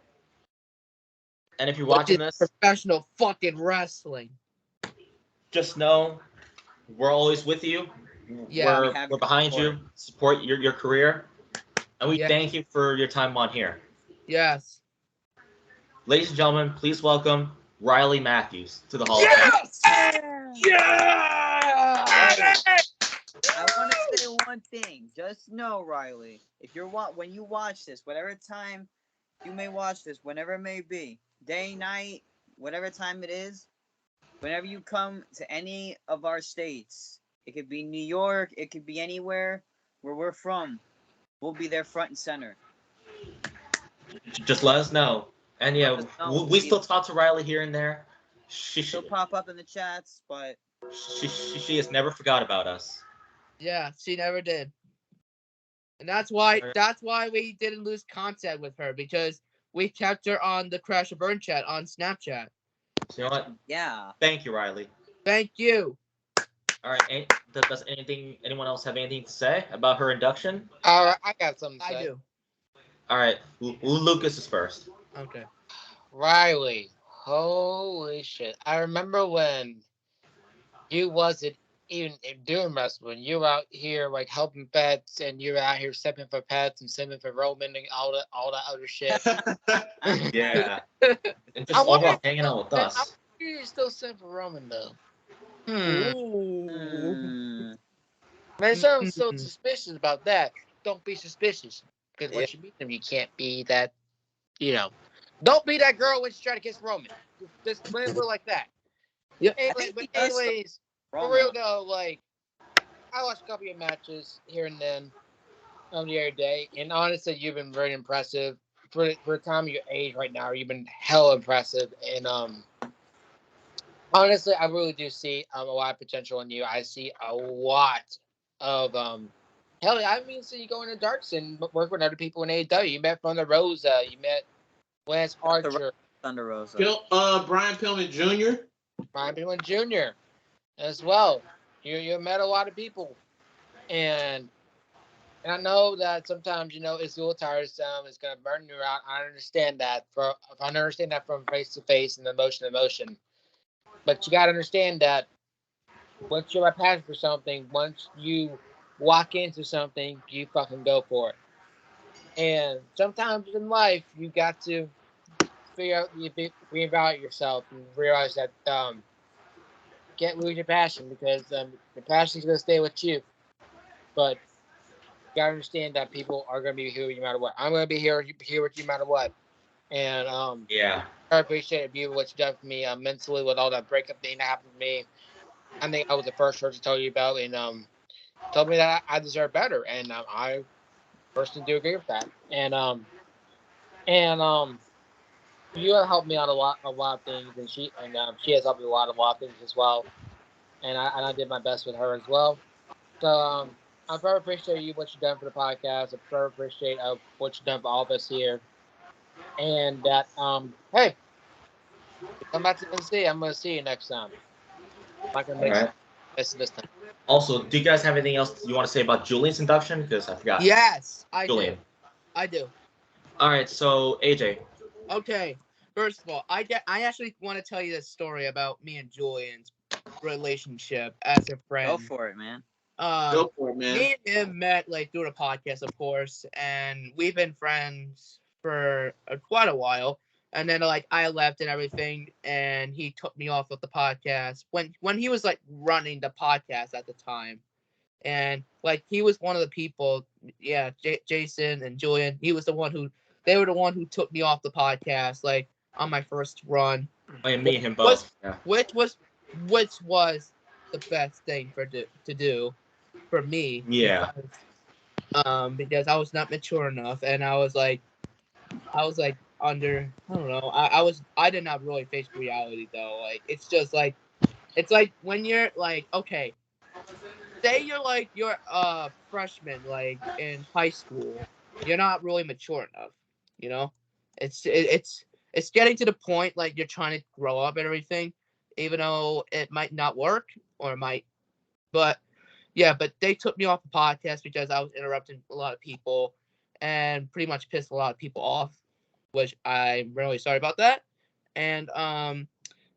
And if you're watching this,
Professional fucking wrestling.
just know we're always with you.
Yeah,
we have
we're
your
behind you. Support your career, and we
Yeah.
thank you for your time on here.
Yes.
Ladies and gentlemen, please welcome Riley Matthews to the Hall of Fame.
Yes! Yeah!
I want to say one thing. Just know, Riley, if you're when you watch this, whatever time you may watch this, whenever it may be, day, night, whatever time it is, whenever you come to any of our states, it could be New York, it could be anywhere where we're from, we'll be there front and center.
Just let us know. And yeah,
Let us know.
we still talk to Riley here and there.
She'll pop up in the chats, but
She has never forgot about us.
Yeah, she never did. And that's why we didn't lose contact with her, because we kept her on the Crash and Burn chat on Snapchat.
So you know what?
yeah.
Thank you, Riley.
Thank you.
All right. Does anyone else have anything to say about her induction?
All right, I got something to say.
I do.
All right. Lucas is first.
Okay.
Riley, holy shit! I remember when you wasn't even doing wrestling. You were out here like helping pets, and you were out here stepping for pets and stepping for Roman and all that other shit.
Yeah. And just
I wonder-
overall hanging out with us.
You're still stepping for Roman though.
Ooh.
Man, sounds so suspicious about that. Don't be suspicious, because once you meet them, you can't be that. Don't be that girl when she's trying to kiss Roman. Just remember like that.
Yeah.
Anyways, for real though, like I watched a couple of your matches here and then the other day, and honestly, you've been very impressive for the time of your age right now. You've been hella impressive, and honestly, I really do see a lot of potential in you. I see a lot of hell, I mean, so you go into darks and work with other people in AEW. You met Thunder Rosa, you met Lance Archer,
Thunder Rosa.
Brian Pillman Jr.
Brian Pillman Jr. as well. You met a lot of people, and I know that sometimes it's a little tiresome. It's gonna burn you out. I understand that. I understand that from face to face and emotion to emotion. But you gotta understand that once you're a passion for something, once you walk into something, you fucking go for it. And sometimes in life, you got to reevaluate yourself and realize that can't lose your passion, because your passion's gonna stay with you. but you gotta understand that people are gonna be here no matter what. I'm gonna be here with you no matter what. And
Yeah.
I appreciate you what you done for me mentally with all that breakup thing that happened to me. I think I was the first person to tell you about, and told me that I deserve better, and I personally do agree with that. And you have helped me out a lot of things, and she has helped me a lot of things as well. And I did my best with her as well. So I very appreciate you what you've done for the podcast. I very appreciate what you've done for all of us here. And that hey, come back to Tennessee. I'm gonna see you next time. I'm not gonna
All right.
miss this time.
Also, do you guys have anything else you want to say about Julian's induction? Because I forgot.
Yes, I
Julian.
do. I do.
All right. So AJ.
Okay. First of all, I actually want to tell you this story about me and Julian's relationship as a friend.
Go for it, man.
Go for it, man.
Me and him met like through a podcast, of course, and we've been friends for quite a while. And then like I left and everything, and he took me off of the podcast when he was like running the podcast at the time, and like he was one of the people. Yeah, Jason and Julian. He was the one who they were the one who took me off the podcast like on my first run.
Oh, yeah, me and him both. Yeah.
Which was the best thing to do for me.
Yeah.
Because I was not mature enough, and I was like under, I don't know, I did not really face reality though. Like it's just like it's like when you're like, okay, say you're a freshman like in high school, you're not really mature enough, you know. It's getting to the point like you're trying to grow up and everything, even though it might not work or it might, but yeah, but they took me off the podcast because I was interrupting a lot of people and pretty much pissed a lot of people off, which I'm really sorry about that. And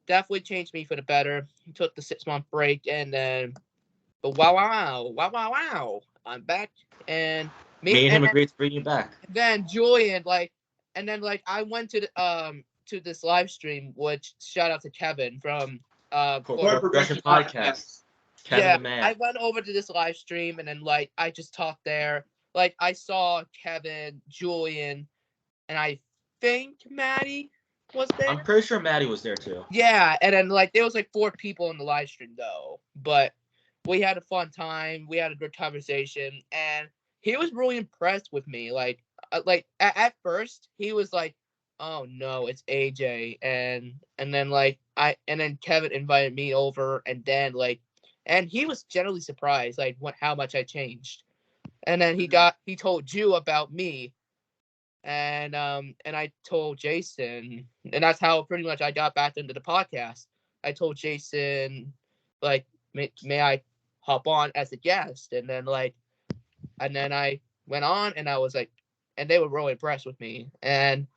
definitely changed me for the better. Took the 6-month break, and then but wow, I'm back. And
Me and him
and
agreed to bring you back.
then Julian I went to this live stream, which shout out to Kevin from
Progression Podcast. Kevin
yeah,
the man.
I went over to this live stream, and then like I just talked there. Like I saw Kevin, Julian, and I think Maddie was there.
I'm pretty sure Maddie was there too.
Yeah, and then like there was like 4 people in the live stream though, but we had a fun time. We had a good conversation, and he was really impressed with me. Like at first he was like, "Oh no, it's AJ," and then then Kevin invited me over, and then and he was generally surprised like how much I changed. And then he told you about me, and I told Jason, and that's how pretty much I got back into the podcast. I told Jason like may I hop on as a guest, and then I went on, and I was like, and they were really impressed with me. And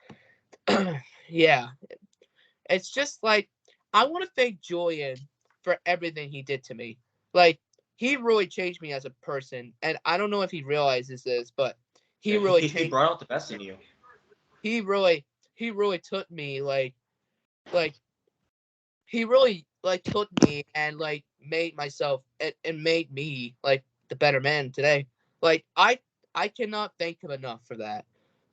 yeah, it's just like I want to thank Julian for everything he did to me. Like he really changed me as a person, and I don't know if he realizes this, but he
brought out the best in you.
He really took me he really took me and made myself and made me the better man today. Like I cannot thank him enough for that.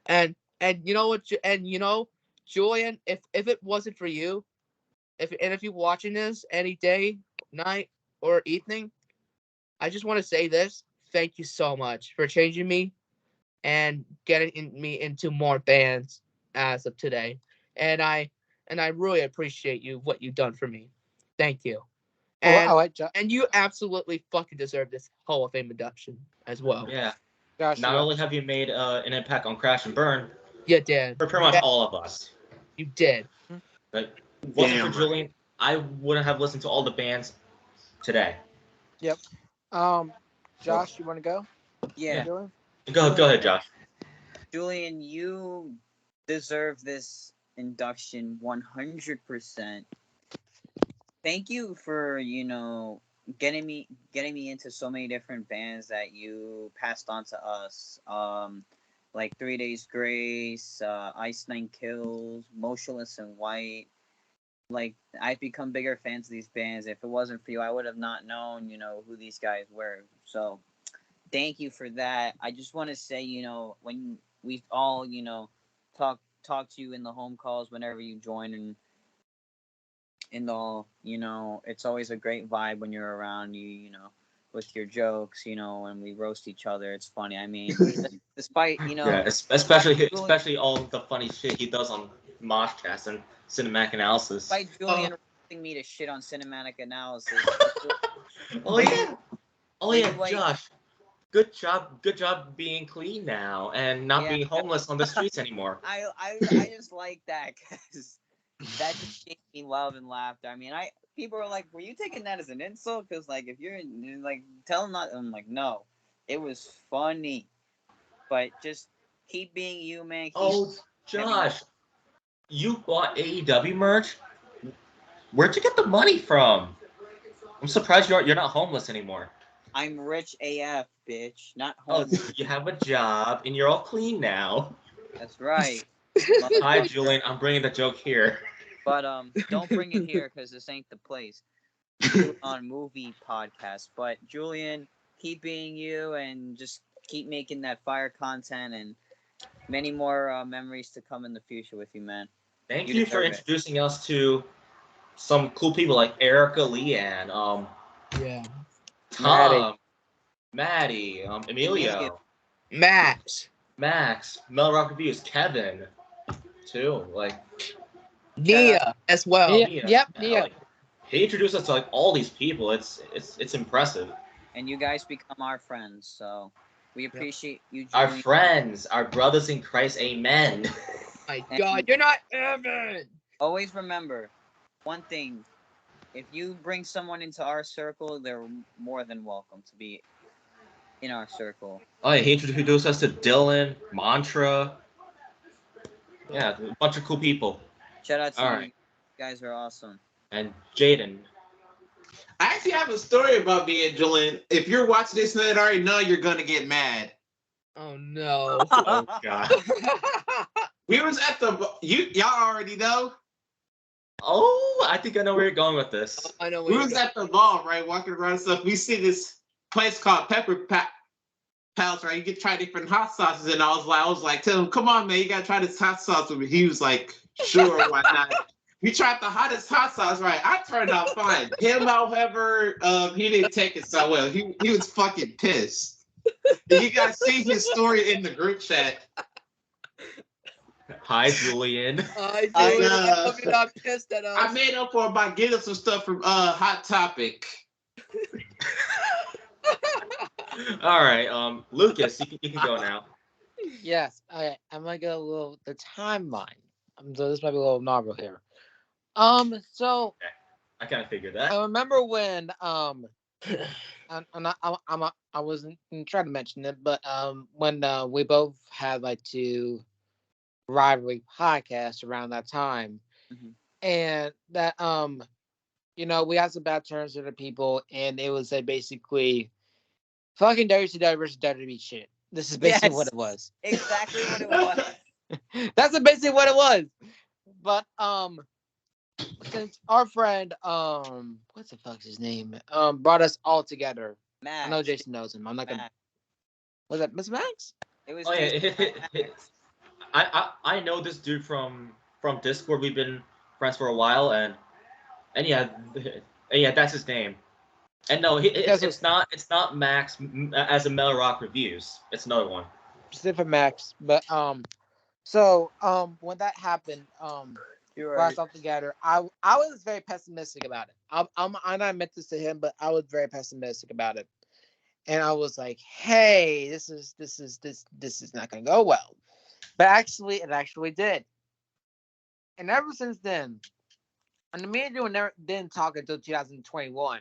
And you know what? And you know, Julian, if it wasn't for you, if you're watching this any day, night, or evening, I just want to say this: thank you so much for changing me and getting me into more bands as of today. And I really appreciate you what you've done for me. Thank you. And you absolutely fucking deserve this Hall of Fame induction as well.
Yeah.
Josh,
Not only have you made an impact on Crash and Burn,
you did.
for pretty much all of us.
You did.
But wasn't for Julian, I wouldn't have listened to all the bands today.
Yep. Josh, you want to go?
Yeah.
Go ahead, Josh.
Julian, you deserve this induction 100%. Thank you for, getting me into so many different bands that you passed on to us. Like 3 Days Grace, Ice Nine Kills, Motionless in White. Like I've become bigger fans of these bands. If it wasn't for you, I would have not known, who these guys were. So Thank you for that. I just want to say, when we've all, talk to you in the home calls whenever you join, and in the, it's always a great vibe when you're around with your jokes, and we roast each other. It's funny. I mean, despite,
Yeah,
despite Julian,
especially all the funny shit he does on Moshcast and cinematic analysis.
despite Julian roasting me to shit on cinematic analysis,
Oh yeah, oh
we
yeah,
do like,
Josh. Good job being clean now and not
yeah.
being homeless on the streets anymore.
I just like that because that just gave me love and laughter. I mean, people are like, "Were you taking that as an insult?" Because like, if you're like, tell them not. I'm like, no, it was funny, but just keep being you, man. Keep
Oh,
having that.
Josh, you bought AEW merch? Where'd you get the money from? I'm surprised you're not homeless anymore.
I'm rich AF, bitch, not
Oh,
homeless.
you have a job and you're all clean now.
That's right.
Hi,
Motherfucker.
Julian. I'm bringing the joke here.
But don't bring it here because this ain't the place. Do it on movie podcast. But Julian, keep being you and just keep making that fire content and many more memories to come in the future with you, man.
Thank
You
you for
deserve it.
introducing us to some cool people like Erica Leanne,
Yeah.
Tom, Maddie,
Emilio.
Emilio,
Max,
Max, Mel Rock Reviews, Kevin, too. Like
Nia as well.
Yeah.
Nia.
Yep.
Yeah,
Yeah.
like he introduced us to like all these people. It's impressive.
And you guys become our friends, so we appreciate you,
Our
Julian.
friends, our brothers in Christ, amen.
My
And
God, you're not Evan.
always remember one thing: if you bring someone into our circle, they're more than welcome to be in our circle.
Oh yeah, he introduced us to Dylan, Mantra. Yeah, a bunch of cool people.
Shout out to
All
you.
right,
You guys are awesome.
and Jaden.
I actually have a story about me and Julian. If you're watching this and already know, you're gonna get mad.
Oh no.
Oh god.
We was at the y'all already know.
Oh, I think I know where you're going with this.
I know
We
where
was
you're
at the mall, right, walking around and stuff. We see this place called Palace, right? You can try different hot sauces, and I was like, tell him, come on, man, you gotta try this hot sauce with me. He was like, sure, why not? We tried the hottest hot sauce, right? I turned out fine. Him, however, he didn't take it so well. He was fucking pissed. And you guys see his story in the group chat.
Hi, Julian.
I do.
I,
I hope you're not pissed at us.
I made up for it by getting some stuff from Hot Topic.
All right, Lucas, you can go now.
Yes. Okay. I'm gonna go a little the timeline. So this might be a little novel here. So
I kind of figured that.
I remember when I wasn't trying to mention it, but when we both had like two rivalry podcasts around that time, and that we had some bad terms with the people, and it was basically fucking WCW versus WWE shit. This is basically what it was.
Exactly what it was.
That's basically what it was. But since our friend what the fuck's his name brought us all together.
Max.
I know Jason knows him. I'm not gonna. Was that Miss Max?
It was.
Oh yeah,
Max.
I know this dude from Discord. We've been friends for a while, and yeah, that's his name. And no, it's not Max as a Mel Rock Reviews. It's another one.
Specific Max, but so when that happened,
You're
brought
right.
us all together. I was very pessimistic about it. I admit this to him, but I was very pessimistic about it, and I was like, hey, this is not gonna go well. But actually, it actually did. And ever since then, and me and you didn't talk until 2021.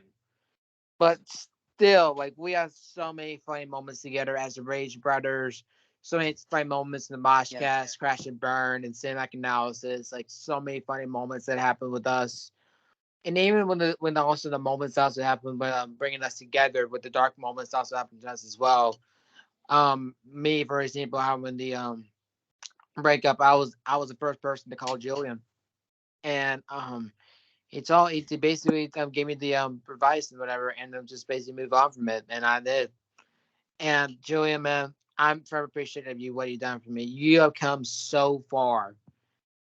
But still, like we have so many funny moments together as the Rage Brothers, so many funny moments in the Moshcast, Crash and Burn, and Cinematic Analysis. Like so many funny moments that happened with us, and even when also the moments also happened when bringing us together with the dark moments also happened to us as well. Me for example, how when the breakup, I was the first person to call Julian, and he basically gave me the advice and whatever, and then just basically move on from it, and I did. And Julian, man, I'm forever appreciative of you, what you've done for me. You have come so far,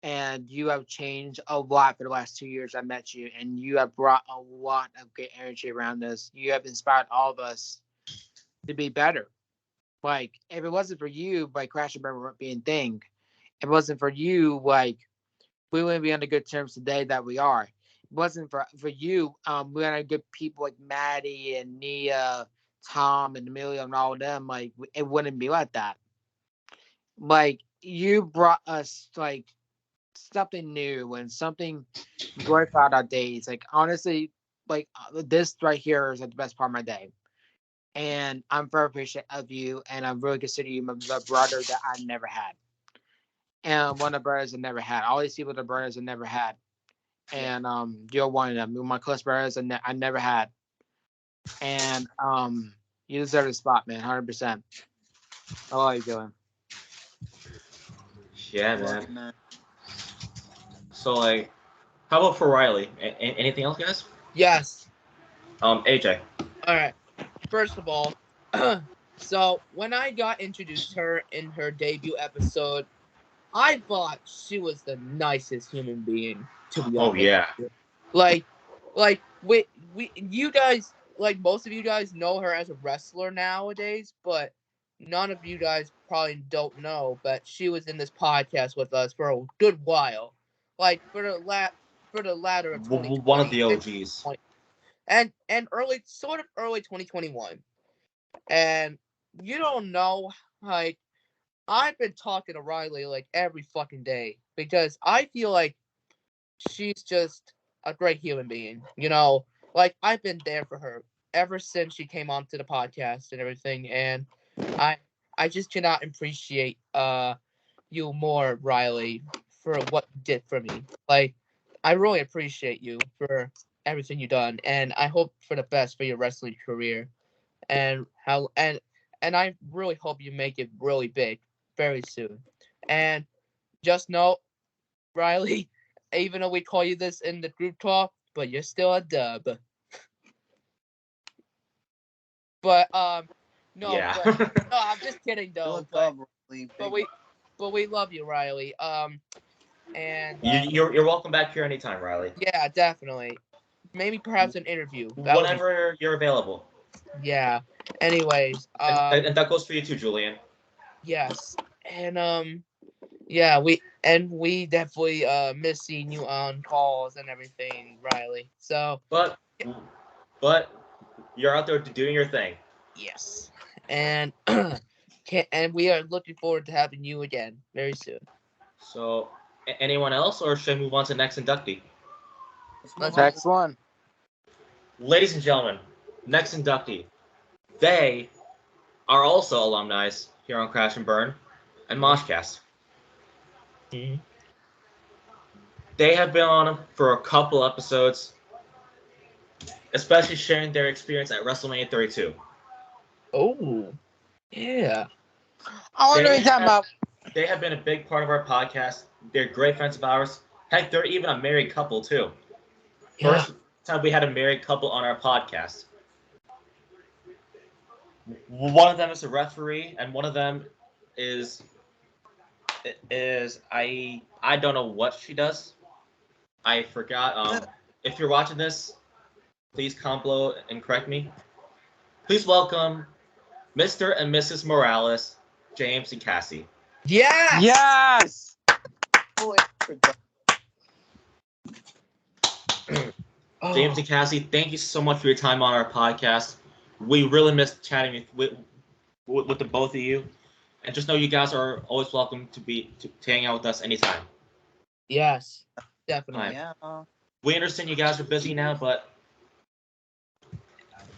and you have changed a lot for the last 2 years I met you, and you have brought a lot of great energy around us. You have inspired all of us to be better. Like, if it wasn't for you, like Crash and Burn wouldn't be a thing. If it wasn't for you, like, we wouldn't be on the good terms today that we are. If it wasn't for you, we had good people like Maddie and Nia, Tom and Emilio and all of them. Like, it wouldn't be like that. Like, you brought us like something new and something glorified our days. Like, honestly, like this right here is like the best part of my day. And I'm very appreciative of you, and I'm really consider you the brother that I never had, and one of the brothers I never had. All these people, the brothers I never had, and you're one of them. You're my close brothers I never had, and you deserve the spot, man, 100%. How are you doing?
Yeah,
Love
man.
it, man.
So like, how about for Riley? Anything else, guys?
Yes.
AJ.
All right. First of all, so when I got introduced to her in her debut episode, I thought she was the nicest human being, to be
Oh
honest.
yeah.
Like, you guys, like most of you guys know her as a wrestler nowadays, but none of you guys probably don't know. But she was in this podcast with us for a good while, like for the latter of 2020,
One of the OGs.
and early 2021. And you don't know, like, I've been talking to Riley like every fucking day because I feel like she's just a great human being. You know, like I've been there for her ever since she came onto the podcast and everything, and I I just cannot appreciate you more, Riley, for what you did for me. Like, I really appreciate you for everything you done, and I hope for the best for your wrestling career, and I really hope you make it really big very soon. And just know, Riley, even though we call you this in the group talk, but you're still a dub. But
Yeah.
no, I'm just kidding
Still a
though. But
dub, Riley.
but
Big
we love you, Riley. And
you're welcome back here anytime, Riley.
yeah, definitely. Maybe perhaps an interview. That would be,
Whenever you're available.
yeah. Anyways,
And that goes for you too, Julian.
yes. And yeah, we definitely miss seeing you on calls and everything, Riley. So
But you're out there doing your thing.
yes. And and we are looking forward to having you again very soon.
So anyone else, or should I move on to the next inductee?
Let's move on.
Next one.
Ladies and gentlemen, next inductee. They are also alumni here on Crash and Burn and Moshcast.
Mhm.
They have been on for a couple episodes, especially sharing their experience at WrestleMania 32.
Oh, yeah.
I know what you're talking about.
They have been a big part of our podcast. They're great friends of ours. Heck, they're even a married couple too.
Yeah.
First time we had a married couple on our podcast. One of them is a referee, and one of them is I don't know what she does. I forgot. If you're watching this, please comment below and correct me. Please welcome Mr. and Mrs. Morales, James and Cassie.
Yes.
Yes.
Oh,
James and Cassie, thank you so much for your time on our podcast. We really missed chatting with the both of you, and just know you guys are always welcome to hang out with us anytime.
yes, definitely.
Hi.
Yeah.
We understand you guys are busy now, but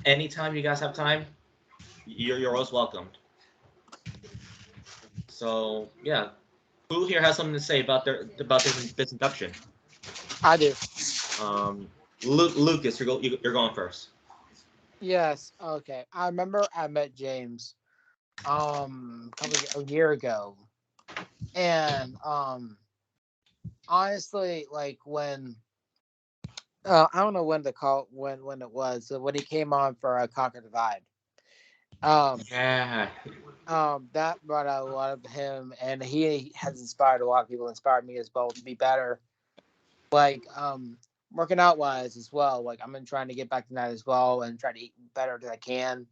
anytime you guys have time, you're always welcomed. So yeah, who here has something to say about this induction?
I do.
Lucas, you're going first.
Yes. Okay. I remember I met James probably a year ago. And honestly, like when I don't know when it was, when he came on for Conquer Divide.
Yeah.
That brought out a lot of him, and he has inspired a lot of people. Inspired me as well to be better. Like working out wise as well. Like I'm been trying to get back to that as well and try to eat better as I can.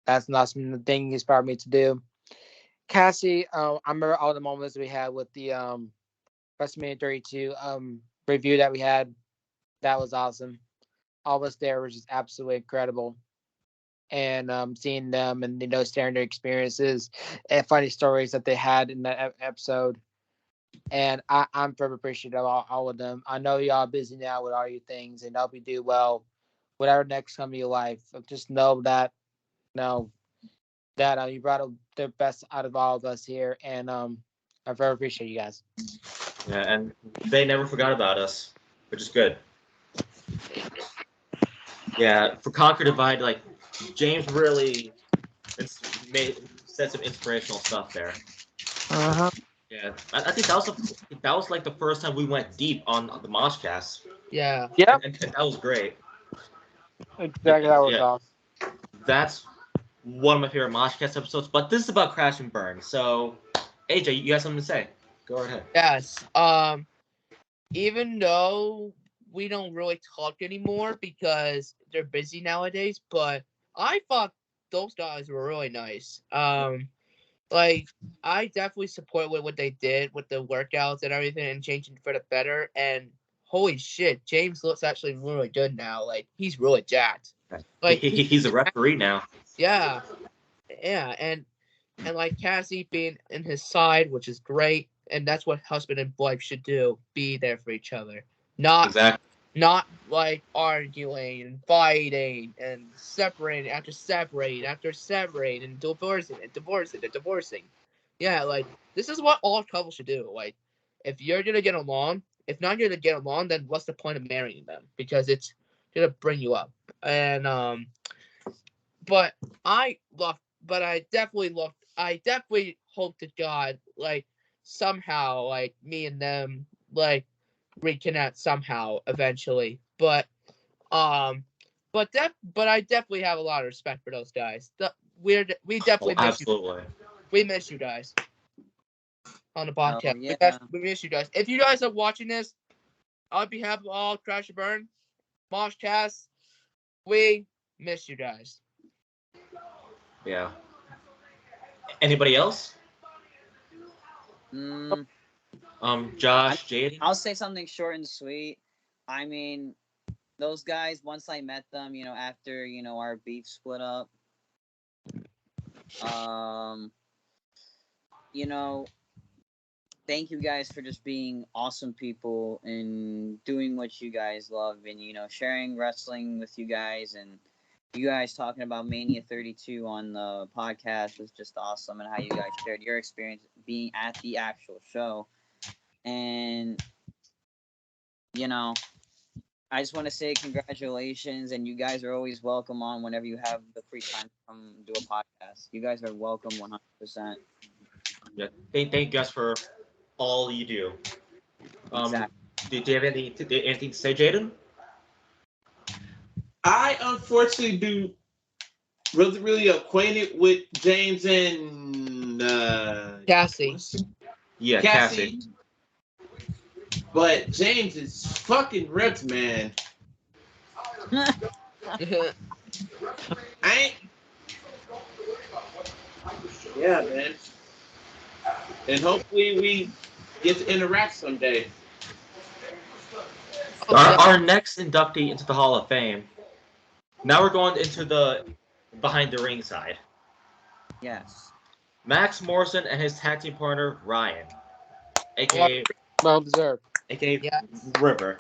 That's not something the thing he inspired me to do. Cassie, I remember all the moments we had with the WrestleMania 32 review that we had. That was awesome. All of us there was just absolutely incredible. And seeing them and sharing their experiences and funny stories that they had in that episode. And I'm very appreciative of all of them. I know y'all busy now with all your things, and hope you do well. Whatever next come in your life, just know that you brought the best out of all of us here, and I very appreciate you guys.
Yeah, and they never forgot about us, which is good. Yeah, for Conquer Divide, like James really said some inspirational stuff there. Yeah, I think that was like the first time we went deep on the Moshcast,
Yeah.
Yep,
and that was great.
exactly. That was
Yeah,
awesome.
that's one of my favorite Moshcast episodes. But this is about Crash and Burn, so AJ, you got something to say? Go ahead.
Yes. Even though we don't really talk anymore because they're busy nowadays, but I thought those guys were really nice. Like I definitely support what they did with the workouts and everything and changing for the better. And holy shit, James looks actually really good now. Like he's really jacked. Like
He's a referee now.
yeah, yeah, and like Cassie being in his side, which is great, and that's what husband and wife should do: be there for each other, not
Exactly.
not like arguing and fighting and separating after separating and divorcing. Yeah, like this is what all couples should do. Like, if you're gonna get along, if not gonna get along, then what's the point of marrying them? Because it's gonna bring you up. And but I love, but I definitely hope to God, like somehow, like me and them, like reconnect somehow eventually. But I definitely have a lot of respect for those guys. We
Oh,
definitely miss you.
absolutely.
We miss you guys on the
Oh
podcast.
yeah.
We miss you guys. If you guys are watching this, on behalf of all Crash and Burn, Moshcast, we miss you guys.
Yeah. Anybody else?
Mm,
Josh, Jaden.
I'll say something short and sweet. I mean, those guys. Once I met them, after our beef split up, um, you know, thank you guys for just being awesome people and doing what you guys love and sharing wrestling with you guys and you guys talking about Mania 32 on the podcast was just awesome and how you guys shared your experience being at the actual show. And I just want to say congratulations and you guys are always welcome on whenever you have the free time to come do a podcast. You guys are welcome 100%.
Yeah. Thank you guys for all you do.
Exactly.
Do you have anything to say, Jaden?
I unfortunately wasn't really acquainted with James and
Cassie.
Yeah,
Cassie,
Cassie.
but James is fucking ripped, man. I ain't. Yeah, man. And hopefully we get to interact someday.
Our next inductee into the Hall of Fame. Now we're going into the behind the ring side.
Yes.
Max Morrison and his tag team partner Ryan, aka
Well deserved.
Yes.
River.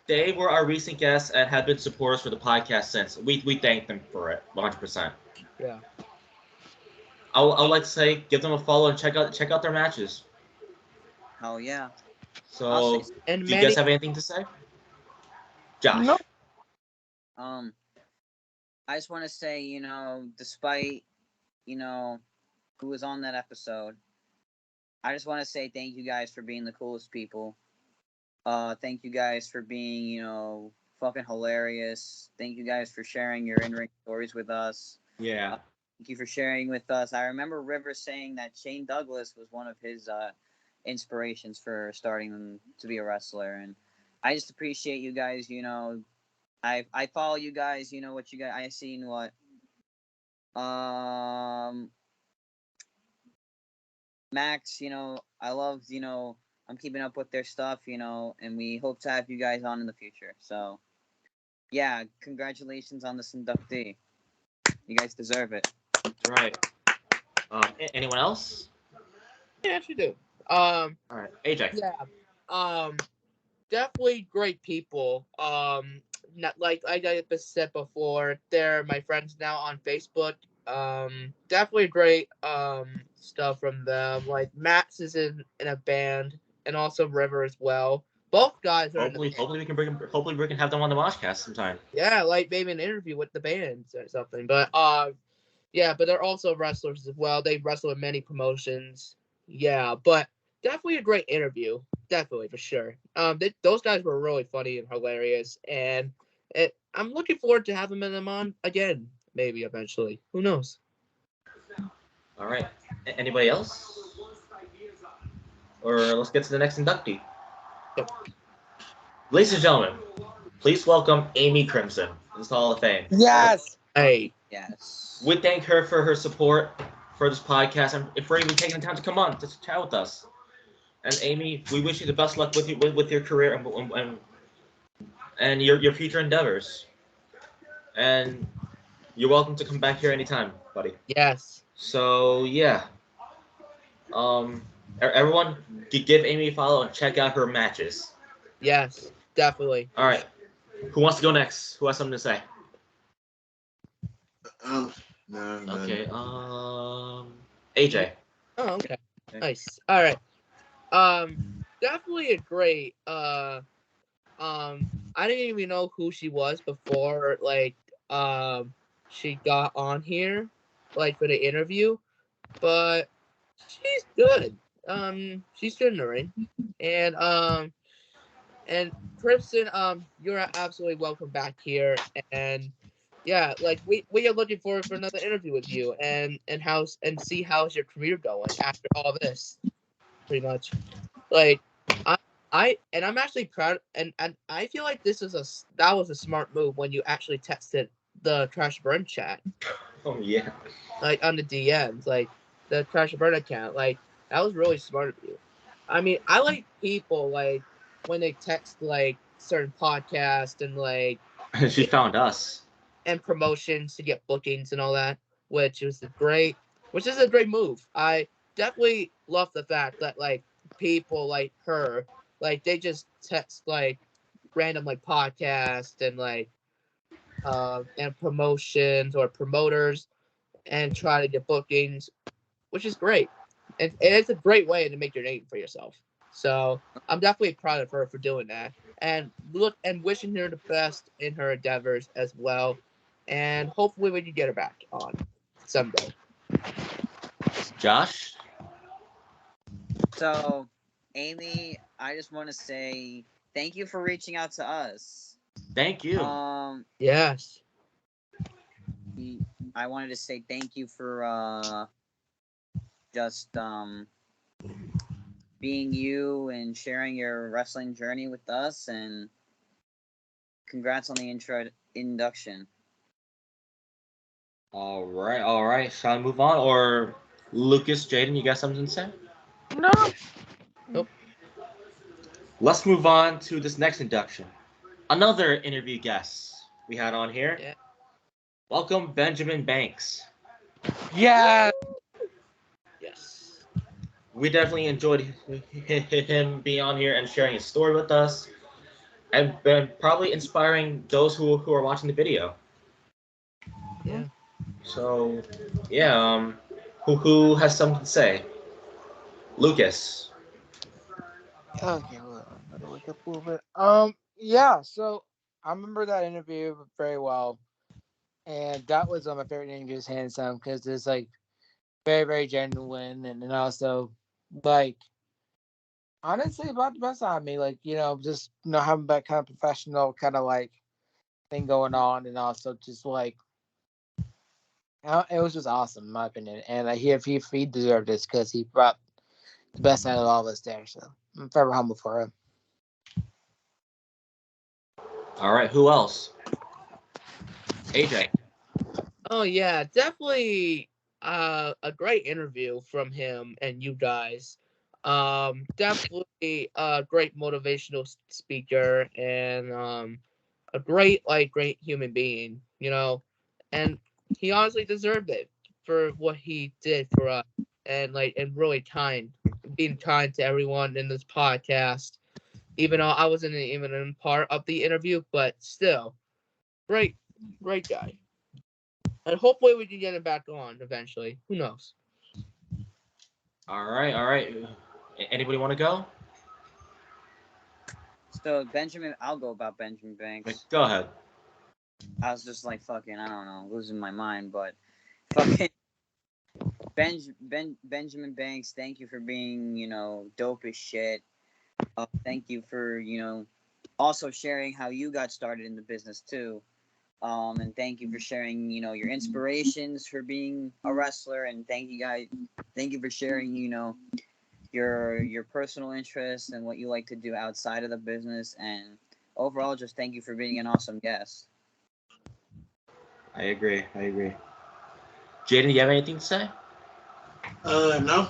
They were our recent guests and have been supporters for the podcast since. We thank them for it 100%.
Yeah.
I would like to say give them a follow and check out their matches.
Hell yeah. I'll say.
So,
And
do you guys
many.
have anything to say? Josh.
No.
Um, I just want to say, despite, who was on that episode, I just want to say thank you guys for being the coolest people. Thank you guys for being, fucking hilarious. Thank you guys for sharing your in-ring stories with us.
Yeah.
Thank you for sharing with us. I remember Rivers saying that Shane Douglas was one of his inspirations for starting to be a wrestler, and I just appreciate you guys. I follow you guys. You know what you guys. I seen what Max. I love. I'm keeping up with their stuff. And we hope to have you guys on in the future. So, yeah, congratulations on this inductee. You guys deserve it.
That's right. Anyone else?
Yeah, actually do.
All right, AJ.
Yeah. Definitely great people. Not like I said before, they're my friends now on Facebook. Definitely great stuff from them. Like Max is in a band, and also River as well. Both guys are.
Hopefully we can bring. Hopefully we can have them on the Watchcast sometime.
Yeah, like maybe an interview with the band or something. But yeah, but they're also wrestlers as well. They wrestle in many promotions. Yeah, but definitely a great interview. Definitely, for sure. Those guys were really funny and hilarious, and I'm looking forward to having them on again, maybe eventually. Who knows?
All right. Anybody else? Or let's get to the next inductee.
Yep.
Ladies and gentlemen, please welcome Amy Crimson to the Hall of Fame.
Yes.
Hey.
Yes.
We thank her for her support for this podcast and for even taking the time to come on to chat with us. And Amy, we wish you the best luck with your career and your future endeavors. And you're welcome to come back here anytime, buddy.
Yes.
So yeah, everyone, give Amy a follow and check out her matches.
Yes. Definitely.
All right, who wants to go next? Who has something to say?
No.
Okay, AJ.
Oh, okay. Nice. All right. Definitely a great. I didn't even know who she was before, like, she got on here, like, for the interview, but she's good. She's good in the ring, and Crimson, you're absolutely welcome back here, and yeah, like we are looking forward for another interview with you, and see how's your career going after all this, pretty much, like. I'm actually proud, and I feel like that was a smart move when you actually texted the Crash Burn chat,
Oh yeah.
like on the DMs, like the Crash Burn account, like that was really smart of you. I mean, I like people like when they text like certain podcasts and like
She found us.
and promotions to get bookings and all that, which is a great move. I definitely love the fact that like people like her, like they just text like random like podcasts and like and promotions or promoters and try to get bookings, which is great. And it's a great way to make your name for yourself. So I'm definitely proud of her for doing that. And wishing her the best in her endeavors as well. And hopefully we can get her back on someday.
Josh.
So, Amy, I just want to say thank you for reaching out to us.
Thank you.
Yes.
I wanted to say thank you for just being you and sharing your wrestling journey with us, and congrats on the induction.
All right. Shall I move on, or Lucas, Jaden, you got something to say?
No.
Nope.
Let's move on to this next induction. Another interview guest we had on here.
Yeah.
Welcome, Benjamin Banks.
Yeah.
Yes.
We definitely enjoyed him being on here and sharing his story with us, and probably inspiring those who are watching the video.
Yeah.
So, yeah. Who has something to say? Lucas.
Okay, hold on. Let me look up a little bit. Yeah. So I remember that interview very well, and that was one of my favorite interviews, hands down, because it's like very, very genuine, and also like honestly about the best out of me, like just having that kind of professional kind of like thing going on, and also just like it was just awesome in my opinion. And I hear he deserved this because he brought the best out of all of us there. So I'm forever humble for him.
All right, who else? AJ.
Oh yeah, definitely a great interview from him and you guys. Definitely a great motivational speaker and a great human being, you know. And he honestly deserved it for what he did for us and really being kind to everyone in this podcast. Even though I wasn't even in part of the interview, but still, great guy. And hopefully we can get him back on eventually. Who knows?
All right, all right. Anybody want to go?
So Benjamin, I'll go about Benjamin Banks.
Go ahead.
I was just like fucking, I don't know, losing my mind, but fucking Benjamin Banks, thank you for being, dope as shit. Thank you for, also sharing how you got started in the business too. And thank you for sharing, your inspirations for being a wrestler, and thank you for sharing, your personal interests and what you like to do outside of the business, and overall, just thank you for being an awesome guest.
I agree. Jaden, you have anything to say?
No.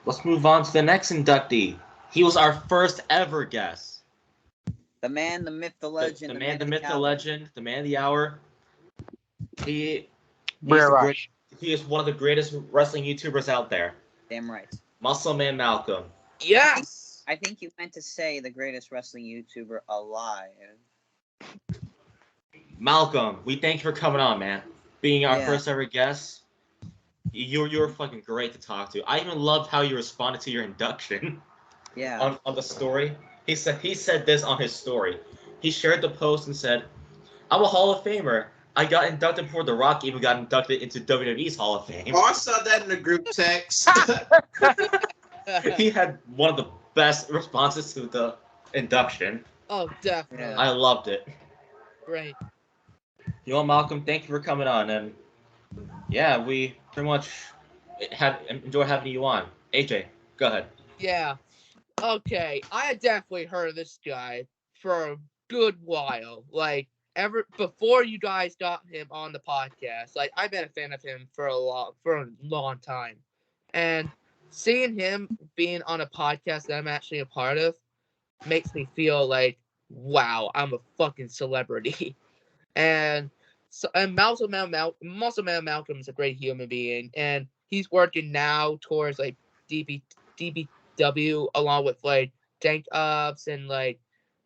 Let's move on to the next inductee. He was our first ever guest.
The man, the myth, the legend,
The man, the myth, the legend, the man of the hour. He is one of the greatest wrestling YouTubers out there.
Damn right.
Muscle Man Malcolm.
Yes!
I think you meant to say the greatest wrestling YouTuber alive.
Malcolm, we thank you for coming on, man. Being our first ever guest. You're fucking great to talk to. I even loved how you responded to your induction.
Yeah.
On the story. He said this on his story. He shared the post and said, "I'm a Hall of Famer. I got inducted before The Rock even got inducted into WWE's Hall of Fame."
Oh, I saw that in the group text.
He had one of the best responses to the induction.
Oh, definitely.
I loved it.
Great.
You know, Malcolm, thank you for coming on, and yeah, we pretty much enjoy having you on. AJ, go ahead.
Yeah. Okay. I had definitely heard of this guy for a good while. Like, ever before you guys got him on the podcast. Like, I've been a fan of him for a long time. And seeing him being on a podcast that I'm actually a part of makes me feel like, wow, I'm a fucking celebrity. And Muscle Man Malcolm is a great human being, and he's working now towards like DBW along with like Dank Ups and like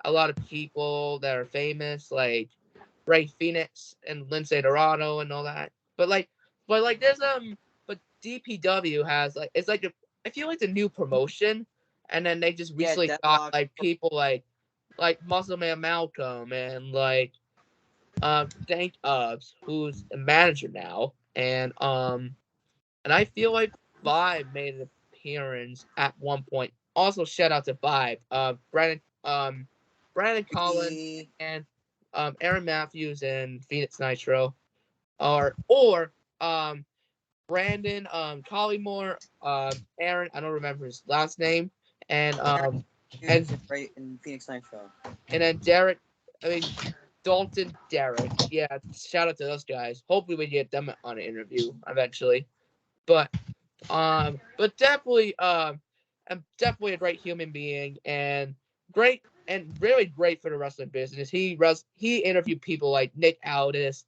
a lot of people that are famous, like Ray Phoenix and Lindsay Dorado and all that. But there's but DPW has like it's like I feel like it's a new promotion, and then they just recently got like people like Muscle Man Malcolm and like Dank Ups, who's a manager now, and I feel like Vibe made an appearance at one point. Also, shout out to Vibe, Brandon Collins and Aaron Matthews and Phoenix Nitro, or Brandon Collymore, Aaron, I don't remember his last name, and
right in Phoenix Nitro,
and then Derek, I mean Dalton, Derek. Yeah, shout out to those guys. Hopefully we get them on an interview eventually. But definitely I'm definitely a great human being and great and really great for the wrestling business. He interviewed people like Nick Aldis.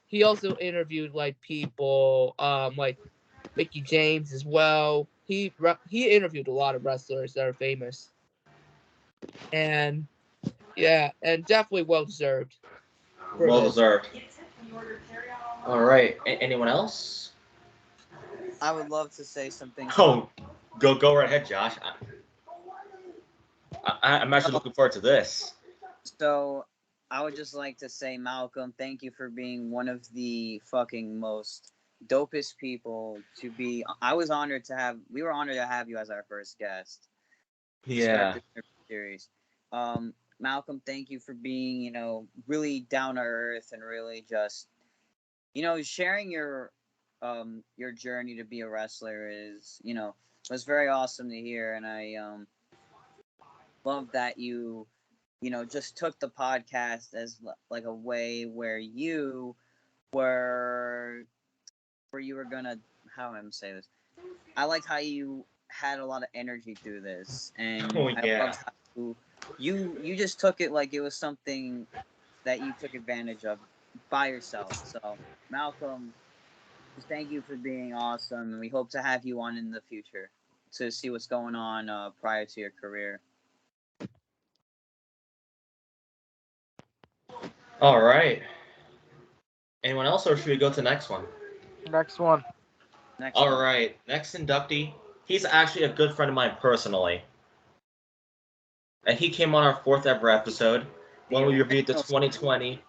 He also interviewed like people like Mickey James as well. He interviewed a lot of wrestlers that are famous. And yeah, and definitely well deserved.
Well deserved. All right. Anyone else?
I would love to say something.
Oh, go right ahead, Josh. I'm actually looking forward to this.
So, I would just like to say, Malcolm, thank you for being one of the fucking most dopest people to be. We were honored to have you as our first guest.
Yeah.
Series. Malcolm, thank you for being, really down to earth and really just, sharing your journey to be a wrestler is, was very awesome to hear, and I love that you, just took the podcast as like a way were where you were gonna how am I gonna say this? I liked how you had a lot of energy through this, and
Oh
I
yeah.
loved how you just took it like it was something that you took advantage of by yourself. So Malcolm, just thank you for being awesome, and we hope to have you on in the future to see what's going on prior to your career.
All right. Anyone else, or should we go to the next one?
Next one.
Next
All
one.
right. Next inductee. He's actually a good friend of mine personally, and he came on our fourth ever episode when we reviewed the 2020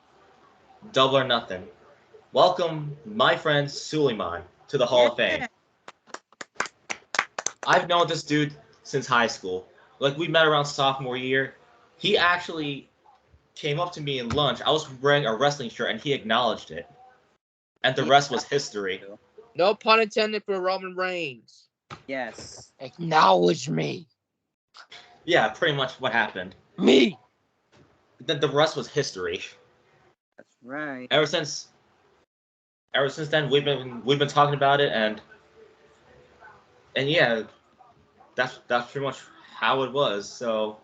Double or Nothing. Welcome, my friend Suleiman, to the Hall of Fame. I've known this dude since high school. Like, we met around sophomore year. He actually came up to me in lunch. I was wearing a wrestling shirt, and he acknowledged it. And the rest was history.
No pun intended for Roman Reigns.
Yes.
Acknowledge me.
Yeah, pretty much what happened.
Me.
Then the rest was history.
That's right.
Ever since then, we've been talking about it, and yeah, that's pretty much how it was. So,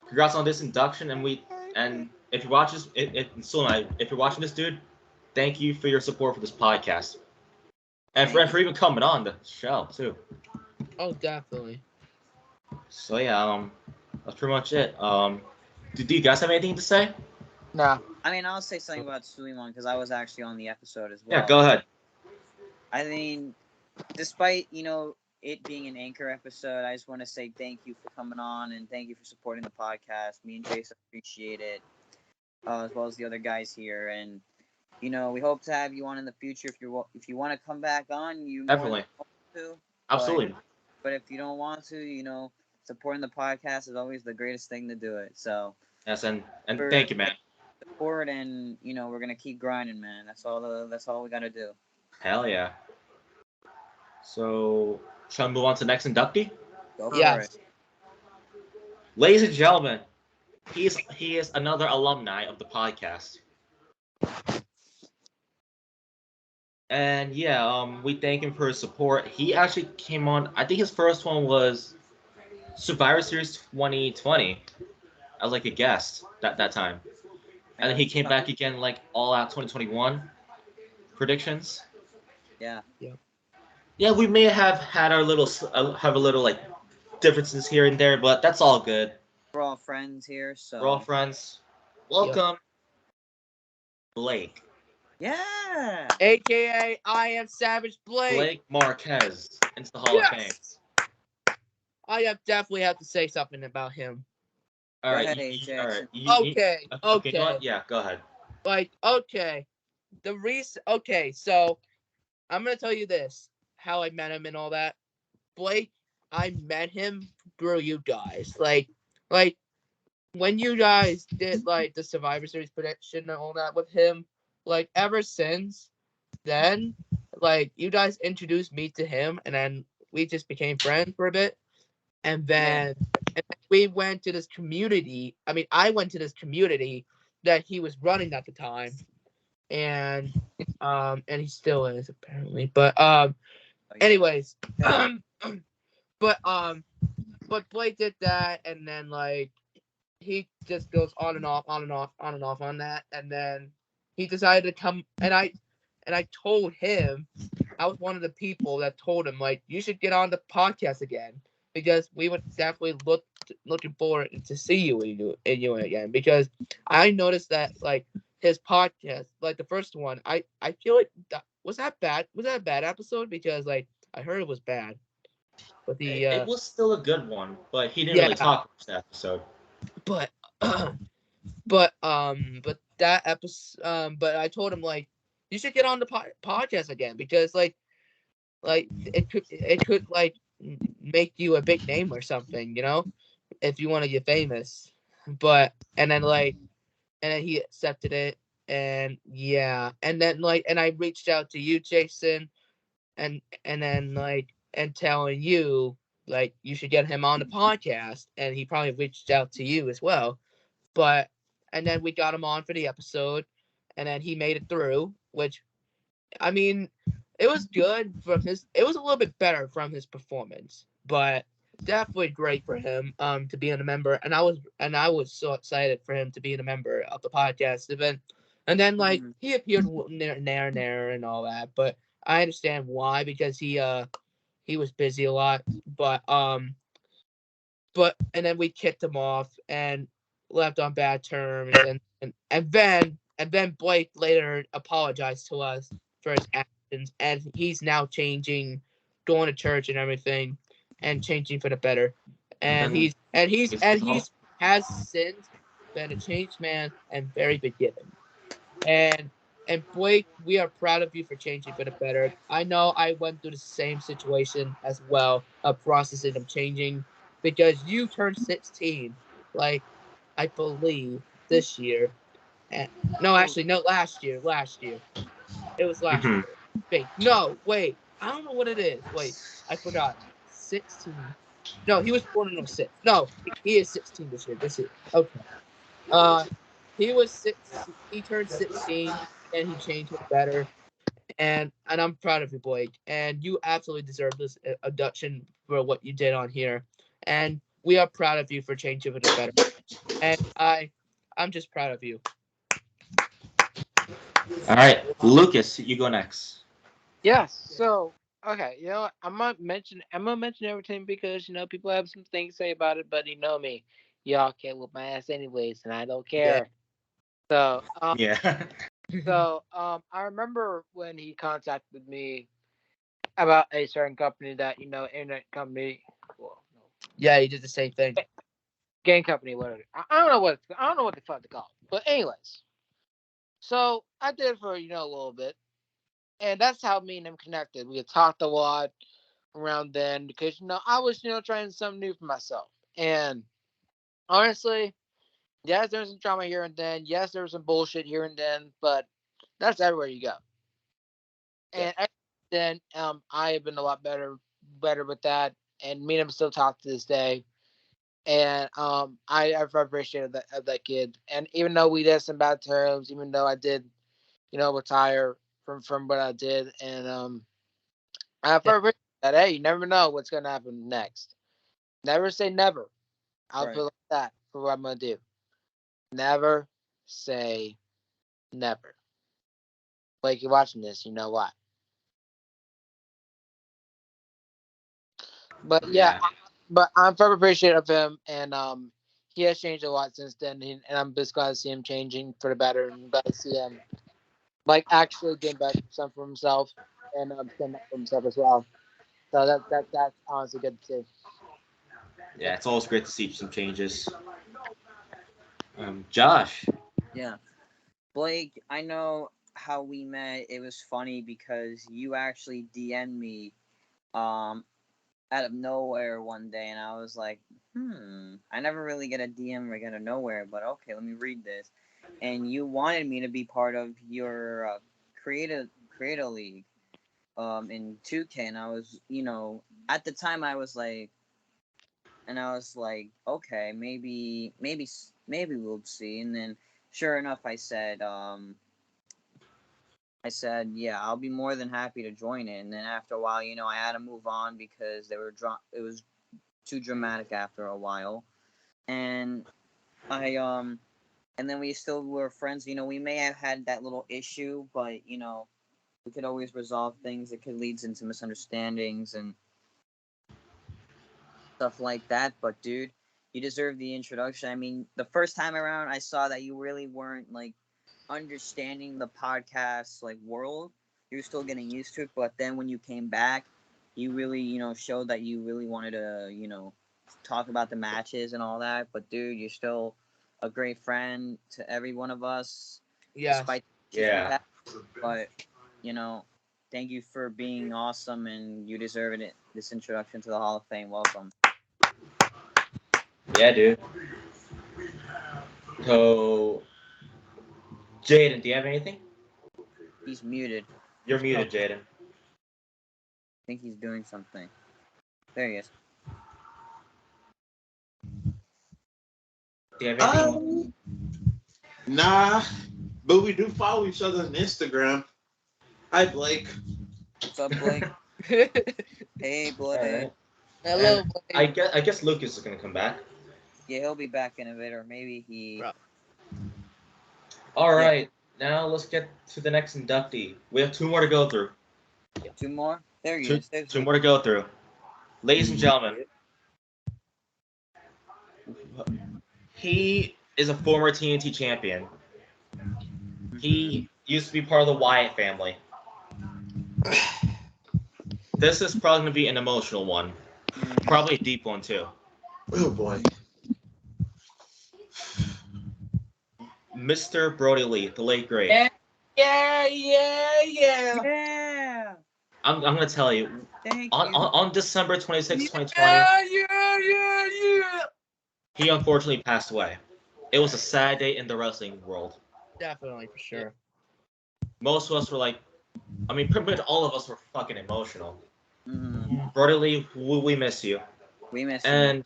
congrats on this induction, and if you watch this, if you're watching this, dude, thank you for your support for this podcast, and for even coming on the show too.
Oh, definitely.
So yeah, that's pretty much it. Do you guys have anything to say?
No.
I mean, I'll say something about Suleiman because I was actually on the episode as well.
Yeah, go ahead.
I mean, despite, it being an anchor episode, I just want to say thank you for coming on and thank you for supporting the podcast. Me and Jason appreciate it, as well as the other guys here. And, we hope to have you on in the future. If you want to come back on, you
Definitely.
to.
Absolutely.
But if you don't want to, supporting the podcast is always the greatest thing to do it. So
Yes, and thank you, man.
Support, and we're gonna keep grinding, man. That's all we gotta do.
Hell yeah. So, shall we move on to the next inductee?
Go for
Yes.
it.
Ladies and gentlemen, he is another alumni of the podcast. And yeah, we thank him for his support. He actually came on. I think his first one was Survivor Series 2020 as like a guest that time, and then he came back again like All Out 2021 predictions.
Yeah.
Yeah, we may have had our have a little like differences here and there, but that's all good.
We're all friends here, so
We're all friends. Welcome, Blake.
yeah.
AKA I am Savage Blake.
Blake Marquez into the Hall of Fame.
I definitely have to say something about him.
All right,
ahead, AJ.
all right.
Okay.
You know what? Yeah, go ahead.
Like, okay. Okay, so I'm gonna tell you this. How I met him and all that. Blake, I met him through you guys. Like when you guys did like the Survivor Series prediction and all that with him, like ever since then, like you guys introduced me to him and then we just became friends for a bit. And then we went to this community. I mean, I went to this community that he was running at the time. And he still is apparently. But anyways, but Blake did that, and then like he just goes on and off on that, and then he decided to come, and I told him, I was one of the people that told him like you should get on the podcast again because we would definitely looking forward to see you again because I noticed that like his podcast, like the first one, I feel like was that bad? Was that a bad episode? Because like I heard it was bad. But
it was still a good one, but he didn't really talk much that episode.
But that episode, but I told him like you should get on the podcast again because like it could like make you a big name or something, if you want to get famous. but and then he accepted it, and yeah, and then and I reached out to you, Jason, and then and telling you you should get him on the podcast, and he probably reached out to you as well. But and then we got him on for the episode, and then he made it through, which I mean, it was good from his. It was a little bit better from his performance, but definitely great for him to be a member. And I was so excited for him to be a member of the podcast event. And then he appeared there and all that, but I understand why, because he was busy a lot. But and then we kicked him off and left on bad terms, and then Blake later apologized to us for his actions, and he's now changing, going to church and everything, and changing for the better. And he's has since been a changed man and very forgiving. And Blake, we are proud of you for changing for the better. I know I went through the same situation as well, of processing of changing, because you turned 16, I believe this year. And, no, actually, no, last year. Last year. It was last
Mhm.
year. Wait. I don't know what it is. Wait, I forgot. 16. No, he was born in '06. No, he is 16 this year. This year. Okay. Uh, he was six. He turned 16, and he changed it better. And I'm proud of you, Blake. And you absolutely deserve this abduction for what you did on here. And we are proud of you for changing for the better. And I'm just proud of you.
All right, Lucas, you go next.
Yes. So okay, I'm gonna mention everything because people have some things to say about it, but me, y'all can't whoop my ass anyways, and I don't
Yeah.
care. So
Yeah.
I remember when he contacted me about a certain company that internet company, well, no,
Yeah, he did the same thing.
game company, whatever. I don't know what the fuck to call it. But anyways, so I did it for a little bit, and that's how me and him connected. We had talked a lot around then because I was trying something new for myself, and honestly, yes, there's some drama here and then. Yes, there was some bullshit here and then, but that's everywhere you go. And then I have been a lot better with that, and me and him still talk to this day. And I've appreciated that of that kid. And even though we did some bad terms, even though I did retire from what I did, and I've appreciated that. Hey, you never know what's gonna happen next. Never say never. I'll
Right.
feel like that for what I'm gonna do. Never say never. Like you're watching this, you know why. But yeah,
Yeah.
but I'm very appreciative of him, and he has changed a lot since then, and I'm just glad to see him changing for the better, and glad to see him actually getting back some for himself, and standing up for himself as well. So that's honestly good to see.
Yeah, it's always great to see some changes. Josh.
Yeah. Blake, I know how we met. It was funny because you actually DM'd me um out of nowhere one day, and I was like, I never really get a DM like out of nowhere, but okay, let me read this. And you wanted me to be part of your creative league in 2K, and I was, at the time I was like, okay, maybe we'll see. And then sure enough, I said, yeah, I'll be more than happy to join it. And then after a while, I had to move on because it was too dramatic after a while. And I and then we still were friends. We may have had that little issue, but we could always resolve things. It could lead into misunderstandings and stuff like that. But dude, you deserve the introduction. I mean, the first time around, I saw that you really weren't understanding the podcast world. You're still getting used to it, but then when you came back, you really showed that you really wanted to talk about the matches and all that. But dude, you're still a great friend to every one of us,
Yes.
despite the issues we've
Yeah.
had. But thank you for being awesome, and you deserve it. This introduction to the Hall of Fame. Welcome.
Yeah, dude. So, Jaden, do you have anything?
He's muted.
You're muted, Jaden.
I think he's doing something. There he is.
Do you have anything?
Nah, but we do follow each other on Instagram. Hi, Blake.
What's up, Blake? Hey, Blake.
All right.
Hello,
And
Blake.
I guess Lucas is gonna come back.
Yeah, he'll be back in a bit, or maybe he.
Bro.
All right, now let's get to the next inductee. We have two more to go through.
2 more. There he
Two,
is. There's
two more to go through. Ladies and gentlemen, he is a former TNT champion. He used to be part of the Wyatt family. This is probably going to be an emotional one. Probably a deep one, too.
Oh, boy.
Mr. Brody Lee, the late great.
Yeah.
Yeah.
I'm going to tell you,
Thank you.
on December 26, 2020,
Yeah.
he unfortunately passed away. It was a sad day in the wrestling world.
Definitely, for sure.
Most of us were like, I mean, pretty much all of us were fucking emotional.
Mhm.
Brody Lee, we miss you.
We miss you.
And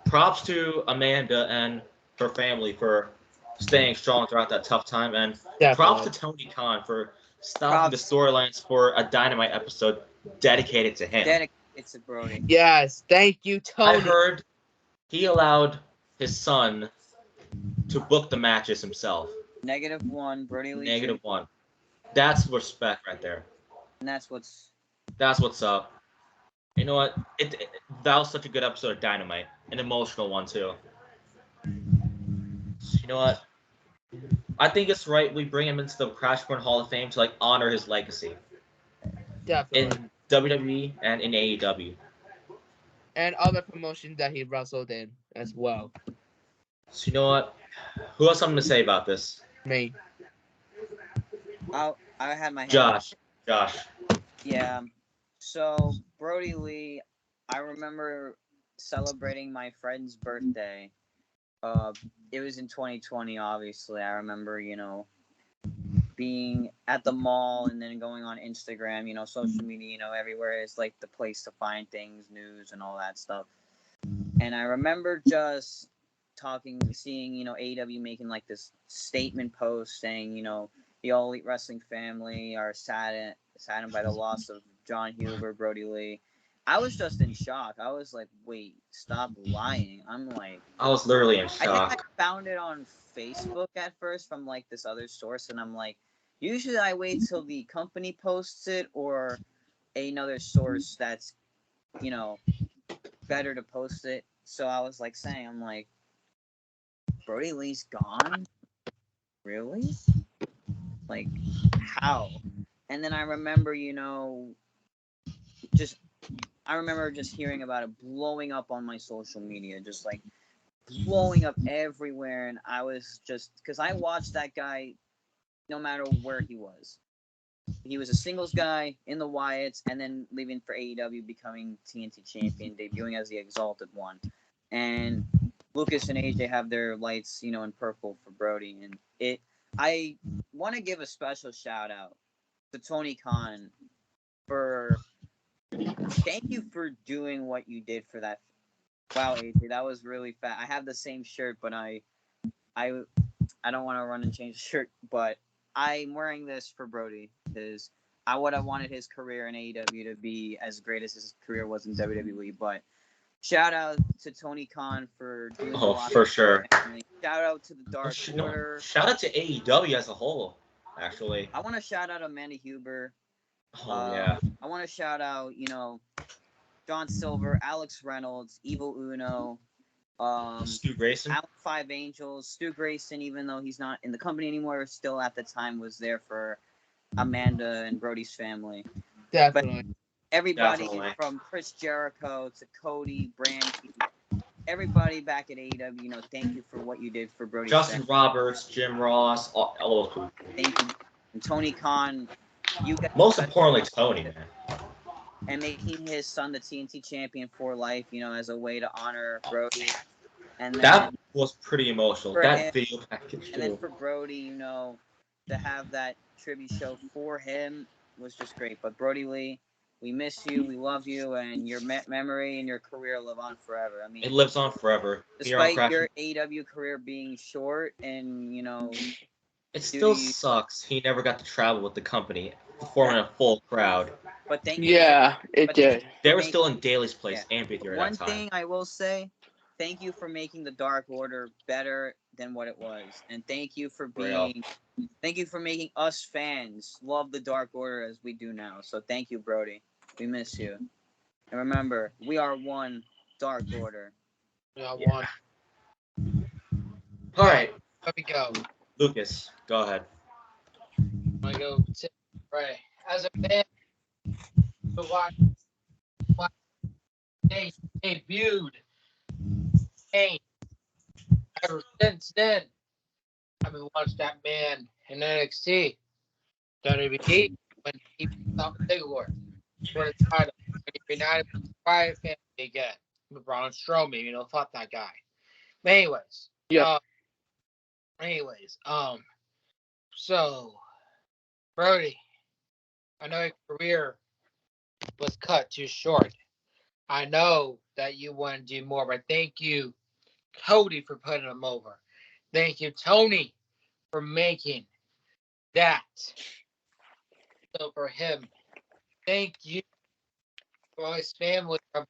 props to Amanda and her family for staying strong throughout that tough time. And props to Tony Khan for stopping the storylines for a Dynamite episode dedicated to him.
Dedicated to Brody.
Yes, thank you, Tony.
I heard he allowed his son to book the matches himself.
-1, Brody Lee.
-1. That's respect right there.
And that's what's
up. You know what? That was such a good episode of Dynamite. An emotional one, too. So, you know what? I think it's right we bring him into the Crashburn Hall of Fame to, like, honor his legacy.
Definitely.
In WWE and in AEW.
And other promotions that he wrestled in as well.
So, you know what? Who has something to say about this?
Me.
I had my hand
Josh.
Yeah. So Brody Lee, I remember celebrating my friend's birthday. It was in 2020, obviously. I remember, being at the mall and then going on Instagram, social media, everywhere is like the place to find things, news and all that stuff. And I remember just seeing, AEW making like this statement post saying, the All Elite Wrestling family are saddened by the loss of John Huber, Brody Lee. I was just in shock. I was like, wait, stop lying. I'm like...
I was literally in shock.
I think I found it on Facebook at first from like this other source, and I'm like, usually I wait till the company posts it or another source that's, better to post it. So I was like saying, I'm like, Brody Lee's gone? Really? Like, how? And then I remember, just hearing about it blowing up on my social media, just like blowing up everywhere. And I was just, because I watched that guy no matter where he was. He was a singles guy in the Wyatts and then leaving for AEW, becoming TNT champion, debuting as the Exalted One. And Lucas and AJ have their lights, in purple for Brody. And I want to give a special shout out to Tony Khan for thank you for doing what you did for that. Wow, AJ, that was really fat. I have the same shirt, but I don't want to run and change the shirt, but I'm wearing this for Brody because I would have wanted his career in AEW to be as great as his career was in WWE. But shout out to Tony Khan for doing a lot
for sure.
Shout out to the Dark Order.
Shout out to AEW as a whole, actually.
I want to shout out Amanda Huber.
Yeah.
I want to shout out, John Silver, Alex Reynolds, Evil Uno,
Stu Grayson,
Out 5 Angels, Stu Grayson, even though he's not in the company anymore, still at the time was there for Amanda and Brody's family.
Definitely.
But everybody from Chris Jericho to Cody, Brandy, everybody back at AEW, thank you for what you did for Brody's
Justin
family.
Roberts, Jim Ross, all those people.
Thank you. And Tony Khan,
most importantly, Tony, man.
And making his son the TNT champion for life, as a way to honor Brody. And then
That was pretty emotional.
for
That
him,
video package
and then
too.
for Brody, to have that tribute show for him was just great. But Brody Lee, we miss you, we love you, and your memory and your career live on forever. I mean,
It lives on forever. Here on
despite
Crash.
your AEW career being short and
It
due
still
to
sucks he never got to travel with the company, performing a full crowd.
but thank you
Yeah, it
but thank
did.
you
They
for
were
making
still in Daly's place
yeah.
and Big Theater at
One
that time.
thing I will say, thank you for making the Dark Order better than what it was, and thank you for
Real.
making us fans love the Dark Order as we do now. So thank you, Brody. We miss you. And remember, we are one Dark Order.
Yeah,
Yeah.
one.
All right,
Let me go.
Lucas, go ahead.
I go to right. As a fan who watched they debuted Kane, ever since then, I've been watching that man in NXT, WWE, when he became Ziggler, for the title, when he reunited with the Private Family again, with Braun Strowman, fuck that guy. But anyways,
Yeah.
So Brody, I know your career was cut too short. I know that you want to do more, but thank you, Cody, for putting him over. Thank you, Tony, for making that. So for him, thank you for his family. I'm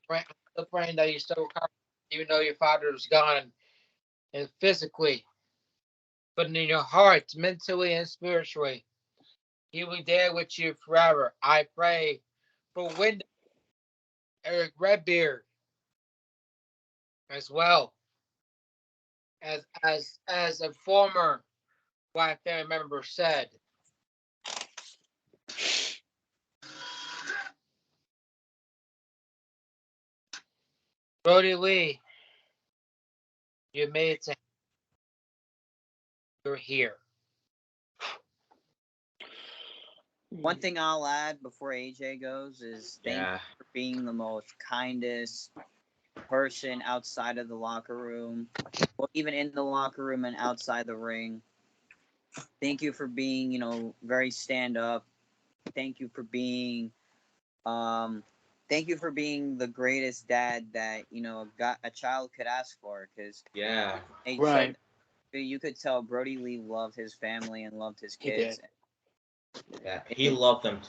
still praying that you still recover, even though your father was gone, and physically, but in your heart, mentally and spiritually. He will be there with you forever. I pray for Wyndham, Eric Redbeard, as well as a former Black family member said. Brody Lee, you made it to you're here.
One thing I'll add before AJ goes is thank you for being the most kindest person outside of the locker room, well, even in the locker room and outside the ring. Thank you for being, very stand up. Thank you for being, thank you for being the greatest dad that a child could ask for. Because
Right.
you could tell Brody Lee loved his family and loved his
He
kids.
did.
Yeah, he loved them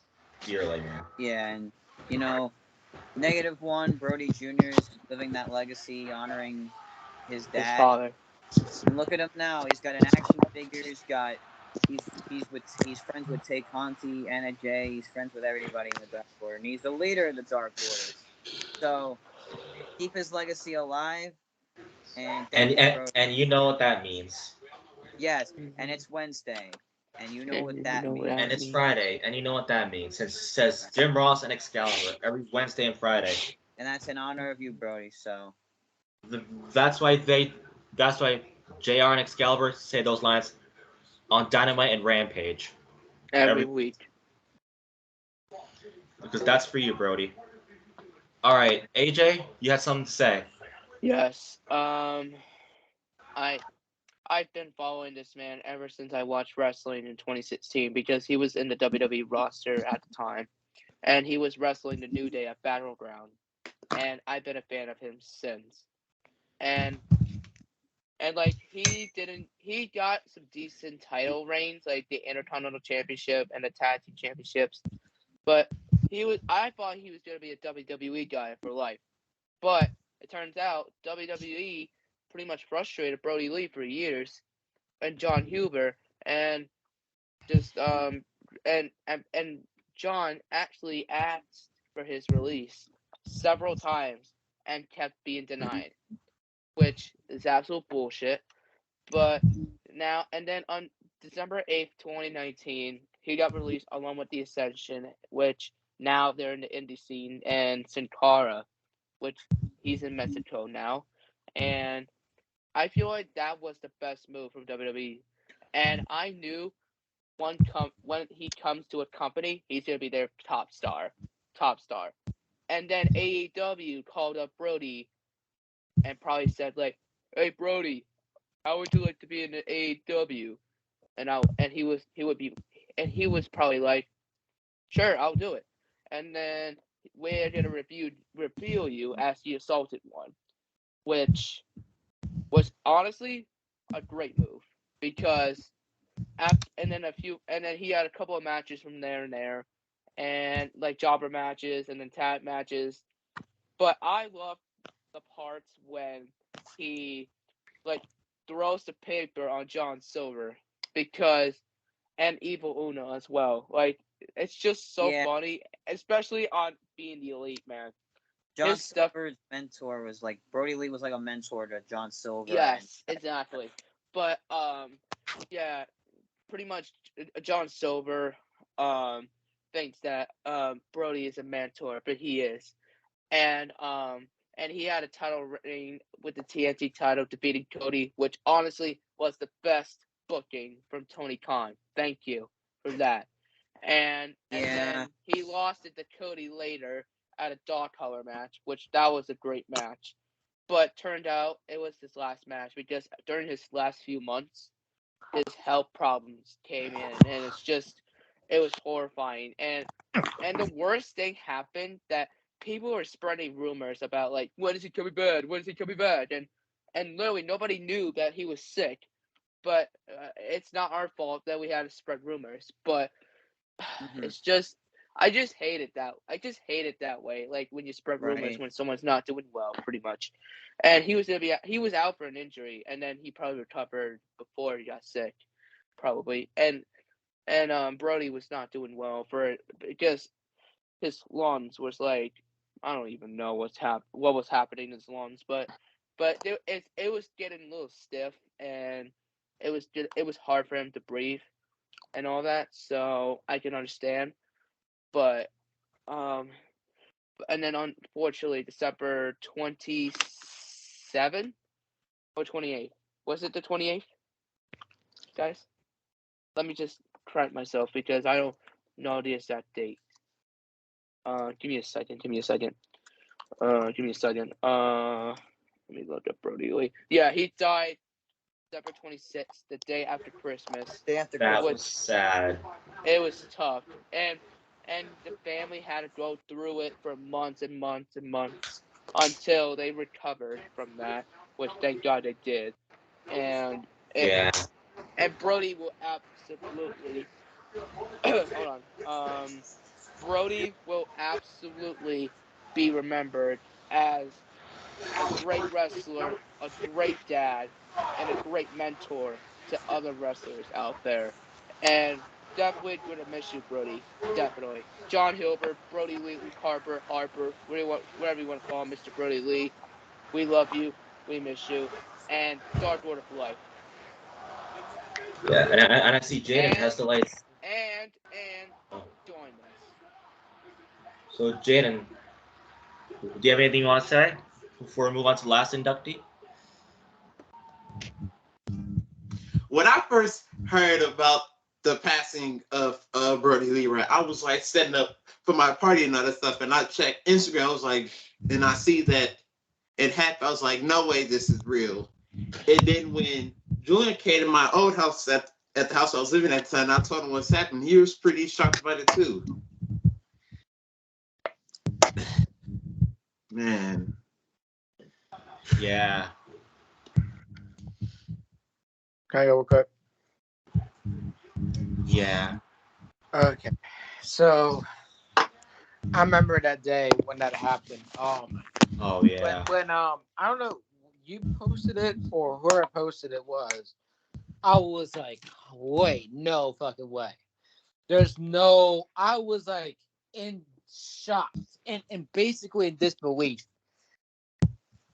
dearly, man.
Yeah, and -1, Brody Jr. is living that legacy, honoring his
His
dad.
father.
And look at him now. He's got an action figure. He's friends with Tay Conti, Anna Jay. He's friends with everybody in the Dark Order, and he's the leader of the Dark Order. So keep his legacy alive. And thank you, Brody.
And you know what that means.
Yes, and it's Wednesday, and you know what that means.
And it's Friday, and you know what that means. It says Jim Ross and Excalibur every Wednesday and Friday.
And that's in honor of you, Brody. So
that's why JR and Excalibur say those lines on Dynamite and Rampage
Every week.
Because that's for you, Brody. All right, AJ, you had something to say.
Yes. I've been following this man ever since I watched wrestling in 2016 because he was in the WWE roster at the time, and he was wrestling the New Day at Battleground, and I've been a fan of him since. And like he got some decent title reigns, like the Intercontinental Championship and the Tag Team Championships, but I thought he was gonna be a WWE guy for life, but it turns out WWE pretty much frustrated Brody Lee for years and John Huber, and just and John actually asked for his release several times and kept being denied, which is absolute bullshit. But now and then on December 8th, 2019, he got released along with the Ascension, which now they're in the indie scene, and Sin Cara, which he's in Mexico now, and I feel like that was the best move from WWE. And I knew when he comes to a company, he's gonna be their top star. And then AEW called up Brody and probably said like, "Hey Brody, how would you like to be in the AEW?" And he was probably like, "Sure, I'll do it." And then we're gonna reveal you as the assaulted one, which was honestly a great move because and then he had a couple of matches from there, and like jobber matches and then tag matches. But I love the parts when he like throws the paper on John Silver because and Evil Uno as well. Like it's just so
Yeah.
funny, especially on being the elite man.
John
His stuff,
Silver's mentor was like Brody Lee was like a mentor to John Silver.
yes, exactly. But yeah, pretty much John Silver thinks that Brody is a mentor, but he is, and he had a title reign with the TNT title, defeating Cody, which honestly was the best booking from Tony Khan. Thank you for that. And
Yeah.
then he lost it to Cody later at a dog collar match, which that was a great match. But turned out it was his last match because during his last few months, his health problems came in, and it was horrifying. And the worst thing happened that people were spreading rumors about like when is he coming back? When is he coming back? And literally nobody knew that he was sick. But it's not our fault that we had to spread rumors. But it's just I just hate it that way. Like when you spread rumors
Right.
when someone's not doing well, pretty much. And he was out for an injury, and then he probably recovered before he got sick, probably. And Brody was not doing well for it because his lungs was like I don't even know what was happening in his lungs, but it was getting a little stiff, and it was hard for him to breathe and all that. So I can understand, but and then unfortunately December 27th or 28th, was it the 28th, guys? Let me just correct myself because I don't know the exact date. Give me a second. Give me a second. Let me look up Brody Lee. Yeah, he died December 26th, the day after Christmas.
Day after
That
Christmas.
was sad.
It was tough, and the family had to go through it for months and months and months until they recovered from that, which thank God they did. And
Yeah.
and Brody will absolutely hold on. Brody will absolutely be remembered as a great wrestler, a great dad, and a great mentor to other wrestlers out there. And definitely gonna miss you, Brody. Definitely. John Hilbert, Brody Lee, Harper, whatever you want to call him, Mr. Brody Lee. We love you. We miss you. And Dark Order for life.
Yeah, and I see Jaden has the like.
And
Oh.
join us.
So Jaden, do you have anything you want to say before we move on to the last inductee?
When I first heard about the passing of Brody Lee, right, I was like setting up for my party and other stuff, and I checked Instagram. I was like, and I see that it happened. I was like, no way, this is real. And then when Julian came to my old house at the house I was living at the time, I told him what's happened. He was pretty shocked about it too. Man.
Yeah.
Can I go real quick?
Yeah.
Okay. So I remember that day when that happened.
Oh yeah.
When I don't know, you posted it or whoever posted it was. I was like, wait, no fucking way. I was like in shock and basically in disbelief.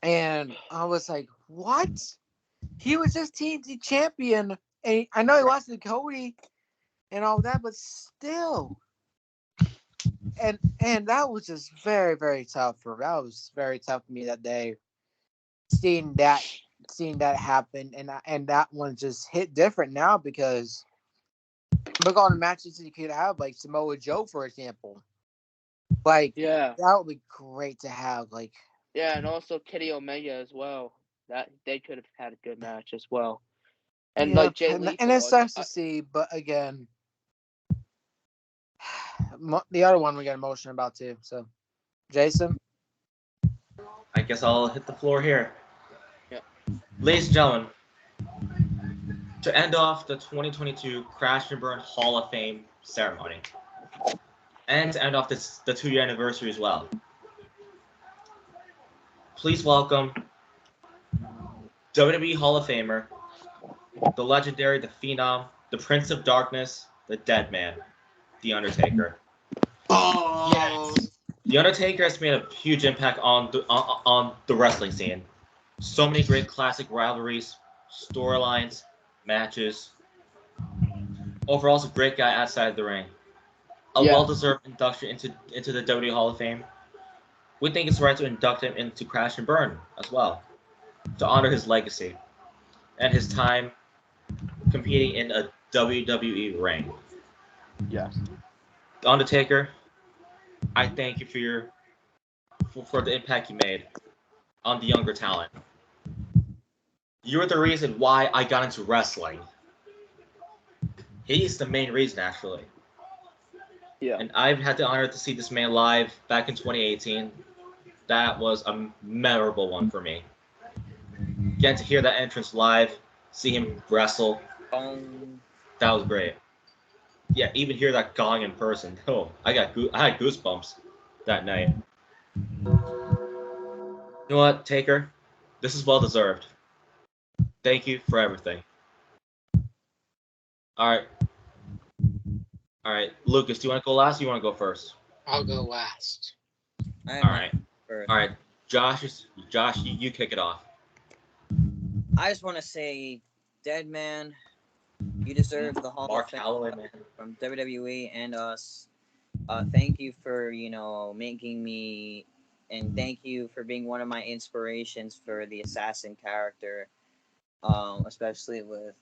And I was like, what? He was just TNT champion. And I know he lost to Cody and all that, but still. And that was just very, very tough that was very tough for me that day. Seeing that happen, and that one just hit different now because look all the matches that you could have, like Samoa Joe, for example. Like
Yeah.
that would be great to have. Like
Yeah, and also Kenny Omega as well. that they could have had a good match as well. And
Yeah,
like Jay
and
Lethal,
it sucks to see, but again, the other one we get emotional about too. So, Jason,
I guess I'll hit the floor here.
Yeah.
Ladies and gentlemen, to end off the 2022 Crash and Burn Hall of Fame ceremony, and to end off the 2-year anniversary as well, please welcome WWE Hall of Famer, the legendary, the phenom, the Prince of Darkness, the Dead Man, The Undertaker.
Oh,
Yes.
The Undertaker has made a huge impact on the wrestling scene. So many great classic rivalries, storylines, matches. Overall, he's a great guy outside the ring. A
Yeah.
well-deserved induction into the WWE Hall of Fame. We think it's right to induct him into Crash and Burn as well, to honor his legacy and his time competing in a WWE ring.
Yes.
The Undertaker, I thank you for the impact you made on the younger talent. You're the reason why I got into wrestling. He's the main reason, actually.
Yeah.
And I've had the honor to see this man live back in 2018. That was a memorable one for me. Getting to hear that entrance live, see him wrestle, that was great. Yeah, even hear that gong in person. Oh, I had goosebumps that night. You know what, Taker? This is well deserved. Thank you for everything. All right, Lucas, do you want to go last? Or do you want to go first?
I'll go last.
All right. Josh, you kick it off.
I just want to say, Dead Man, you deserve the Hall
Mark
of Fame
Calloway, man.
from WWE and us. Thank you for making me, and thank you for being one of my inspirations for the assassin character. Especially with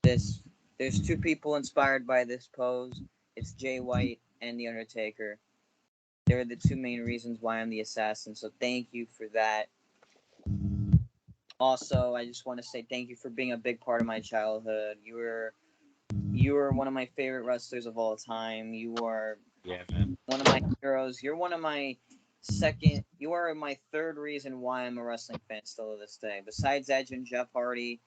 this, there's two people inspired by this pose. It's Jay White and the Undertaker. They're the two main reasons why I'm the assassin. So thank you for that. Also, I just want to say thank you for being a big part of my childhood. You were one of my favorite wrestlers of all time. You are
man.
one of my heroes. You're one of my second. You are my third reason why I'm a wrestling fan still to this day. Besides Edge and Jeff Hardy,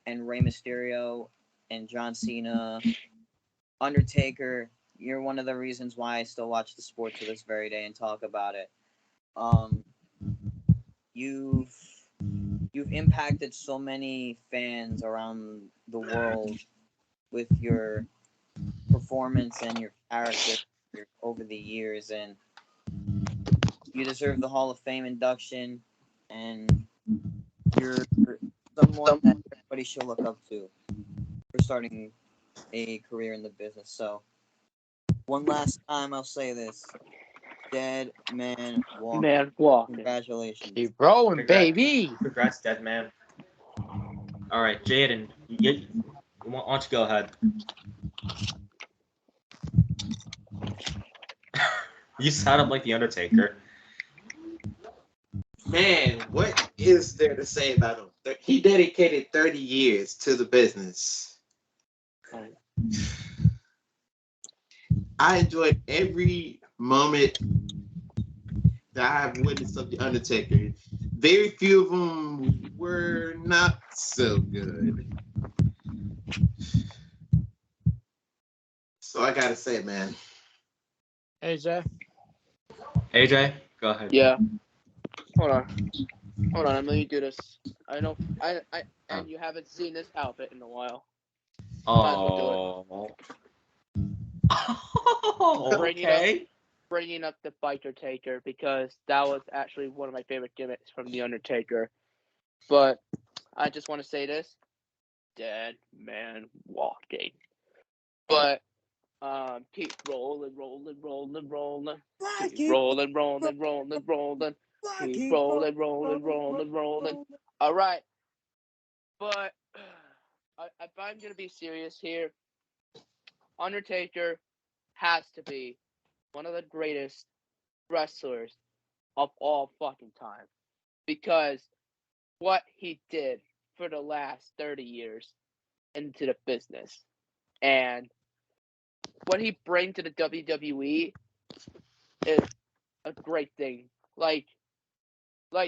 and Rey Mysterio, and John Cena, Undertaker. You're one of the reasons why I still watch the sport to this very day and talk about it. You've impacted so many fans around the world with your performance and your character over the years, and you deserve the Hall of Fame induction, and you're someone that everybody should look up to for starting a career in the business. So one last time I'll say this: Dead Man Walking.
Man walking.
Congratulations.
Keep rolling, baby.
Congrats, Dead Man. All right, Jaden, why don't you go ahead? You sound up like the Undertaker.
man, what is there to say about him? He dedicated 30 years to the business. I enjoyed every moment that I've witnessed of the Undertaker. Very few of them were not so good. So I gotta say, man.
AJ.
AJ, go ahead.
Yeah. Hold on. Let me do this. I know. And you haven't seen this outfit in a while. Might as well do it.
Oh, okay.
Bringing up the biker taker because that was actually one of my favorite gimmicks from the Undertaker. But I just want to say this: Dead Man Walking. But keep rolling. Keep rolling. Keep rolling. All right. But if I'm gonna be serious here, Undertaker has to be one of the greatest wrestlers of all fucking time. Because what he did for the last 30 years into the business. And what he brings to the WWE is a great thing. Like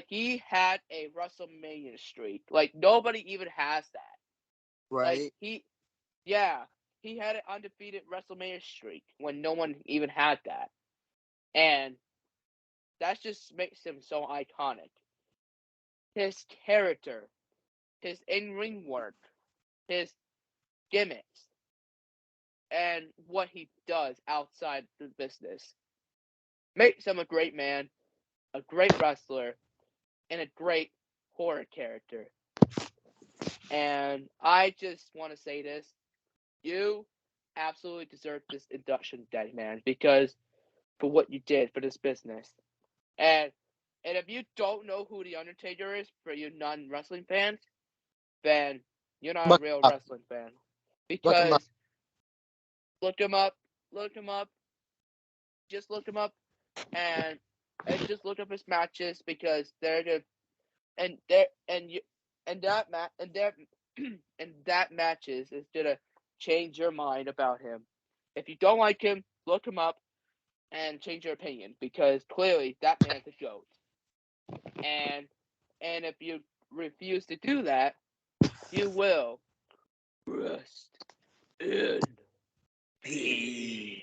he had a WrestleMania streak. Like nobody even has that.
Right.
Like he had an undefeated WrestleMania streak when no one even had that. And that just makes him so iconic. His character, his in-ring work, his gimmicks, and what he does outside the business makes him a great man, a great wrestler, and a great horror character. And I just want to say this. You absolutely deserve this induction, Daddy Man, because for what you did for this business. And if you don't know who The Undertaker is, for you non-wrestling fans, then you're not a real wrestling fan. Because look him up, just look him up, and just look up his matches because they're the and there and you and that mat and there and that matches is gonna change your mind about him. If you don't like him, look him up and change your opinion because clearly that man's a goat. And if you refuse to do that, you will rest in peace.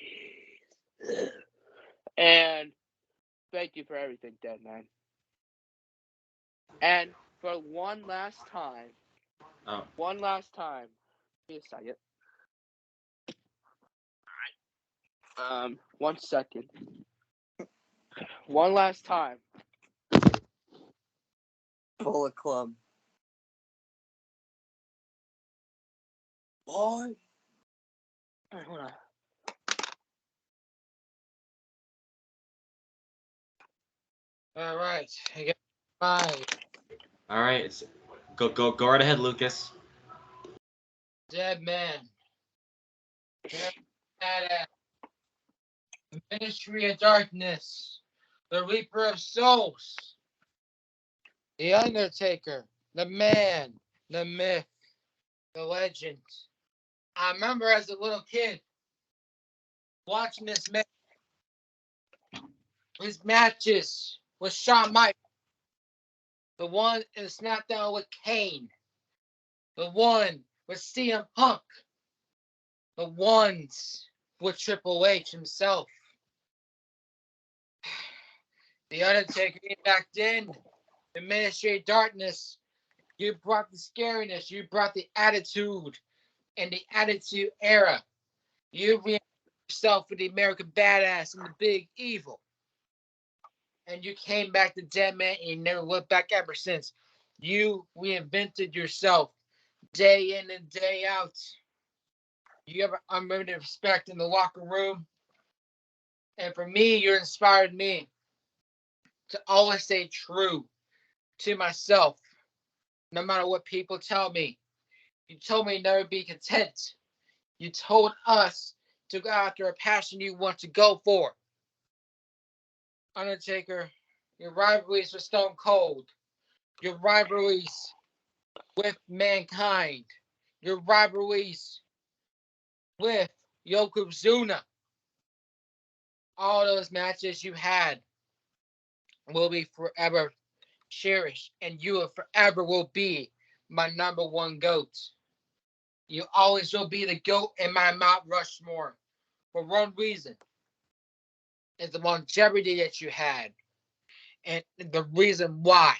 And thank you for everything, Dead Man. And for one last time, give me a second. Alright. 1 second. One last time.
Bullet Club. Boy.
Alright, hold on.
All right. I got 5.
All right, go right ahead, Lucas.
Dead man. Badass. The Ministry of Darkness. The Reaper of Souls. The Undertaker. The man. The myth. The legend. I remember as a little kid watching this man. His matches with Shawn Michaels. The one in SmackDown with Kane. The one with CM Punk. The ones with Triple H himself. The Undertaker back then. The Ministry of Darkness. You brought the scariness. You brought the attitude and the attitude era. You reinvented yourself with the American Badass and the Big Evil. And you came back to Dead Man and you never looked back ever since. You reinvented yourself day in and day out. You have unlimited respect in the locker room. And for me, you inspired me to always stay true to myself, no matter what people tell me. You told me never be content. You told us to go after a passion you want to go for. Undertaker, your rivalries with Stone Cold, your rivalries with Mankind, your rivalries with Yokozuna, all those matches you had will be forever cherished, and you forever will be my number one GOAT. You always will be the GOAT in my Mount Rushmore for one reason. It's the longevity that you had. And the reason why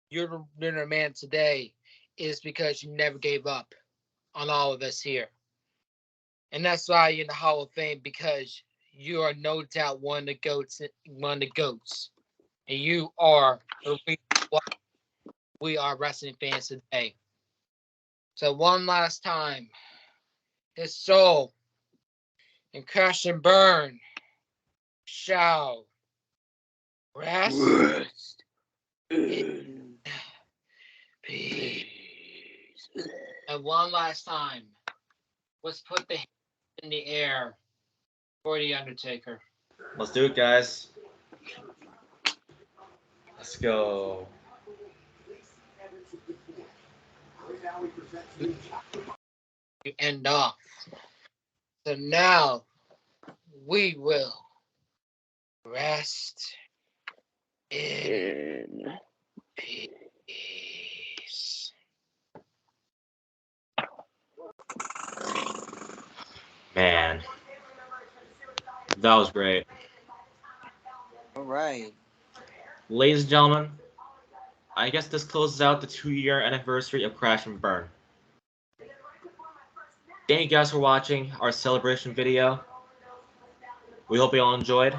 you're the winner man today is because you never gave up on all of us here. And that's why you're in the Hall of Fame, because you are no doubt one of the GOATs. And you are the reason why we are wrestling fans today. So one last time, his soul and crash and burn shall rest in peace. And one last time, let's put the hand in the air for the Undertaker.
Let's do it, guys. Let's go.
You end off. So now we will rest in peace.
Man, that was great.
All right.
Ladies and gentlemen, I guess this closes out the 2-year anniversary of Crash and Burn. Thank you guys for watching our celebration video. We hope you all enjoyed,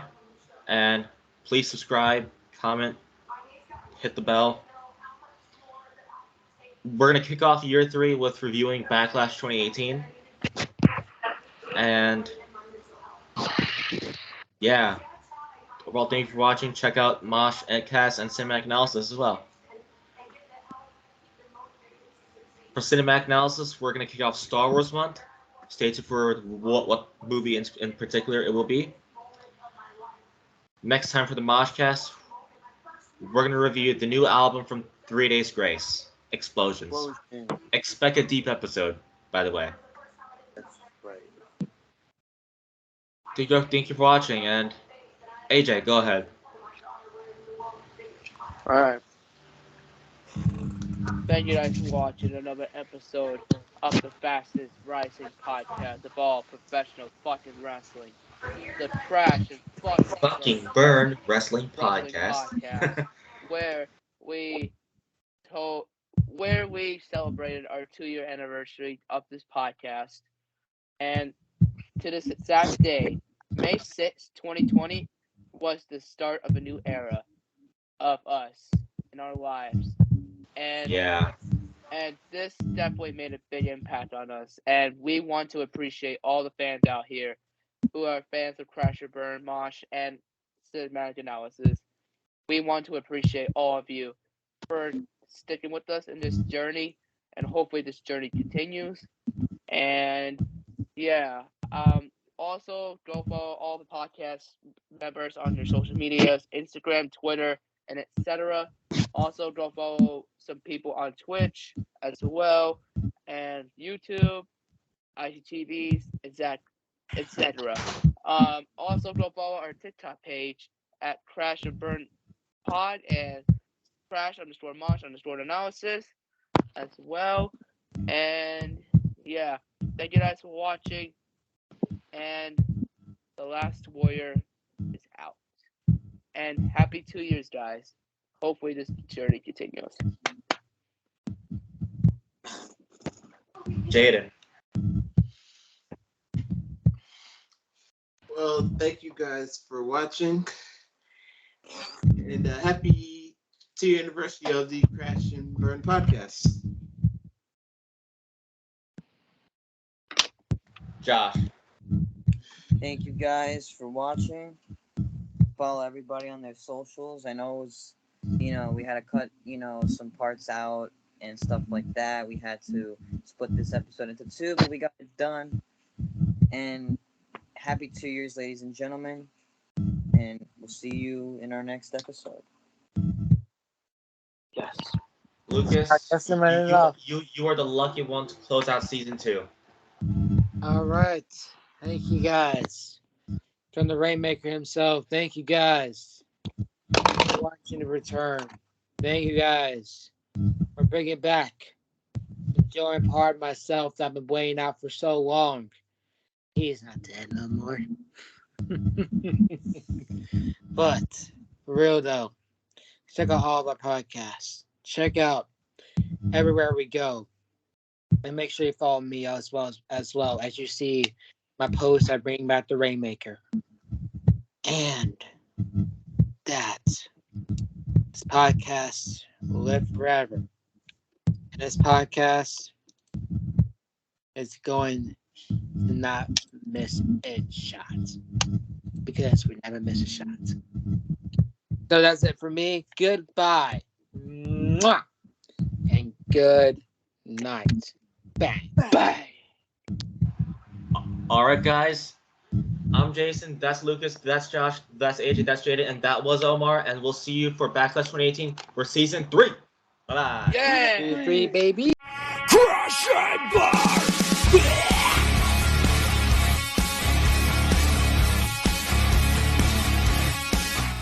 and please subscribe, comment, hit the bell. We're going to kick off year 3 with reviewing Backlash 2018. And yeah, overall, thank you for watching. Check out Mosh, Edcast, and Cinematic Analysis as well. For Cinematic Analysis, we're going to kick off Star Wars month. Stay tuned for what movie in particular it will be. Next time for the Moshcast, we're going to review the new album from 3 Days Grace, Explosions. Expect a deep episode, by the way.
That's right.
Thank you for watching, and AJ, go ahead.
Alright. Thank you guys for watching another episode of the fastest rising podcast of all professional fucking wrestling. The Crash and
Fucking Burn Wrestling Podcast.
where we celebrated our 2-year anniversary of this podcast. And to this exact day, May 6, 2020, was the start of a new era of us in our lives. And
Yeah.
And this definitely made a big impact on us. And we want to appreciate all the fans out here who are fans of Crash or Burn, Mosh, and Cinematic Analysis. We want to appreciate all of you for sticking with us in this journey. And hopefully this journey continues. And yeah, also go follow all the podcast members on their social medias, Instagram, Twitter, and etc. Also, go follow some people on Twitch as well, and YouTube, IGTVs, etc. Also, go follow our TikTok page at Crash and Burn Pod and Crash_Mosh_Analysis as well. And yeah, thank you guys for watching. And The Last Warrior is out. And happy 2 years, guys. Hopefully this journey continues.
Jaden.
Well, thank you guys for watching. And happy 2-year anniversary of the Crash and Burn podcast.
Josh.
Thank you guys for watching. Follow everybody on their socials. I know it was, we had to cut, some parts out and stuff like that. We had to split this episode into 2, but we got it done. And happy 2 years, ladies and gentlemen. And we'll see you in our next episode.
Yes.
Lucas,
That's the minute off.
you are the lucky one to close out season 2.
All right. Thank you guys. From the Rainmaker himself, thank you guys for watching the return. Thank you guys for bringing back the joy and part of myself that I've been waiting out for so long. He's not dead no more. But for real though, check out all of our podcasts. Check out everywhere we go, and make sure you follow me as well as you see my posts. I bring back the Rainmaker, and that this podcast will live forever. And this podcast is going to not miss a shot, because we never miss a shot. So that's it for me. Goodbye. Mwah. And good night. Bang. Bang.
Alright, guys. I'm Jason. That's Lucas. That's Josh. That's AJ. That's Jaden. And that was Omar. And we'll see you for Backlash 2018 for season 3. Bye-bye.
Yeah.
3, baby.
Crash and burn!